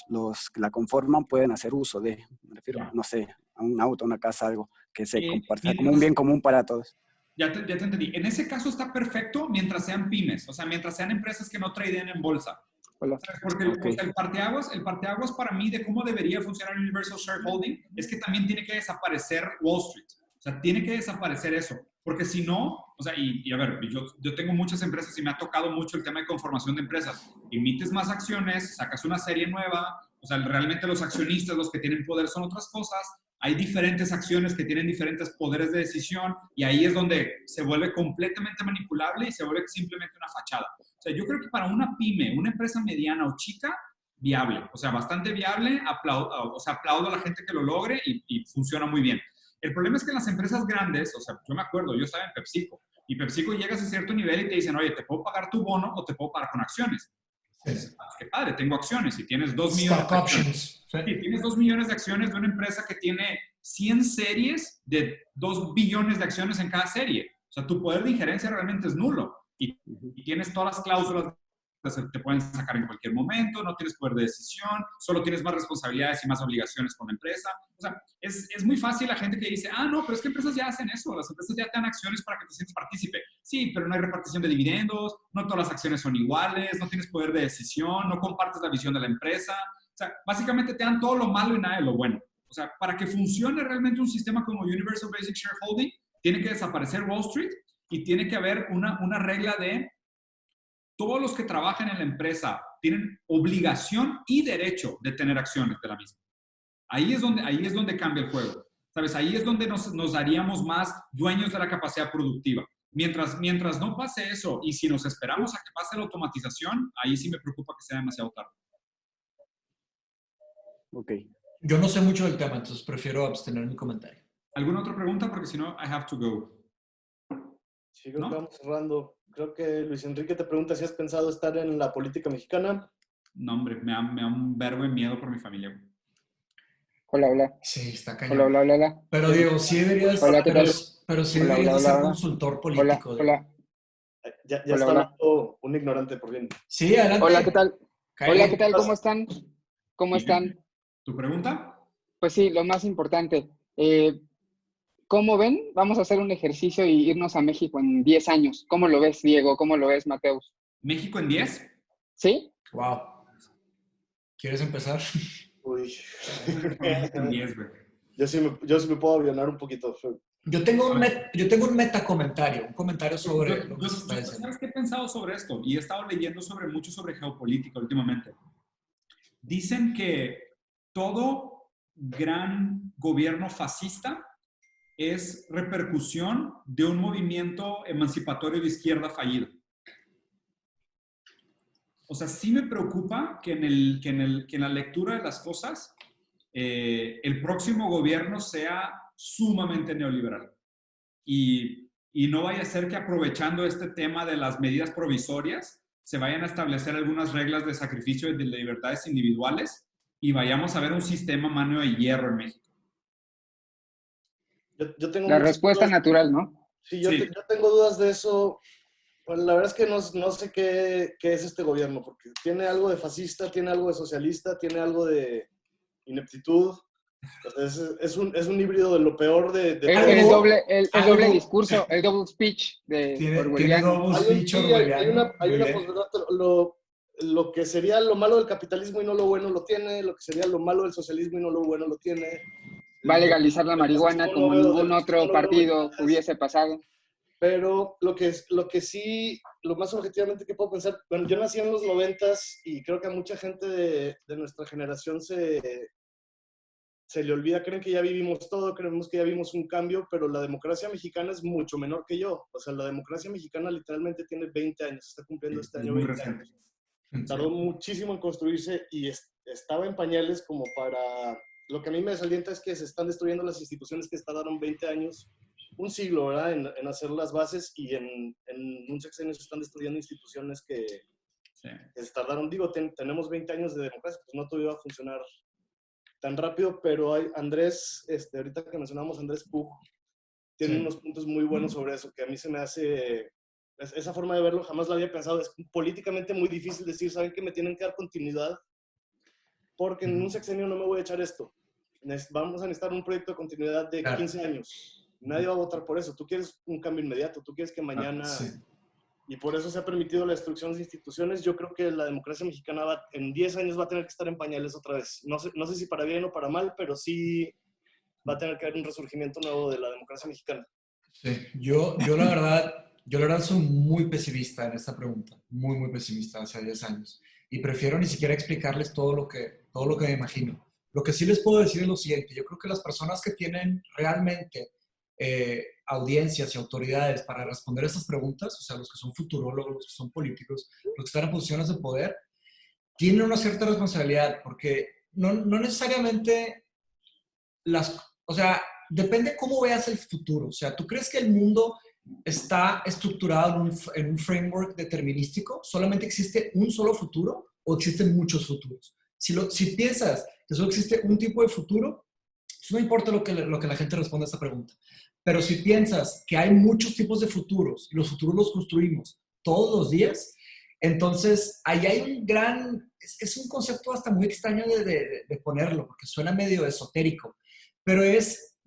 los que la conforman pueden hacer uso de, me refiero, no sé, a un auto, una casa, algo que se comparta como un bien común para todos. Ya te entendí. En ese caso está perfecto mientras sean pymes, o sea, mientras sean empresas que no traden en bolsa. Porque el parteaguas para mí de cómo debería funcionar Universal Shareholding es que también tiene que desaparecer Wall Street. O sea, tiene que desaparecer eso. Porque si no, o sea, y a ver, yo tengo muchas empresas y me ha tocado mucho el tema de conformación de empresas. Emites más acciones, sacas una serie nueva, o sea, realmente los accionistas, los que tienen poder son otras cosas. Hay diferentes acciones que tienen diferentes poderes de decisión y ahí es donde se vuelve completamente manipulable y se vuelve simplemente una fachada. O sea, yo creo que para una pyme, una empresa mediana o chica, viable, o sea, bastante viable, aplaudo a la gente que lo logre y funciona muy bien. El problema es que en las empresas grandes, o sea, yo me acuerdo, yo estaba en PepsiCo, y PepsiCo llegas a cierto nivel y te dicen, oye, te puedo pagar tu bono o te puedo pagar con acciones. Dices, qué padre, tengo acciones y tienes 2 millones de acciones. Sí, tienes 2 millones de acciones de una empresa que tiene 100 series de 2 billones de acciones en cada serie. O sea, tu poder de injerencia realmente es nulo y tienes todas las cláusulas te pueden sacar en cualquier momento, no tienes poder de decisión, solo tienes más responsabilidades y más obligaciones con la empresa. O sea, es muy fácil la gente que dice, no, pero es que empresas ya hacen eso, las empresas ya te dan acciones para que te sientas partícipe. Sí, pero no hay repartición de dividendos, no todas las acciones son iguales, no tienes poder de decisión, no compartes la visión de la empresa. O sea, básicamente te dan todo lo malo y nada de lo bueno. O sea, para que funcione realmente un sistema como Universal Basic Shareholding, tiene que desaparecer Wall Street y tiene que haber una regla de todos los que trabajan en la empresa tienen obligación y derecho de tener acciones de la misma. Ahí es donde cambia el juego. ¿Sabes? Ahí es donde nos haríamos más dueños de la capacidad productiva. Mientras no pase eso y si nos esperamos a que pase la automatización, ahí sí me preocupa que sea demasiado tarde. Ok. Yo no sé mucho del tema, entonces prefiero abstener mi comentario. ¿Alguna otra pregunta? Porque si no, I have to go. Sí, creo que vamos cerrando. Creo que Luis Enrique te pregunta si has pensado estar en la política mexicana. No, hombre, me da un verbo de miedo por mi familia. Hola, hola. Sí, está cañón. Hola. Pero Diego, sí deberías, hola, ¿qué tal? pero sí deberías ser consultor político. Hola. Ya está hablando un ignorante, por fin. Sí, adelante. Hola, ¿qué tal? Cállate. Hola, ¿qué tal? ¿Cómo están? ¿Cómo están? ¿Tu pregunta? Pues sí, lo más importante. ¿Cómo ven? Vamos a hacer un ejercicio y irnos a México en 10 años. ¿Cómo lo ves, Diego? ¿Cómo lo ves, Mateus? ¿México en 10? ¿Sí? Wow. ¿Quieres empezar? Uy. En 10, güey. Yo sí me puedo avionar un poquito. Yo tengo un metacomentario, un comentario sobre lo que se está diciendo. ¿Sabes qué he pensado sobre esto? Y he estado leyendo mucho sobre geopolítica últimamente. Dicen que todo gran gobierno fascista es repercusión de un movimiento emancipatorio de izquierda fallido. O sea, sí me preocupa que en la lectura de las cosas el próximo gobierno sea sumamente neoliberal. Y no vaya a ser que aprovechando este tema de las medidas provisorias se vayan a establecer algunas reglas de sacrificio de libertades individuales y vayamos a ver un sistema mano de hierro en México. Yo tengo la respuesta dudas. Natural, ¿no? Sí, yo tengo dudas de eso. Pues la verdad es que no sé qué es este gobierno, porque tiene algo de fascista, tiene algo de socialista, tiene algo de ineptitud. Entonces, es un híbrido de lo peor de el doble discurso, el double speech de orwelliano. Hay una posverdad. Lo que sería lo malo del capitalismo y no lo bueno lo tiene, lo que sería lo malo del socialismo y no lo bueno lo tiene. Va a legalizar la marihuana como ningún otro partido hubiese pasado. Pero lo que sí, lo más objetivamente que puedo pensar, bueno, yo nací en los 90s y creo que a mucha gente de nuestra generación se le olvida, creen que ya vivimos todo, creemos que ya vimos un cambio, pero la democracia mexicana es mucho menor que yo. O sea, la democracia mexicana literalmente tiene 20 años, está cumpliendo este año 20 años. Tardó muchísimo en construirse y estaba en pañales como para... Lo que a mí me desalienta es que se están destruyendo las instituciones que tardaron 20 años, un siglo, ¿verdad?, en hacer las bases, y en un sexenio se están destruyendo instituciones que se tardaron. Digo, tenemos 20 años de democracia, pues no todo iba a funcionar tan rápido, pero hay Andrés, ahorita que mencionamos Andrés Pug, tiene unos puntos muy buenos sobre eso, que a mí se me hace... Esa forma de verlo jamás la había pensado. Es políticamente muy difícil decir, ¿saben qué? Me tienen que dar continuidad, porque en un sexenio no me voy a echar esto. Vamos a necesitar un proyecto de continuidad de 15 años. Nadie va a votar por eso. Tú quieres un cambio inmediato, tú quieres que mañana... Y por eso se ha permitido la destrucción de instituciones. Yo creo que la democracia mexicana en 10 años va a tener que estar en pañales otra vez. No sé si para bien o para mal, pero sí va a tener que haber un resurgimiento nuevo de la democracia mexicana. Sí, yo la verdad soy muy pesimista en esta pregunta, muy pesimista hace 10 años. Y prefiero ni siquiera explicarles todo lo que me imagino. Lo que sí les puedo decir es lo siguiente: yo creo que las personas que tienen realmente audiencias y autoridades para responder a estas preguntas, o sea, los que son futurólogos, los que son políticos, los que están en posiciones de poder, tienen una cierta responsabilidad, porque no necesariamente o sea, depende cómo veas el futuro. O sea, ¿tú crees que el mundo está estructurado en un framework determinístico? ¿Solamente existe un solo futuro o existen muchos futuros? Si piensas que solo existe un tipo de futuro, no importa lo que la gente responda a esta pregunta. Pero si piensas que hay muchos tipos de futuros y los futuros los construimos todos los días, Entonces, ahí hay un gran, es un concepto hasta muy extraño de ponerlo, porque suena medio esotérico, pero es,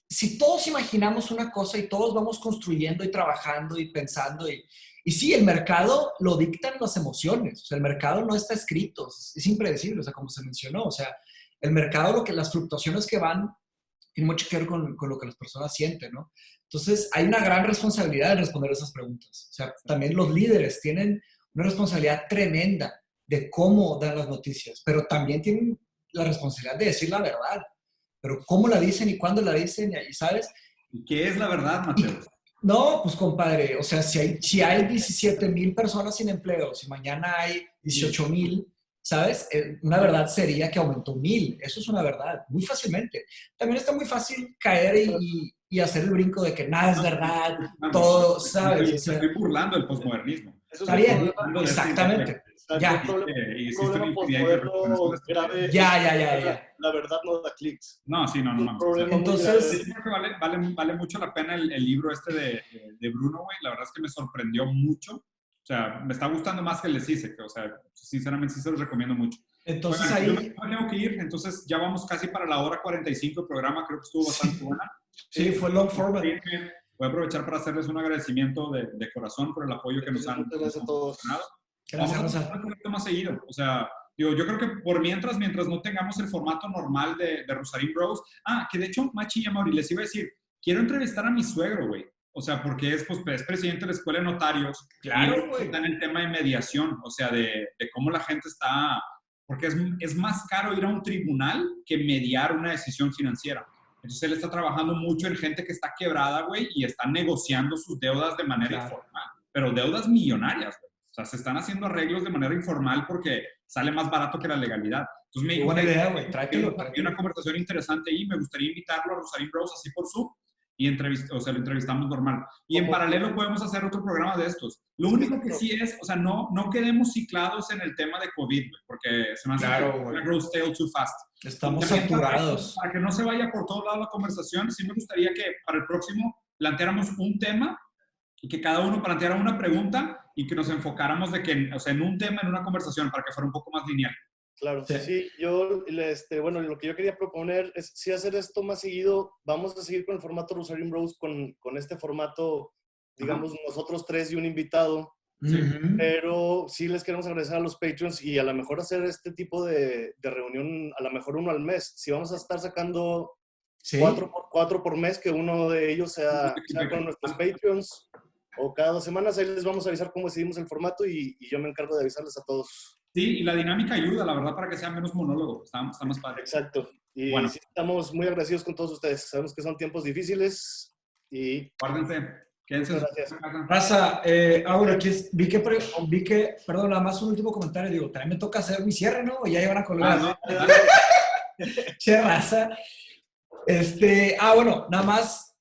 si todos imaginamos una cosa y todos vamos construyendo y trabajando y pensando, y sí, el mercado lo dictan las emociones, o sea, el mercado no está escrito, es impredecible, o sea, como se mencionó, o sea, el mercado, las fluctuaciones que van, tiene mucho que ver con lo que las personas sienten, ¿no? Entonces, hay una gran responsabilidad en responder esas preguntas. O sea, también los líderes tienen una responsabilidad tremenda de cómo dan las noticias, pero también tienen la responsabilidad de decir la verdad. Pero cómo la dicen y cuándo la dicen, y ¿sabes? ¿Y qué es la verdad, Mateo? No, pues compadre, o sea, si hay 17,000 personas sin empleo, si mañana hay 18,000, ¿sabes? Una verdad sería que aumentó 1,000. Eso es una verdad, muy fácilmente. También está muy fácil caer y hacer el brinco de que nada es verdad, todo, ¿sabes? Estoy burlando del posmodernismo. Está bien, exactamente. Ya. Un problema postmoderno grave. Ya. La verdad no da clics. No, sí, no. Entonces, creo que vale mucho la pena el libro este de Bruno, güey. La verdad es que me sorprendió mucho. O sea, me está gustando más que el de Zizek, o sea, sinceramente sí se los recomiendo mucho. Entonces bueno, ahí... Yo me tengo que ir, entonces ya vamos casi para la hora 45 del programa, creo que estuvo bastante buena. Sí, fue long format. Voy a aprovechar para hacerles un agradecimiento de corazón por el apoyo que nos han todos. Vamos a hacer un poquito más seguido, o sea, digo, yo creo que por mientras no tengamos el formato normal de Rosarín Bros. Que de hecho, Machi y Amaury, les iba a decir, quiero entrevistar a mi suegro, güey. O sea, porque es presidente de la Escuela de Notarios. Claro, güey. Está en el tema de mediación, o sea, de cómo la gente está... Porque es más caro ir a un tribunal que mediar una decisión financiera. Entonces, él está trabajando mucho en gente que está quebrada, güey, y está negociando sus deudas de manera informal. Pero deudas millonarias, güey. O sea, se están haciendo arreglos de manera informal porque sale más barato que la legalidad. Entonces, me buena idea, güey. Tráetelo. Hay una conversación interesante ahí. Me gustaría invitarlo a Rosarín Bros. Así por Zoom. Y lo entrevistamos normal. Y en paralelo podemos hacer otro programa de estos. Lo único que sí es, o sea, no quedemos ciclados en el tema de COVID, porque se me hace una growth stale too fast. Estamos saturados. Para que no se vaya por todos lados la conversación, sí me gustaría que para el próximo planteáramos un tema y que cada uno planteara una pregunta y que nos enfocáramos o sea, en un tema, en una conversación, para que fuera un poco más lineal. Claro, sí. Yo, bueno, lo que yo quería proponer es si hacer esto más seguido. Vamos a seguir con el formato Rosarín Bros. Con este formato, digamos, nosotros tres y un invitado. Pero sí les queremos agradecer a los Patreons y a lo mejor hacer este tipo de reunión, a lo mejor uno al mes. Si vamos a estar sacando 4 por mes, que uno de ellos sea con nuestros Patreons, o cada 2 semanas, ahí les vamos a avisar cómo decidimos el formato y yo me encargo de avisarles a todos. Sí, y la dinámica ayuda, la verdad, para que sea menos monólogo. Está más padre. Exacto. Y bueno, sí, estamos muy agradecidos con todos ustedes. Sabemos que son tiempos difíciles y... Guárdense. Quédense. Gracias. Raza, bueno, aquí vi que, perdón, nada más un último comentario. Digo, también me toca hacer mi cierre, ¿no? Ya llevan a colgar. Che, raza. Bueno, nada más,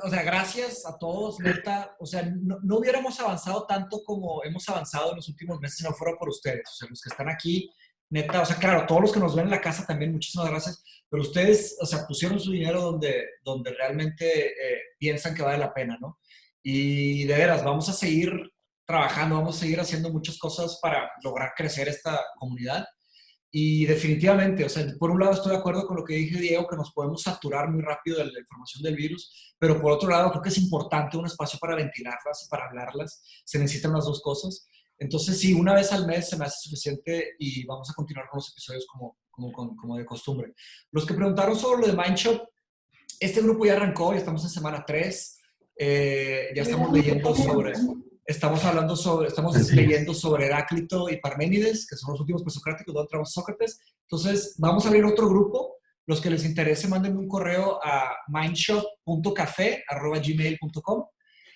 o sea, gracias a todos, neta. O sea, no hubiéramos avanzado tanto como hemos avanzado en los últimos meses si no fuera por ustedes. O sea, los que están aquí, neta, o sea, claro, todos los que nos ven en la casa también, muchísimas gracias. Pero ustedes, o sea, pusieron su dinero donde realmente piensan que vale la pena, ¿no? Y de veras, vamos a seguir trabajando, vamos a seguir haciendo muchas cosas para lograr crecer esta comunidad. Y definitivamente, o sea, por un lado estoy de acuerdo con lo que dije Diego, que nos podemos saturar muy rápido de la información del virus, pero por otro lado creo que es importante un espacio para ventilarlas y para hablarlas. Se necesitan las dos cosas. Entonces, sí, una vez al mes se me hace suficiente y vamos a continuar con los episodios como de costumbre. Los que preguntaron sobre lo de Mindshop, este grupo ya arrancó, ya estamos en semana 3. Ya estamos leyendo leyendo sobre Heráclito y Parménides, que son los últimos presocráticos, donde entramos Sócrates. Entonces, vamos a abrir otro grupo. Los que les interese, mándenme un correo a mindshop.cafe@gmail.com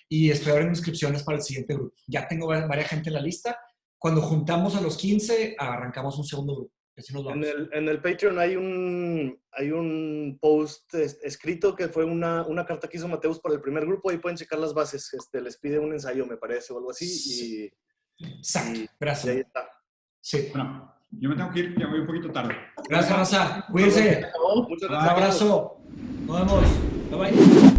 y estoy abriendo inscripciones para el siguiente grupo. Ya tengo varias gente en la lista. Cuando juntamos a los 15, arrancamos un segundo grupo. Así nos vamos. En el Patreon hay un post escrito que fue una carta que hizo Mateus para el primer grupo. Ahí pueden checar las bases. Les pide un ensayo, me parece, o algo así. Exacto. Gracias. Y ahí está. Sí. Bueno, yo me tengo que ir, ya voy un poquito tarde. Gracias, Raza. Cuídense. Muchas Un gracias. abrazo. Nos vemos. Bye bye.